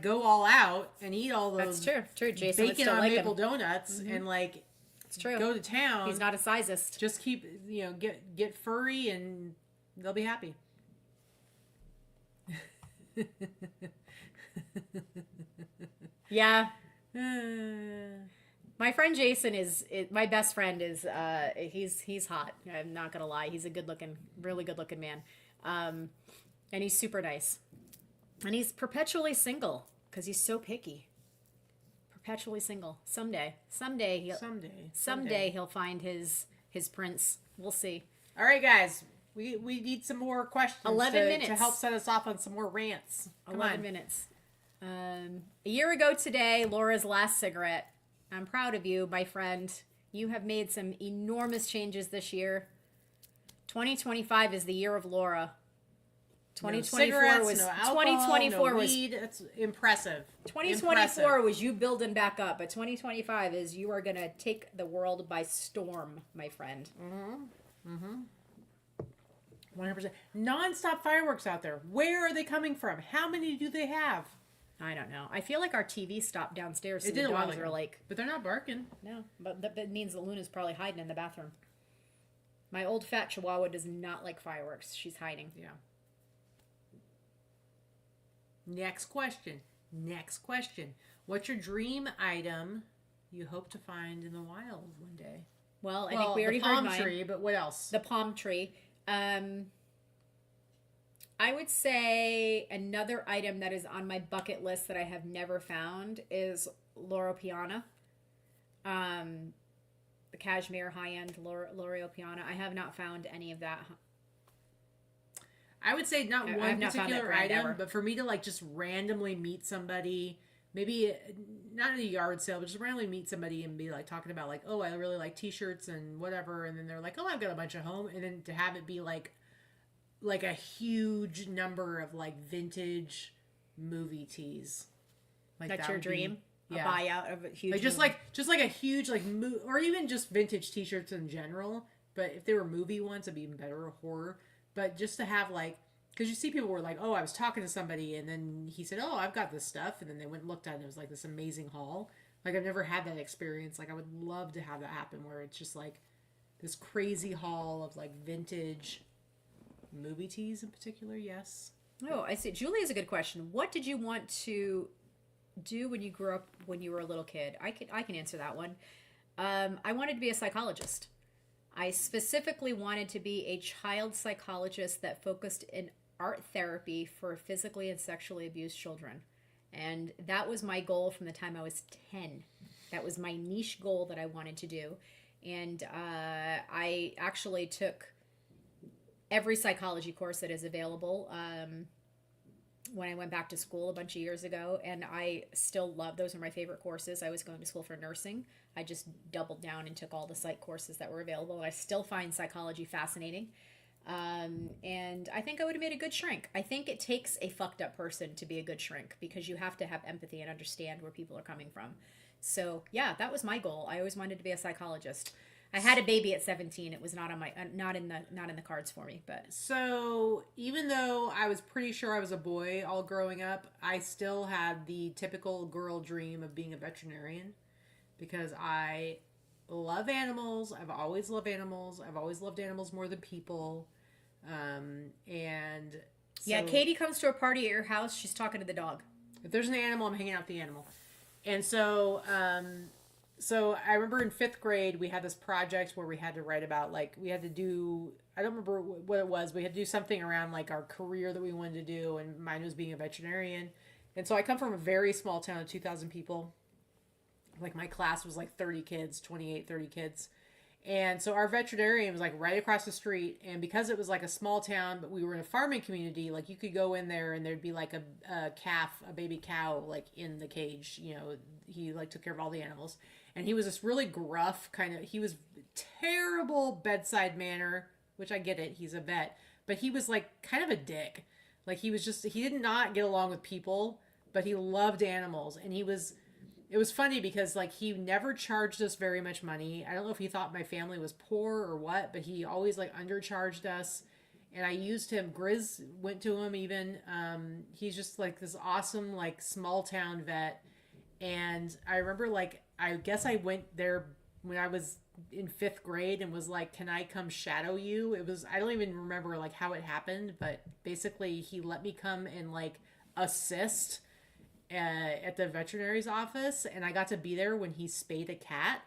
go all out and eat all those. That's true. Jason bacon on maple donuts and, like, it's true. Go to town. He's not a sizist. Just keep, get furry and they'll be happy. Yeah. My friend Jason is my best friend is he's hot. I'm not gonna lie. He's a really good looking man, and he's super nice, and he's perpetually single because he's so picky. Perpetually single. Someday he'll find his prince. We'll see. All right, guys. We need some more questions. 11 minutes to help set us off on some more rants. 11 minutes. A year ago today, Laura's last cigarette. I'm proud of you, my friend. You have made some enormous changes this year. 2025 is the year of Laura. 2024 was no alcohol, 2024 no was weed. It's impressive. 2024 was you building back up, but 2025 is you are going to take the world by storm, my friend. 100%. Non-stop fireworks out there. Where are they coming from? How many do they have? I don't know. I feel like our TV stopped downstairs, so It the did a while dogs ago. are like... But they're not barking. No, but that means that Luna's probably hiding in the bathroom. My old fat chihuahua does not like fireworks. She's hiding. Yeah. Next question. What's your dream item you hope to find in the wild one day? Well, I think we already heard mine. The palm tree, but what else? The palm tree. I would say another item that is on my bucket list that I have never found is Loropiana. The cashmere high-end Loropiana. I have not found any of that. I would say not one particular item, ever. but for me to like just randomly meet somebody, maybe not at a yard sale, but just randomly meet somebody and be like talking about like, oh, I really like t-shirts and whatever. And then they're like, oh, I've got a bunch of home. And then to have it be like a huge number of like vintage movie tees. Like that's your dream? Yeah. A buyout of a huge like just like a huge like or even just vintage t-shirts in general. But if they were movie ones, it'd be even better, or horror. But just to have like, because you see people were like, oh, I was talking to somebody and then he said, oh, I've got this stuff. And then they went and looked at it and it was like this amazing haul. Like I've never had that experience. Like I would love to have that happen where it's just like this crazy haul of like vintage movie tees in particular. Yes. Oh, I see. Julie has a good question. What did you want to do when you grew up, when you were a little kid? I can answer that one. I wanted to be a psychologist. I specifically wanted to be a child psychologist that focused in art therapy for physically and sexually abused children. And that was my goal from the time I was 10. That was my niche goal that I wanted to do. And I actually took every psychology course that is available when I went back to school a bunch of years ago, and I still love those. Are my favorite courses. I was going to school for nursing. I just doubled down and took all the psych courses that were available, and I still find psychology fascinating. And I think I would have made a good shrink. I think it takes a fucked up person to be a good shrink because you have to have empathy and understand where people are coming from. So yeah, that was my goal. I always wanted to be a psychologist. I had a baby at 17. It was not on my not in the cards for me. But so even though I was pretty sure I was a boy all growing up, I still had the typical girl dream of being a veterinarian because I love animals. I've always loved animals. I've always loved animals more than people. And so, yeah, Katie comes to a party at your house. She's talking to the dog. If there's an animal, I'm hanging out with the animal. And so, so I remember in 5th grade, we had this project where we had to write about, like, we had to do, I don't remember what it was. We had to do something around, like, our career that we wanted to do, and mine was being a veterinarian. And so I come from a very small town of 2,000 people. Like, my class was, like, 30 kids, 28, 30 kids. And so our veterinarian was, like, right across the street. And because it was, like, a small town, but we were in a farming community, like, you could go in there and there'd be, like, a calf, a baby cow, like, in the cage. You know, he, like, took care of all the animals. And he was this really gruff kind of, he was terrible bedside manner, which I get it, he's a vet. But he was, like, kind of a dick. Like, he was just, he did not get along with people, but he loved animals. And he was, it was funny because like he never charged us very much money. I don't know if he thought my family was poor or what, but he always like undercharged us. And I used him. Grizz went to him even. He's just like this awesome like small town vet. And I remember like I guess I went there when I was in 5th grade and was like, "Can I come shadow you?" It was I don't even remember like how it happened, but basically he let me come and like assist at the veterinary's office, and I got to be there when he spayed a cat,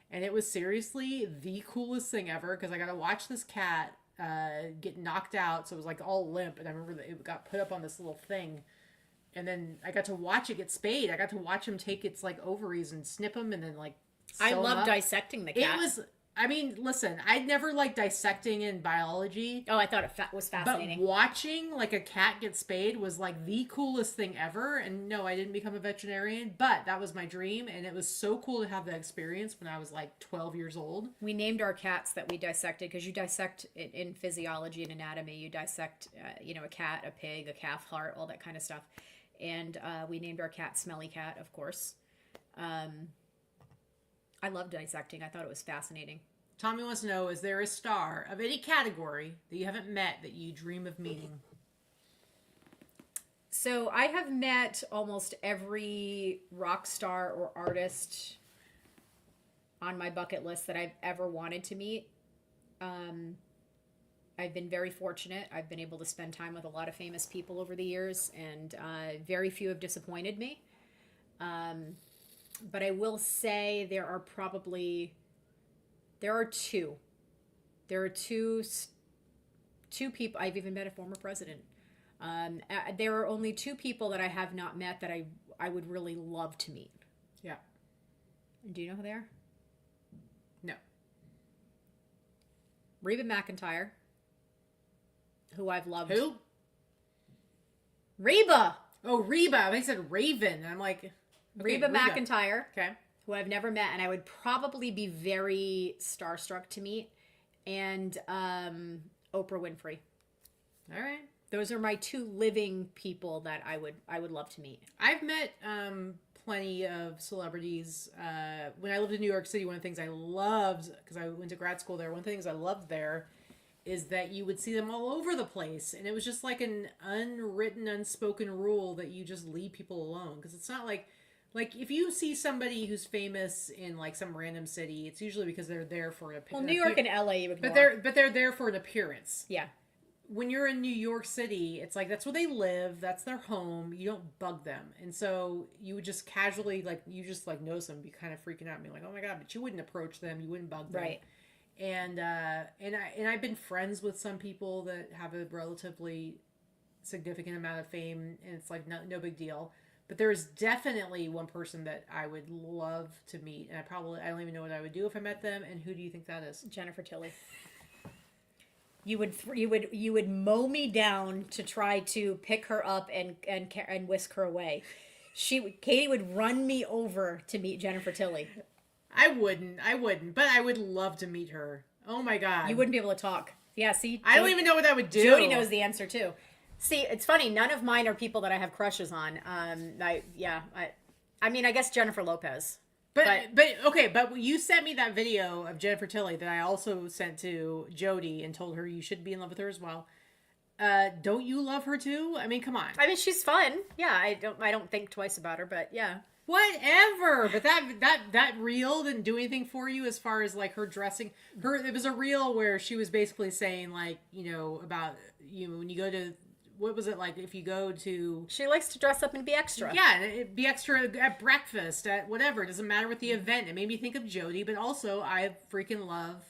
and it was seriously the coolest thing ever because I got to watch this cat get knocked out, so it was like all limp, and I remember that it got put up on this little thing, and then I got to watch it get spayed. I got to watch him take its like ovaries and snip them, and then like I sew 'em love up. dissecting the cat. It was. I mean, listen, I'd never liked dissecting in biology. Oh, I thought it was fascinating. But watching like a cat get spayed was like the coolest thing ever. And no, I didn't become a veterinarian, but that was my dream. And it was so cool to have that experience when I was like 12 years old. We named our cats that we dissected because you dissect it in physiology and anatomy. You dissect, a cat, a pig, a calf heart, all that kind of stuff. And we named our cat Smelly Cat, of course. I love dissecting. I thought it was fascinating. Tommy wants to know, is there a star of any category that you haven't met that you dream of meeting? So I have met almost every rock star or artist on my bucket list that I've ever wanted to meet. I've been very fortunate. I've been able to spend time with a lot of famous people over the years, and very few have disappointed me. But I will say there are two. There are two people. I've even met a former president. There are only 2 people that I have not met that I would really love to meet. Yeah. Do you know who they are? No. Reba McEntire, who I've loved. Who? Reba! Oh, Reba. They said Raven. And I'm like... Okay, Reba McEntire, okay, who I've never met, and I would probably be very starstruck to meet, and Oprah Winfrey. All right. Those are my 2 living people that I would love to meet. I've met plenty of celebrities. When I lived in New York City, one of the things I loved, because I went to grad school there, one of the things I loved there is that you would see them all over the place. And it was just like an unwritten, unspoken rule that you just leave people alone. Because it's not like if you see somebody who's famous in like some random city, it's usually because they're there for an appearance. Well, New York and LA, you would. But they're there for an appearance. Yeah. When you're in New York City, it's like that's where they live. That's their home. You don't bug them, and so you would just casually know them, be kind of freaking out, and be like, "Oh my god!" But you wouldn't approach them. You wouldn't bug them. Right. And I've been friends with some people that have a relatively significant amount of fame, and it's like no big deal. But there's definitely one person that I would love to meet, and I don't even know what I would do if I met them. And who do you think that is? Jennifer Tilly. You would mow me down to try to pick her up and whisk her away. Katie would run me over to meet Jennifer Tilly. I wouldn't, but I would love to meet her. Oh my god. You wouldn't be able to talk. Yeah, see? I don't even know what I would do. Jody knows the answer too. See, it's funny. None of mine are people that I have crushes on. I guess Jennifer Lopez. But you sent me that video of Jennifer Tilly that I also sent to Jody and told her you should be in love with her as well. Don't you love her too? I mean, come on. I mean, she's fun. Yeah, I don't think twice about her, but yeah. Whatever. But that reel didn't do anything for you as far as like her dressing. It was a reel where she was basically saying like, about when you go to, what was it like if you go to... She likes to dress up and be extra. Yeah, and be extra at breakfast, at whatever. It doesn't matter what the event. It made me think of Jody, but also I freaking love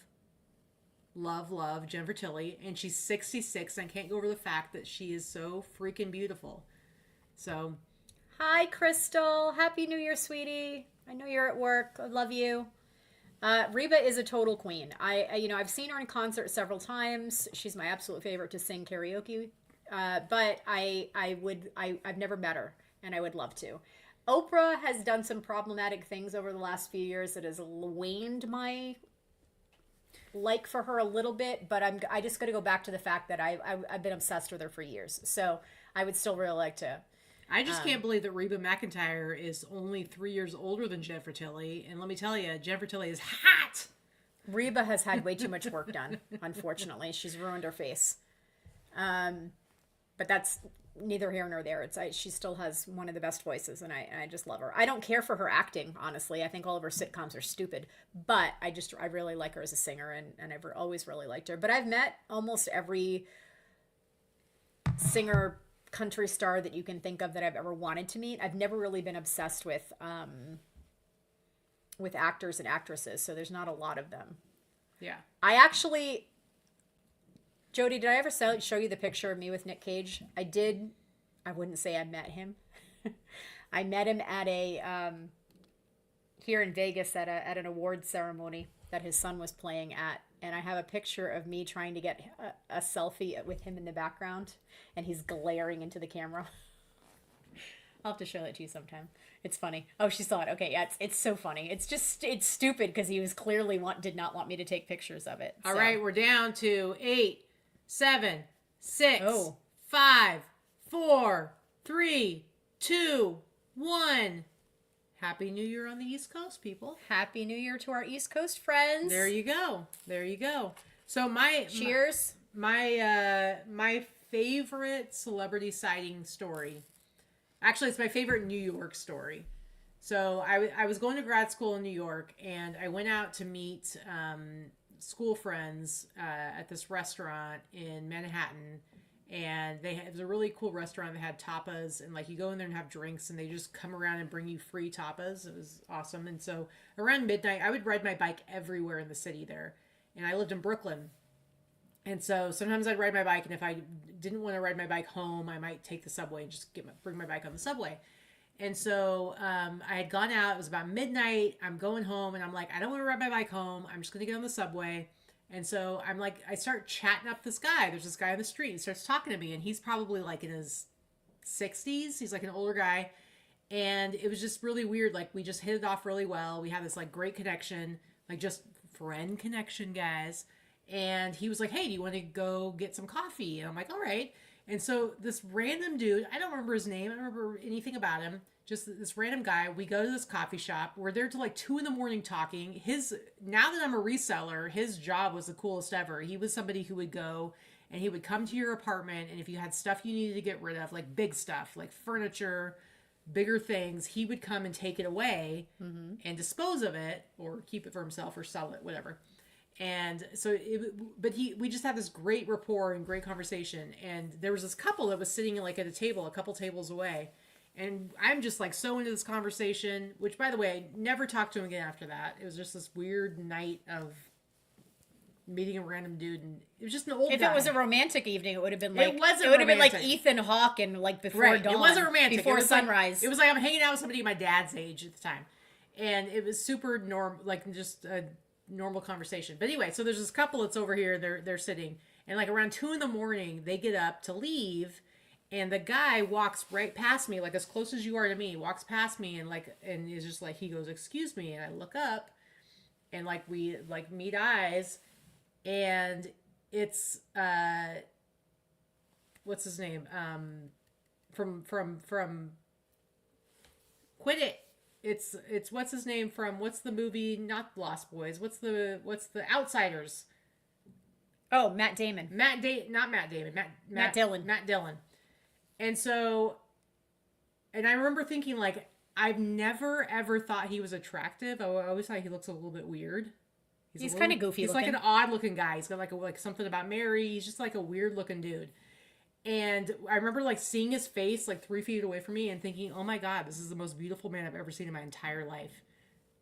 Jennifer Tilly. And she's 66, and I can't go over the fact that she is so freaking beautiful. So... Hi, Crystal. Happy New Year, sweetie. I know you're at work. I love you. Reba is a total queen. I've seen her in concert several times. She's my absolute favorite to sing karaoke. But I've never met her, and I would love to. Oprah has done some problematic things over the last few years that has waned my like for her a little bit, but I just got to go back to the fact that I've been obsessed with her for years. So I would still really like to. I just can't believe that Reba McEntire is only 3 years older than Jennifer Tilly. And let me tell you, Jennifer Tilly is hot. Reba has had way too much work done, unfortunately. She's ruined her face. But that's neither here nor there. She still has one of the best voices, and I just love her. I don't care for her acting, honestly. I think all of her sitcoms are stupid, but I really like her as a singer, and I've always really liked her. But I've met almost every singer, country star that you can think of that I've ever wanted to meet. I've never really been obsessed with actors and actresses, so there's not a lot of them. Yeah. I actually... Jody, did I ever show you the picture of me with Nick Cage? I did. I wouldn't say I met him. I met him at here in Vegas at an award ceremony that his son was playing at. And I have a picture of me trying to get a selfie with him in the background. And he's glaring into the camera. I'll have to show that to you sometime. It's funny. Oh, she saw it. Okay, yeah, it's so funny. It's stupid because he was clearly did not want me to take pictures of it. All right, we're down to 8, 7, 6, 5, 4, 3, 2, 1. Happy New Year on the East Coast, people. Happy New Year to our East Coast friends. There you go. So cheers. My favorite celebrity sighting story. Actually, it's my favorite New York story. So I was going to grad school in New York, and I went out to meet school friends at this restaurant in Manhattan, and it was a really cool restaurant that had tapas, and like you go in there and have drinks, and they just come around and bring you free tapas. It was awesome. And so around midnight, I would ride my bike everywhere in the city there, and I lived in Brooklyn. And so sometimes I'd ride my bike, and if I didn't want to ride my bike home, I might take the subway and just bring my bike on the subway. And so I had gone out. It was about midnight. I'm going home, and I'm like, I don't want to ride my bike home. I'm just going to get on the subway. And so I'm like, I start chatting up this guy. There's this guy on the street. He starts talking to me, and he's probably like in his 60s. He's like an older guy. And it was just really weird. Like, we just hit it off really well. We had this like great connection, like just friend connection, guys. And he was like, hey, do you want to go get some coffee? And I'm like, all right. And so this random dude, I don't remember his name. I don't remember anything about him. Just this random guy. We go to this coffee shop. We're there till like 2 a.m. talking. Now that I'm a reseller, his job was the coolest ever. He was somebody who would go and he would come to your apartment. And if you had stuff you needed to get rid of, like big stuff, like furniture, bigger things, he would come and take it away and dispose of it or keep it for himself or sell it, whatever. And so, we just had this great rapport and great conversation. And there was this couple that was sitting like at a table, a couple tables away. And I'm just like so into this conversation, which by the way, I never talked to him again after that. It was just this weird night of meeting a random dude. And it was just an old guy. If it was a romantic evening, it would have been like, it would have been like Ethan Hawke and like before dawn. It wasn't romantic. Before sunrise. It was like I'm hanging out with somebody my dad's age at the time. And it was super just a normal conversation. But anyway, so there's this couple that's over here. They're sitting, and like around 2 a.m, they get up to leave, and the guy walks right past me, like as close as you are to me, walks past me, and is just like, he goes, excuse me, and I look up, and like we like meet eyes, and it's what's his name, from Quit It. It's what's his name from, what's the movie, not Lost Boys, what's the Outsiders? Oh, Matt Damon. Not Matt Damon. Matt Dillon. Matt Dillon. And so, and I remember thinking like, I've never ever thought he was attractive. I always thought he looks a little bit weird. He's kind of goofy He's looking. like an odd looking guy. He's got like something about Mary. He's just like a weird looking dude. And I remember like seeing his face like 3 feet away from me and thinking, oh my God, this is the most beautiful man I've ever seen in my entire life.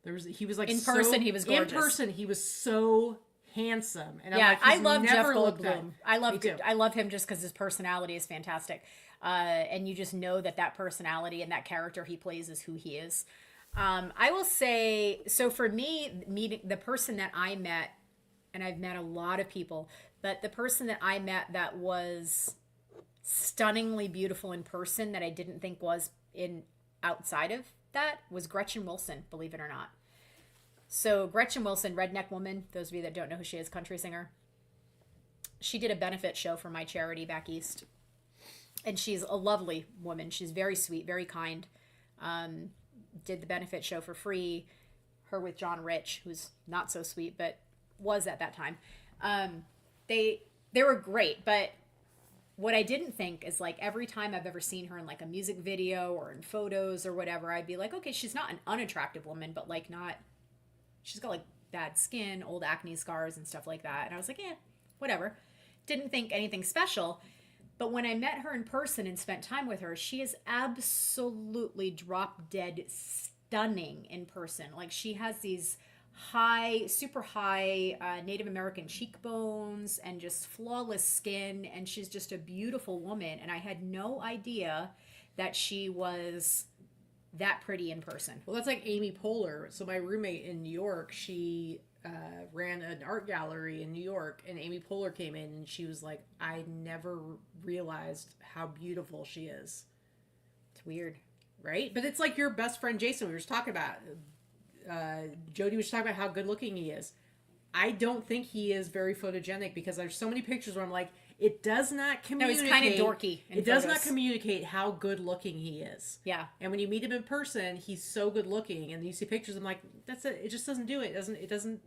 He was like in person, he was gorgeous. In person, he was so handsome. And yeah, I love Jeff Goldblum. I love him just because his personality is fantastic. And you just know that personality and that character he plays is who he is. I will say, so for me, meeting the person that I met, and I've met a lot of people, but the person that I met that was stunningly beautiful in person that I didn't think was outside of that was Gretchen Wilson, believe it or not. So Gretchen Wilson, Redneck Woman, those of you that don't know who she is, country singer. She did a benefit show for my charity back east. And she's a lovely woman. She's very sweet, very kind. Did the benefit show for free. Her with John Rich, who's not so sweet, but was at that time. They were great, but what I didn't think is like every time I've ever seen her in like a music video or in photos or whatever, I'd be like, okay, she's not an unattractive woman, but like not, she's got like bad skin, old acne scars and stuff like that. And I was like, whatever. Didn't think anything special. But when I met her in person and spent time with her, she is absolutely drop dead stunning in person. Like she has these high, super high Native American cheekbones and just flawless skin. And she's just a beautiful woman. And I had no idea that she was that pretty in person. Well, that's like Amy Poehler. So my roommate in New York, she ran an art gallery in New York, and Amy Poehler came in and she was like, I never realized how beautiful she is. It's weird. Right? But it's like your best friend Jason, we were just talking about. Jody was talking about how good looking he is. I don't think he is very photogenic because there's so many pictures where I'm like, it does not communicate. No, he's kind of dorky. It does not communicate how good looking he is. Yeah. And when you meet him in person, he's so good looking, and you see pictures. I'm like, that's it. It just doesn't do it. It doesn't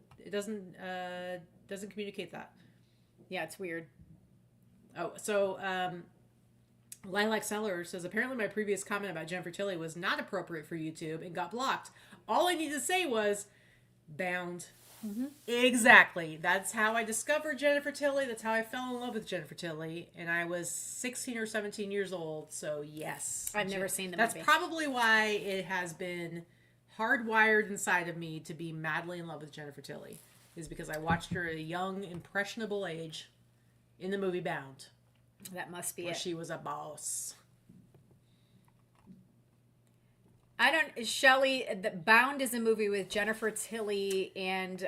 communicate that. Yeah, it's weird. Oh, so Lilac Seller says, apparently my previous comment about Jennifer Tilly was not appropriate for YouTube and got blocked. All I needed to say was bound. Mm-hmm. Exactly. That's how I discovered Jennifer Tilly. That's how I fell in love with Jennifer Tilly. And I was 16 or 17 years old. So yes. I've never seen the movie. movie. That's probably why it has been hardwired inside of me to be madly in love with Jennifer Tilly. Is because I watched her at a young, impressionable age in the movie Bound. That must be where it. She was a boss. Shelley, the Bound is a movie with Jennifer Tilly and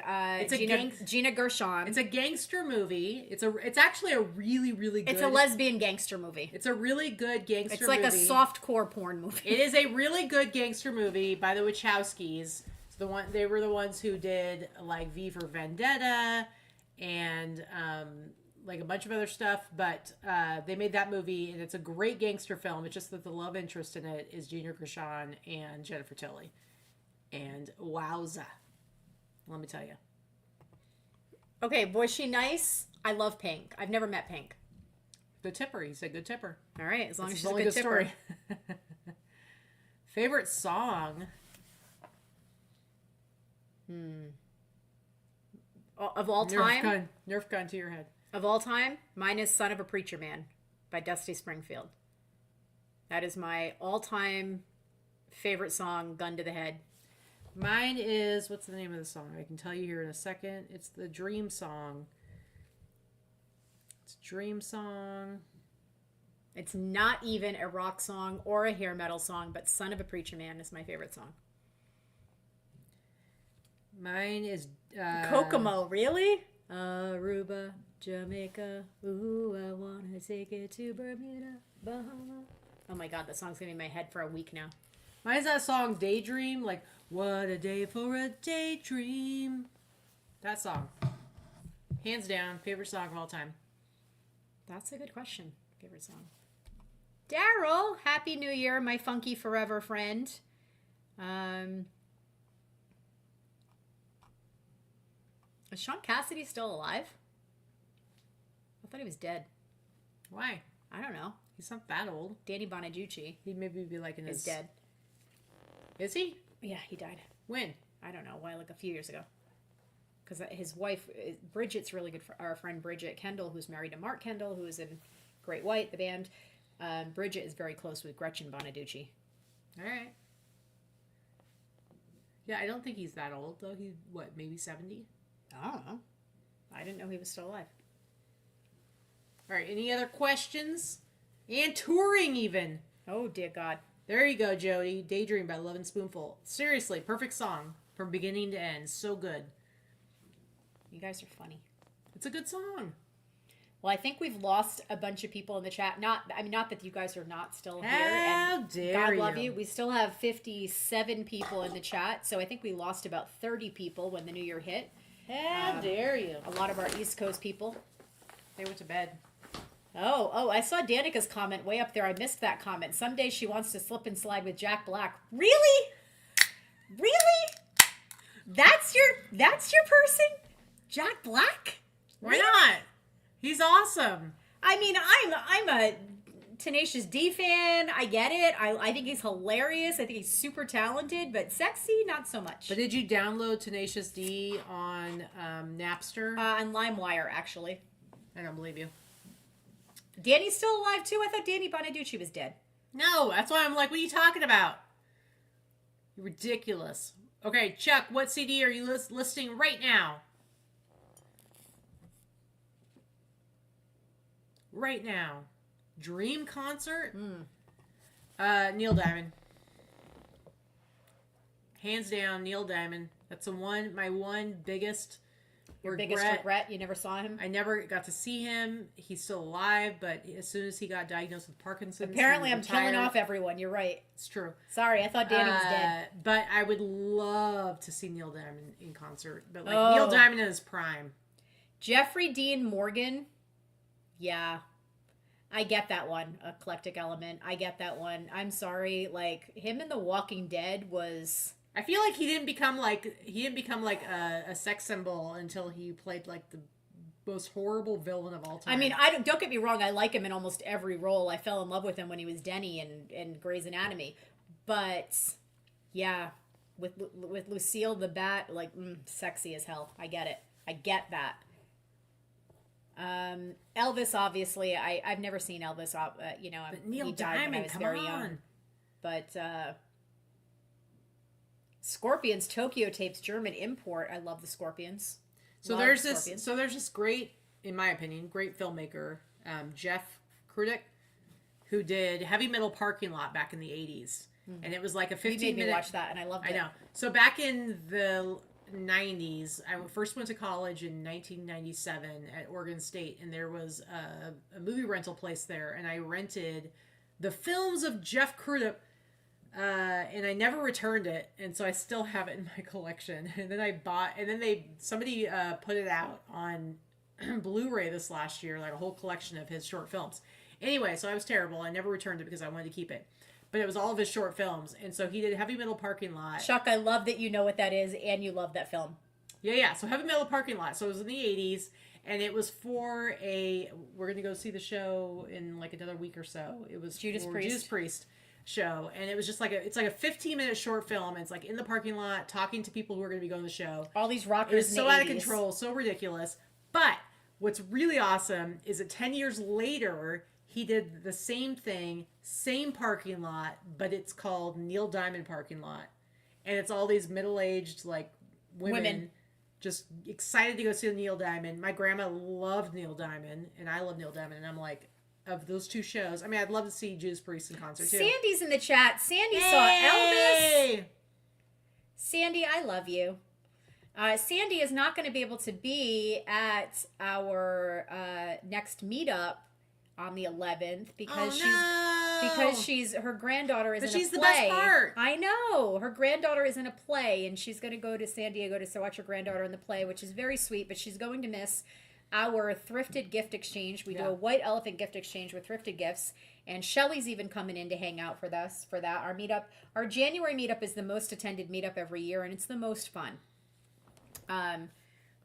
Gina Gershon. It's a gangster movie. It's actually a really, really good. It's a lesbian gangster movie. It's a really good gangster movie. It's like a softcore porn movie. It is a really good gangster movie by the Wachowskis. They were the ones who did like V for Vendetta and like a bunch of other stuff, but they made that movie, and it's a great gangster film. It's just that the love interest in it is Gina Gershon and Jennifer Tilly. And wowza. Let me tell you. Okay, was she nice? I love Pink. I've never met Pink. Good tipper. He said good tipper. All right, as long as she's a good tipper. Story. Favorite song? Of all time? Nerf gun to your head. Of all time, mine is Son of a Preacher Man by Dusty Springfield. That is my all-time favorite song, gun to the head. Mine is, what's the name of the song? I can tell you here in a second. It's the Dream Song. It's Dream Song. It's not even a rock song or a hair metal song, but Son of a Preacher Man is my favorite song. Mine is... Kokomo, really? Aruba, Jamaica, ooh, I wanna take it to Bermuda, Bahama. Oh my god, that song's gonna be in my head for a week now. Mine's that song, Daydream, like, what a day for a daydream. That song. Hands down, favorite song of all time. That's a good question. Favorite song. Daryl, Happy New Year, my funky forever friend. Is Sean Cassidy still alive? I thought he was dead. Why? I don't know. He's not that old. Danny Bonaducci. He'd maybe be like in his... Is dead. Is he? Yeah, he died. When? I don't know. Why? Like a few years ago. Because his wife, Bridget's really good. Our friend Bridget Kendall, who's married to Mark Kendall, who is in Great White, the band. Bridget is very close with Gretchen Bonaducci. All right. Yeah, I don't think he's that old, though. He's, what, maybe 70? I don't know. I didn't know he was still alive. All right, any other questions? And touring, even. Oh, dear God. There you go, Jody. Daydream by Love and Spoonful. Seriously, perfect song from beginning to end. So good. You guys are funny. It's a good song. Well, I think we've lost a bunch of people in the chat. Not that you guys are not still here. How dare God love you. We still have 57 people in the chat, so I think we lost about 30 people when the new year hit. How dare you? A lot of our East Coast people. They went to bed. Oh, I saw Danica's comment way up there. I missed that comment. Someday she wants to slip and slide with Jack Black. Really? Really? That's your person? Jack Black? Why not? He's awesome. I mean, I'm a Tenacious D fan. I get it. I think he's hilarious. I think he's super talented, but sexy, not so much. But did you download Tenacious D on Napster? On LimeWire, actually. I don't believe you. Danny's still alive too. I thought Danny Bonaducci was dead. No, that's why I'm like, what are you talking about? You're ridiculous. Okay, Chuck, what CD are you listing right now? Right now. Dream concert? Neil Diamond. Hands down, Neil Diamond. That's my one biggest regret. You never saw him? I never got to see him. He's still alive, but as soon as he got diagnosed with Parkinson's, apparently I'm killing off everyone. You're right. It's true. Sorry, I thought Danny was dead. But I would love to see Neil Diamond in concert. But like Neil Diamond in his prime. Jeffrey Dean Morgan. Yeah. I get that one. Eclectic Element. I get that one. I'm sorry. Like, him in The Walking Dead was... I feel like he didn't become like a sex symbol until he played like the most horrible villain of all time. I mean, don't get me wrong. I like him in almost every role. I fell in love with him when he was Denny in Grey's Anatomy. But yeah, with Lucille the Bat, like sexy as hell. I get it. I get that. Elvis, obviously, I've never seen Elvis. But Neil he died Diamond, when I was come very on. young. But Scorpions Tokyo Tapes German import. I love the Scorpions. So there's this great, in my opinion, great filmmaker, Jeff Krudik, who did Heavy Metal Parking Lot back in the 80s. And it was like a 15-minute... You made me watch that, and I loved it. I know. So back in the 90s, I first went to college in 1997 at Oregon State, and there was a movie rental place there, and I rented the films of Jeff Krudik, and I never returned it, and so I still have it in my collection. And then somebody put it out on Blu-ray this last year, like a whole collection of his short films. Anyway, so I was terrible. I never returned it because I wanted to keep it. But it was all of his short films. And so he did Heavy Metal Parking Lot. Chuck, I love that you know what that is and you love that film. Yeah. So Heavy Metal Parking Lot. So it was in the 80s. And it was for we're going to go see the show in like another week or so. It was Judas Priest show. And it was just it's like a 15-minute short film. And it's like in the parking lot talking to people who are going to be going to the show. All these rockers. It was so out of control, so ridiculous. But what's really awesome is that 10 years later, he did the same thing, same parking lot, but it's called Neil Diamond Parking Lot. And it's all these middle-aged, like, women just excited to go see Neil Diamond. My grandma loved Neil Diamond, and I love Neil Diamond. And I'm like, of those two shows, I mean, I'd love to see Judas Priest in concert, too. Sandy's in the chat. Sandy saw Elvis. Sandy, I love you. Sandy is not going to be able to be at our next meetup on the 11th because her granddaughter is in a play. She's the best part. I know. Her granddaughter is in a play, and she's going to go to San Diego to watch her granddaughter in the play, which is very sweet, but she's going to miss our thrifted gift exchange. We do a white elephant gift exchange with thrifted gifts, and Shelly's even coming in to hang out for us for that. Our meetup, our January meetup is the most attended meetup every year, and it's the most fun.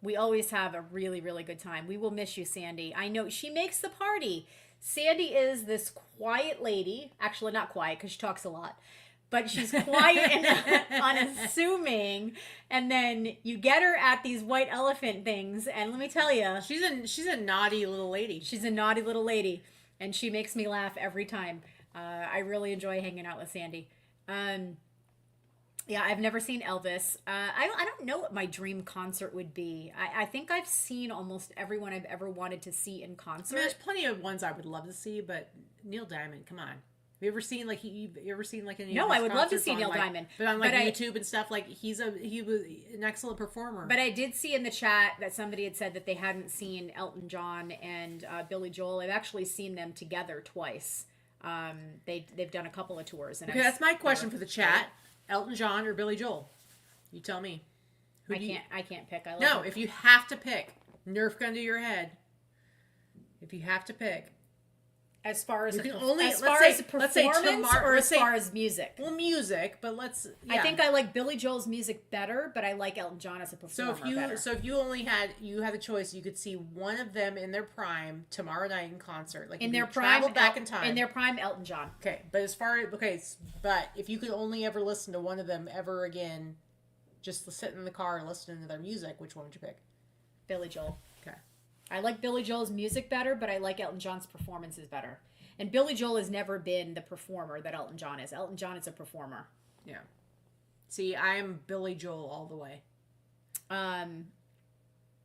We always have a really, really good time. We will miss you, Sandy. I know she makes the party. Sandy is this quiet lady. Actually, not quiet because she talks a lot. But she's quiet and unassuming. And then you get her at these white elephant things. And let me tell you. She's a naughty little lady. She's a naughty little lady. And she makes me laugh every time. I really enjoy hanging out with Sandy. Yeah, I've never seen Elvis. I don't know what my dream concert would be. I think I've seen almost everyone I've ever wanted to see in concert. I mean, there's plenty of ones I would love to see, but Neil Diamond, come on. Have you ever seen any? No, I would love to see Neil Diamond, but on YouTube and stuff. Like he was an excellent performer. But I did see in the chat that somebody had said that they hadn't seen Elton John and Billy Joel. I've actually seen them together twice. They've done a couple of tours. And that's my question for the chat. Elton John or Billy Joel? You tell me. I can't pick. If you have to pick, Nerf gun to your head. If you have to pick. As far as You can as only- far let's as say- a let's say performance tomorrow- or let's as say- far as music. Well, music, but let's. I Yeah. think I like Billy Joel's music better, but I like Elton John as a performer better. So if you only had a choice, you could see one of them in their prime tomorrow night in concert. Like in if their you prime, traveled back in time. In their prime, Elton John. Okay, but but if you could only ever listen to one of them ever again, just sitting in the car and listening to their music, which one would you pick? Billy Joel. Okay. I like Billy Joel's music better, but I like Elton John's performances better. And Billy Joel has never been the performer that Elton John is. Elton John is a performer. Yeah. See, I am Billy Joel all the way.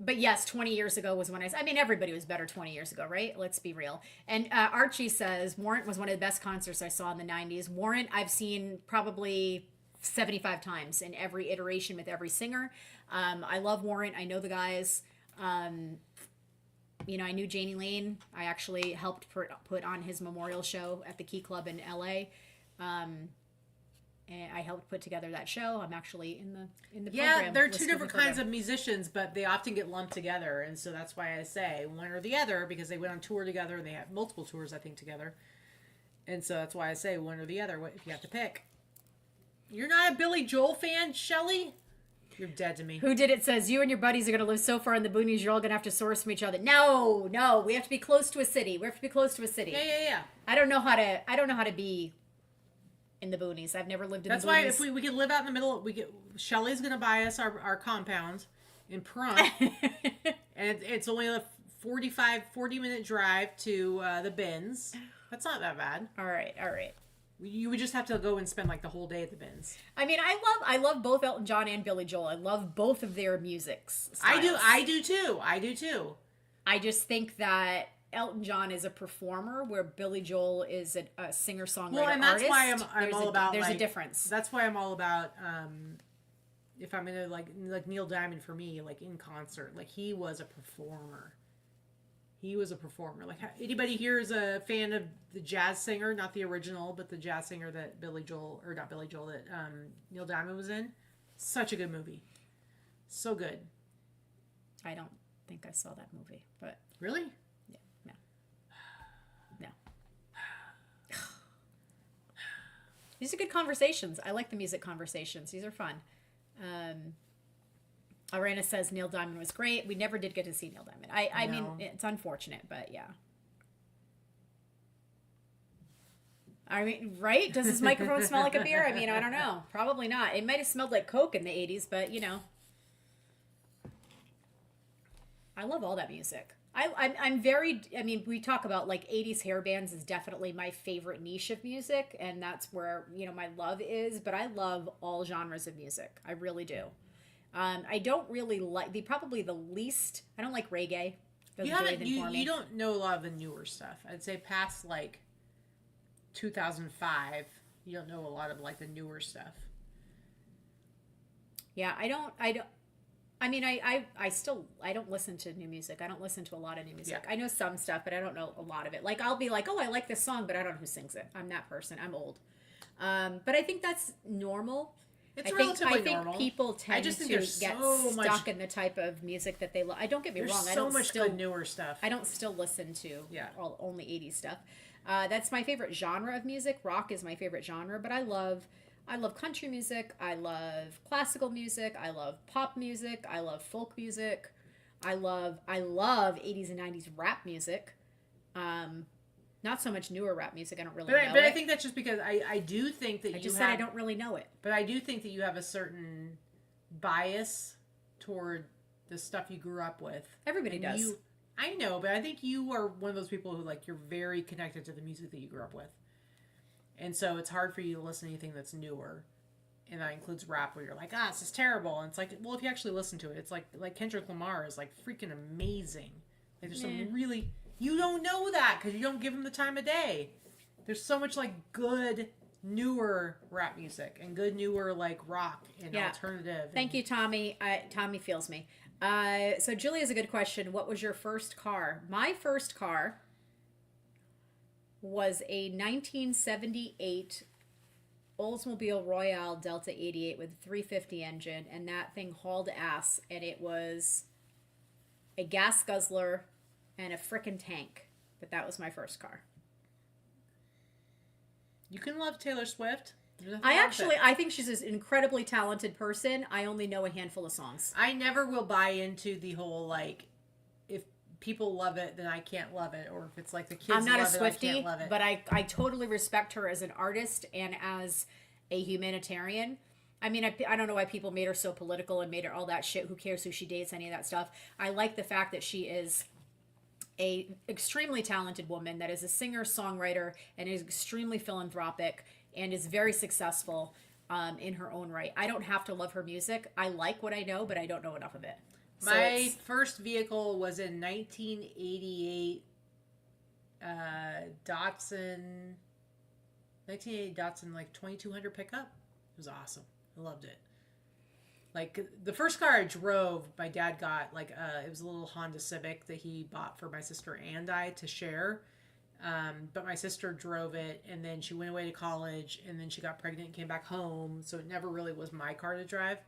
But yes, 20 years ago was when I mean, everybody was better 20 years ago, right? Let's be real. And Archie says, Warrant was one of the best concerts I saw in the 90s. Warrant, I've seen probably 75 times in every iteration with every singer. I love Warrant. I know the guys. You know, I knew Janie Lane. I actually helped put on his memorial show at the Key Club in LA. And I helped put together that show. I'm actually in the program. Yeah, they're two different kinds of musicians, but they often get lumped together, and so that's why I say one or the other, because they went on tour together. They have multiple tours, I think, together, and so that's why I say one or the other. What if you have to pick? You're not a Billy Joel fan, Shelley? You're dead to me. Who Did It says, you and your buddies are going to live so far in the boonies, you're all going to have to source from each other. No, we have to be close to a city. We have to be close to a city. Yeah. I don't know how to be in the boonies. I've never lived in That's the boonies. why if we could live out in the middle, Shelley's going to buy us our compound in Pahrump, and it's only a 40-minute drive to the bins. That's not that bad. All right. You would just have to go and spend like the whole day at the bins. I mean, I love both Elton John and Billy Joel. I love both of their musics. I do too. I just think that Elton John is a performer, where Billy Joel is a singer-songwriter. Well, and that's artist. why I'm all about. There's like, a difference. That's why I'm all about. If I'm gonna like Neil Diamond for me, like in concert, like he was a performer. Like anybody here is a fan of the jazz singer, not the original, but the jazz singer that that Neil Diamond was in. Such a good movie. So good. I don't think I saw that movie, but Really? yeah, no. These are good conversations. I like the music conversations. These are fun. Arena says Neil Diamond was great. We never did get to see Neil Diamond. I mean, it's unfortunate, but yeah. I mean, right? Does this microphone smell like a beer? I mean, I don't know. Probably not. It might have smelled like Coke in the 80s, but you know. I love all that music. I'm very, I mean, we talk about like 80s hair bands is definitely my favorite niche of music, and that's where, you know, my love is, but I love all genres of music. I really do. I don't really like probably the least. I don't like reggae. You don't know a lot of the newer stuff. I'd say past like 2005, you don't know a lot of like the newer stuff. Yeah, I don't. I mean, I don't listen to new music. I don't listen to a lot of new music. Yeah. I know some stuff, but I don't know a lot of it. Like I'll be like, oh, I like this song, but I don't know who sings it. I'm that person. I'm old. But I think that's normal. It's relatively normal. I think people tend to get stuck in the type of music that they love. Don't get me wrong. There's so much good newer stuff. I don't still listen to only 80s stuff. That's my favorite genre of music. Rock is my favorite genre, but I love country music. I love classical music. I love pop music. I love folk music. I love 80s and 90s rap music. Not so much newer rap music. I don't really know But it. I think that's just because I do think that I don't really know it. But I do think that you have a certain bias toward the stuff you grew up with. Everybody does. I know, but I think you are one of those people who like you're very connected to the music that you grew up with. And so it's hard for you to listen to anything that's newer. And that includes rap where you're like, this is terrible. And it's like, well, if you actually listen to it, it's like Kendrick Lamar is like freaking amazing. Like there's some really... You don't know that because you don't give him the time of day. There's so much like good newer rap music and good newer like rock and alternative. Thank you, Tommy. Tommy feels me. So Julie has a good question. What was your first car? My first car was a 1978 Oldsmobile Royale Delta 88 with a 350 engine, and that thing hauled ass, and it was a gas guzzler and a frickin' tank. But that was my first car. You can love Taylor Swift. I think she's an incredibly talented person. I only know a handful of songs. I never will buy into the whole, like, if people love it, then I can't love it. Or if it's like the kids I'm not love a Swiftie, it, I can't love it. but I totally respect her as an artist and as a humanitarian. I mean, I don't know why people made her so political and made her all that shit. Who cares who she dates, any of that stuff. I like the fact that she is a extremely talented woman that is a singer, songwriter, and is extremely philanthropic and is very successful in her own right. I don't have to love her music. I like what I know, but I don't know enough of it. So my first vehicle was in 1988 Datsun. 1988 Datsun, like 2200 pickup. It was awesome. I loved it. Like, the first car I drove, my dad got, like, it was a little Honda Civic that he bought for my sister and I to share. But my sister drove it, and then she went away to college, and then she got pregnant and came back home, so it never really was my car to drive.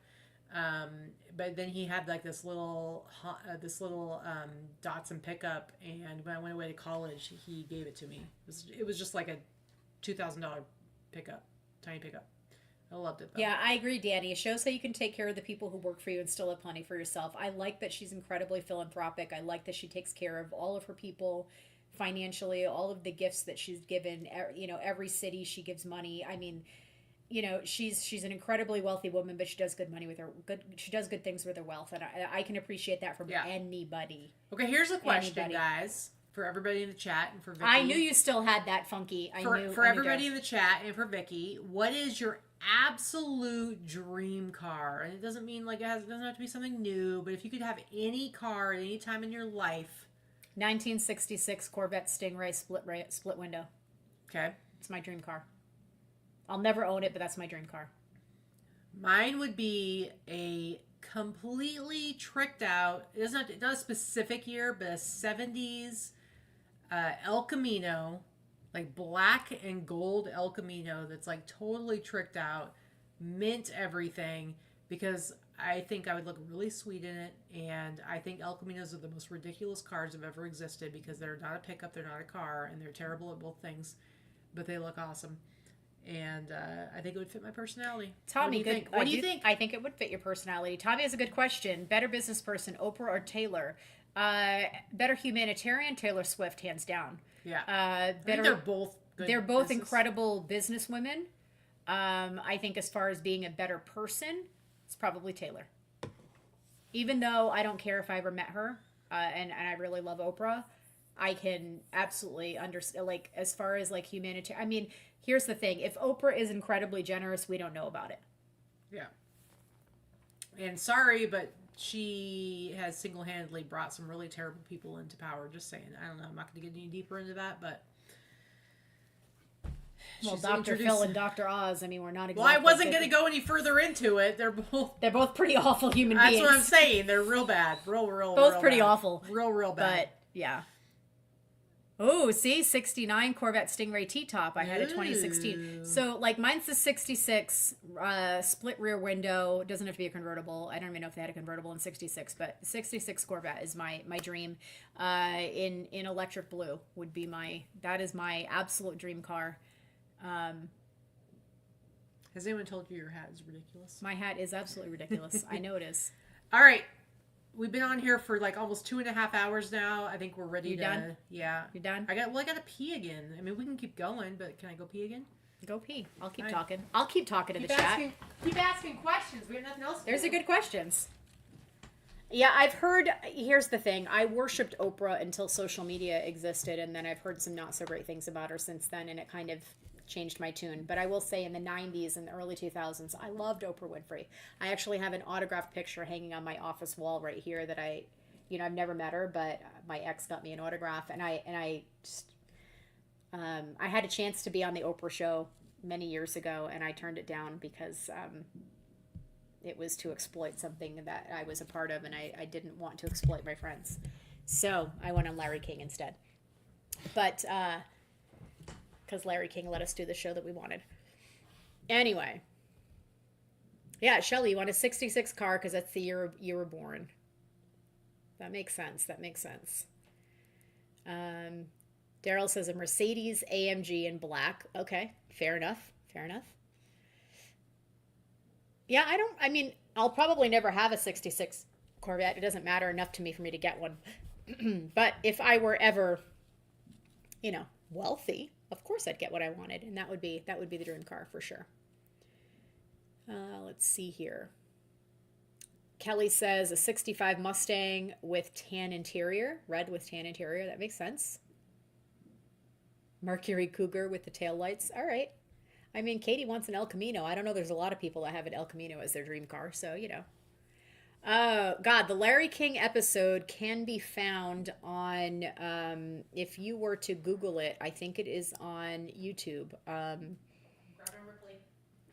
But then he had, like, this little Datsun pickup, and when I went away to college, he gave it to me. It was just like a $2,000 pickup, tiny pickup. I loved it, though. Yeah, I agree, Danny. It shows how you can take care of the people who work for you and still have plenty for yourself. I like that she's incredibly philanthropic. I like that she takes care of all of her people financially, all of the gifts that she's given. You know, every city she gives money. I mean, you know, she's an incredibly wealthy woman, but she does good money with her. She does good things with her wealth, and I can appreciate that from anybody. Okay, here's a question, guys, for everybody in the chat and for Vicky. I knew you still had that funky. For everybody in the chat and for Vicky, what is your absolute dream car? And it doesn't mean like it doesn't have to be something new, but if you could have any car at any time in your life. 1966 Corvette Stingray split window. Okay. It's my dream car. I'll never own it, but that's my dream car. Mine would be a completely tricked out, it's not a specific year, but a 70s El Camino, like black and gold El Camino that's like totally tricked out, mint everything, because I think I would look really sweet in it, and I think El Caminos are the most ridiculous cars that have ever existed because they're not a pickup, they're not a car, and they're terrible at both things, but they look awesome. And I think it would fit my personality. Tommy, what do you think? I think it would fit your personality. Tommy has a good question. Better business person, Oprah or Taylor? Better humanitarian, Taylor Swift, hands down. Yeah. I think they're both good. They're both incredible business women. I think as far as being a better person, it's probably Taylor. Even though I don't care if I ever met her, and I really love Oprah, I can absolutely understand, like, as far as, like, humanitarian. I mean, here's the thing. If Oprah is incredibly generous, we don't know about it. Yeah. And sorry, but she has single-handedly brought some really terrible people into power. Just saying. I don't know. I'm not going to get any deeper into that, but... Well, Dr. Phil and Dr. Oz, I mean, we're not exactly... Well, I wasn't going to go any further into it. They're both pretty awful human beings. That's what I'm saying. They're real bad. Real both pretty bad. Awful. Real bad. But, yeah. Oh, see? 69 Corvette Stingray T-top. I had a 2016. So, like, mine's the 66 split rear window. Doesn't have to be a convertible. I don't even know if they had a convertible in 66, but 66 Corvette is my dream. In electric blue would be that is my absolute dream car. Has anyone told you your hat is ridiculous? My hat is absolutely ridiculous. I know it is. All right. We've been on here for like almost 2.5 hours now. I think we're ready to... done? Yeah. You done? I got to pee again. I mean, we can keep going, but can I go pee again? Go pee. I'll keep talking. I'll keep talking to the chat. Keep asking questions. We have nothing else to There's do. a good questions. Yeah, I've heard... Here's the thing. I worshipped Oprah until social media existed, and then I've heard some not so great things about her since then, and it kind of changed my tune. But I will say in the 90s and the early 2000s, I loved Oprah Winfrey. I actually have an autographed picture hanging on my office wall right here that I've never met her, but my ex got me an autograph, and I had a chance to be on the Oprah show many years ago, and I turned it down because it was to exploit something that I was a part of, and I didn't want to exploit my friends. So I went on Larry King instead. But because Larry King let us do the show that we wanted. Anyway. Yeah, Shelly, you want a 66 car because that's the year you were born. That makes sense. Daryl says a Mercedes AMG in black. Okay, fair enough. Fair enough. Yeah, I mean, I'll probably never have a 66 Corvette. It doesn't matter enough to me for me to get one. But if I were ever, wealthy, of course I'd get what I wanted, and that would be the dream car for sure. Let's see here. Kelly says a 65 Mustang with tan interior, red with tan interior. That makes sense. Mercury Cougar with the taillights. All right. I mean, Katie wants an El Camino. I don't know. There's a lot of people that have an El Camino as their dream car. So, God, the Larry King episode can be found on, if you were to Google it, I think it is on YouTube.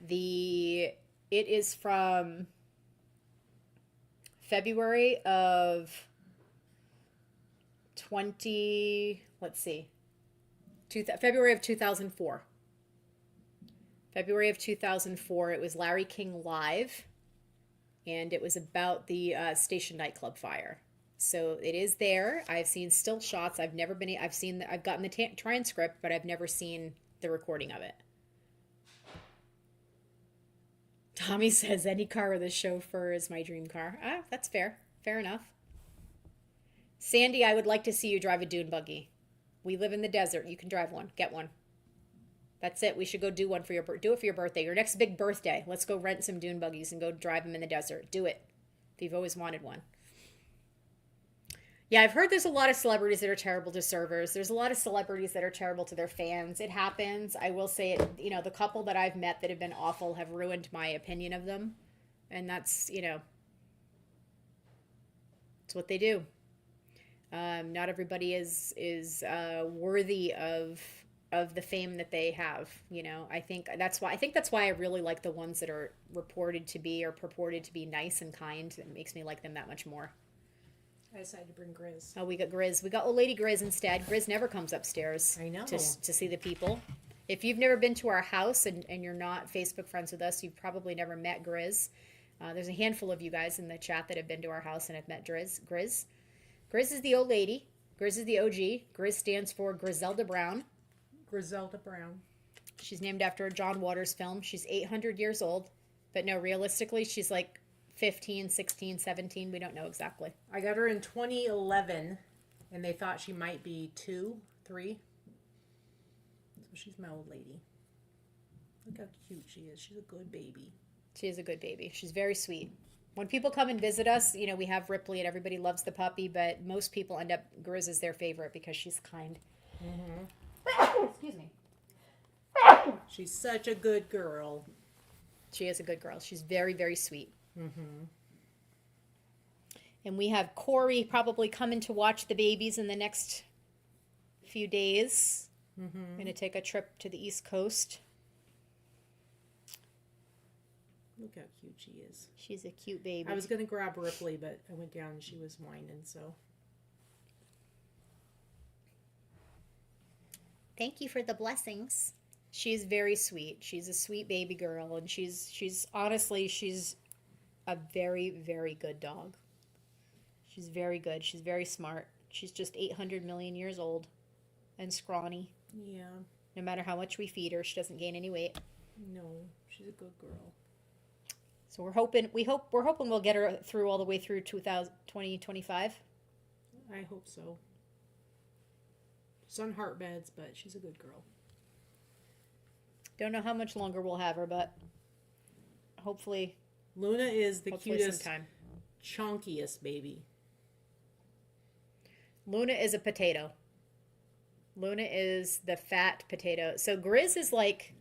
It is from February of 2004. February of 2004, it was Larry King Live, and it was about the station nightclub fire. So it is there. I've seen still shots. I've gotten the transcript, but I've never seen the recording of it. Tommy says any car with a chauffeur is my dream car. Ah, that's fair. Fair enough. Sandy, I would like to see you drive a dune buggy. We live in the desert. You can drive one. Get one. That's it. We should go do it for your birthday. Your next big birthday. Let's go rent some dune buggies and go drive them in the desert. Do it. If you've always wanted one. Yeah, I've heard there's a lot of celebrities that are terrible to servers. There's a lot of celebrities that are terrible to their fans. It happens. I will say it, the couple that I've met that have been awful have ruined my opinion of them. And that's, it's what they do. Not everybody is worthy of the fame that they have. I think that's why I really like the ones that are reported to be or purported to be nice and kind. It makes me like them that much more. I decided to bring Grizz. Oh, we got Grizz. We got old lady Grizz instead. Grizz never comes upstairs. I know. To see the people. If you've never been to our house and you're not Facebook friends with us, you've probably never met Grizz. There's a handful of you guys in the chat that have been to our house and have met Grizz. Grizz is the old lady. Grizz is the OG. Grizz stands for Griselda Brown. Griselda Brown. She's named after a John Waters film. She's 800 years old. But no, realistically, she's like 15, 16, 17. We don't know exactly. I got her in 2011, and they thought she might be 2, 3. So she's my old lady. Look how cute she is. She's a good baby. She is a good baby. She's very sweet. When people come and visit us, we have Ripley, and everybody loves the puppy, but most people end up, Grizz is their favorite because she's kind. Mm-hmm. Excuse me. She's such a good girl. She is a good girl. She's very, very sweet. Mm-hmm. And we have Corey probably coming to watch the babies in the next few days. Mm-hmm. I'm going to take a trip to the East Coast. Look how cute she is. She's a cute baby. I was going to grab Ripley, but I went down and she was whining, so. Thank you for the blessings. She's very sweet. She's a sweet baby girl, and she's honestly, she's a very, very good dog. She's very good. She's very smart. She's just 800 million years old and scrawny. Yeah. No matter how much we feed her, she doesn't gain any weight. No, she's a good girl. So we're hoping we'll get her through all the way through 2025. I hope so. She's on heart beds, but she's a good girl. Don't know how much longer we'll have her, but hopefully Luna is the cutest, sometime. chunkiest baby. Luna is a potato. Luna is the fat potato. So Grizz is like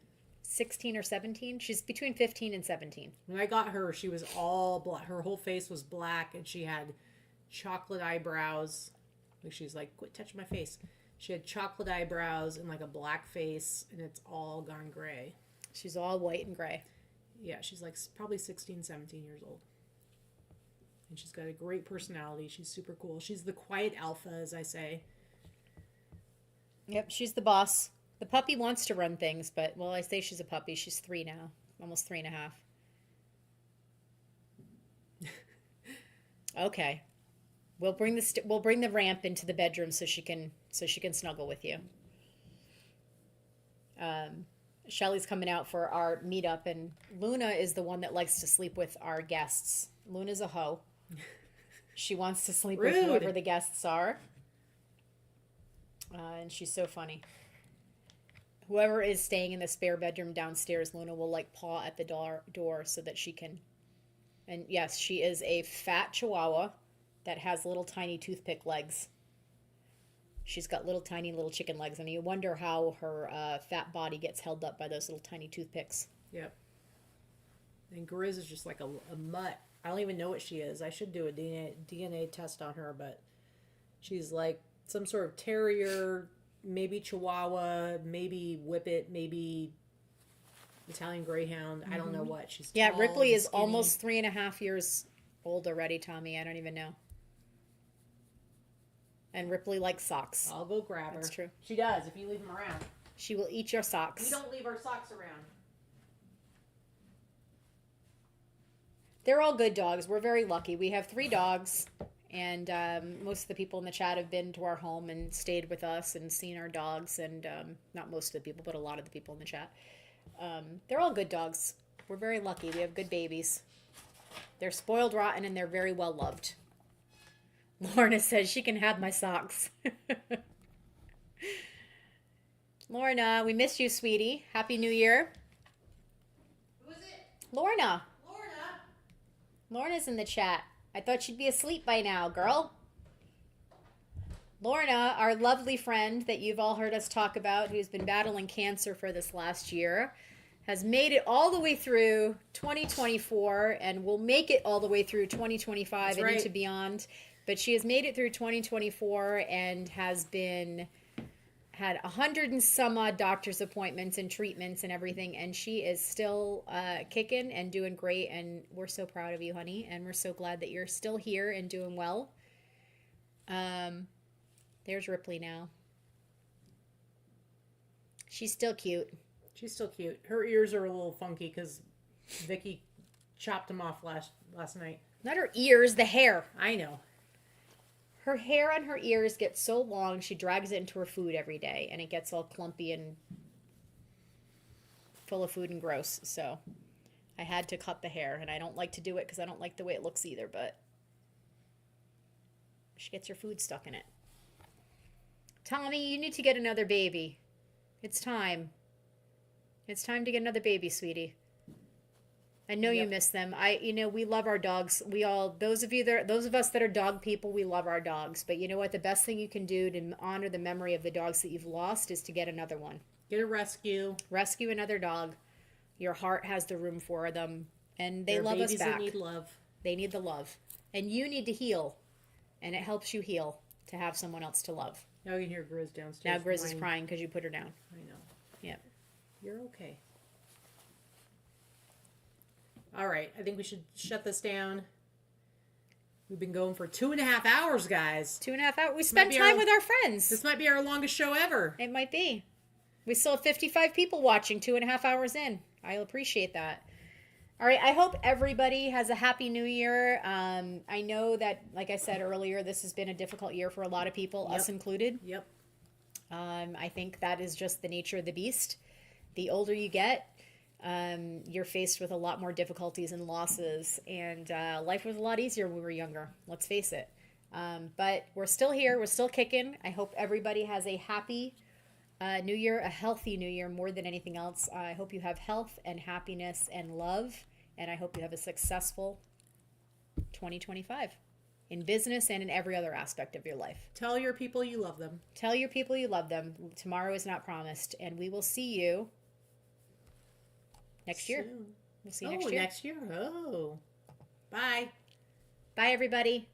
16 or 17. She's between 15 and 17. When I got her, she was all black. Her whole face was black, and she had chocolate eyebrows. She's like, quit touching my face. She had chocolate eyebrows and like a black face, and it's all gone gray. She's all white and gray. Yeah, she's like probably 16, 17 years old. And she's got a great personality. She's super cool. She's the quiet alpha, as I say. Yep, she's the boss. The puppy wants to run things, but, well, I say she's a puppy. She's 3 now. Almost 3.5. Okay. We'll bring the ramp into the bedroom so she can snuggle with you. Shelly's coming out for our meetup, and Luna is the one that likes to sleep with our guests. Luna's a hoe. She wants to sleep with whoever the guests are. And she's so funny. Whoever is staying in the spare bedroom downstairs, Luna will like paw at the door so that she can. And yes, she is a fat chihuahua that has little tiny toothpick legs. She's got little tiny little chicken legs, and you wonder how her fat body gets held up by those little tiny toothpicks. Yep. And Grizz is just like a mutt. I don't even know what she is. I should do a DNA test on her, but she's like some sort of terrier, maybe Chihuahua, maybe Whippet, maybe Italian Greyhound. I don't know what. She's tall, Ripley is skinny. almost 3.5 years old already, Tommy. I don't even know. And Ripley likes socks. I'll go grab her. That's true. She does if you leave them around. She will eat your socks. We don't leave our socks around. They're all good dogs. We're very lucky. We have 3 dogs, and most of the people in the chat have been to our home and stayed with us and seen our dogs, and not most of the people, but a lot of the people in the chat. They're all good dogs. We're very lucky. We have good babies. They're spoiled rotten, and they're very well loved. Lorna says she can have my socks. Lorna, we miss you, sweetie. Happy New Year. Who is it? Lorna. Lorna. Lorna's in the chat. I thought she'd be asleep by now, girl. Lorna, our lovely friend that you've all heard us talk about, who's been battling cancer for this last year, has made it all the way through 2024 and will make it all the way through 2025 That's and right. into beyond. But she has made it through 2024 and had 100 and some odd doctor's appointments and treatments and everything, and she is still kicking and doing great, and we're so proud of you, honey, and we're so glad that you're still here and doing well. There's Ripley now. She's still cute. She's still cute. Her ears are a little funky because Vicky chopped them off last night. Not her ears, the hair. I know. Her hair on her ears gets so long, she drags it into her food every day, and it gets all clumpy and full of food and gross. So I had to cut the hair, and I don't like to do it because I don't like the way it looks either, but she gets her food stuck in it. Tommy, you need to get another baby. It's time. It's time to get another baby, sweetie. I know you miss them. We love our dogs. Those of us that are dog people, we love our dogs. But you know what? The best thing you can do to honor the memory of the dogs that you've lost is to get another one. Get a rescue. Rescue another dog. Your heart has the room for them, and they love us back. Babies that need love. They need the love, and you need to heal, and it helps you heal to have someone else to love. Now you can hear Grizz downstairs. Now Grizz is crying because you put her down. I know. Yep. You're okay. All right, I think we should shut this down. We've been going for 2.5 hours, guys. 2.5 hours. We spent time with our friends. This might be our longest show ever. It might be. We still have 55 people watching 2.5 hours in. I'll appreciate that. All right, I hope everybody has a happy new year. I know that, like I said earlier, this has been a difficult year for a lot of people, us included. Yep. I think that is just the nature of the beast. The older you get, you're faced with a lot more difficulties and losses, and life was a lot easier when we were younger, let's face it. But we're still here, we're still kicking. I hope everybody has a happy new year, a healthy new year more than anything else. I hope you have health and happiness and love, and I hope you have a successful 2025 in business and in every other aspect of your life. Tell your people you love them. Tell your people you love them. Tomorrow is not promised, and we will see you next year. We'll see you next year. Next year. Oh. Bye. Bye, everybody.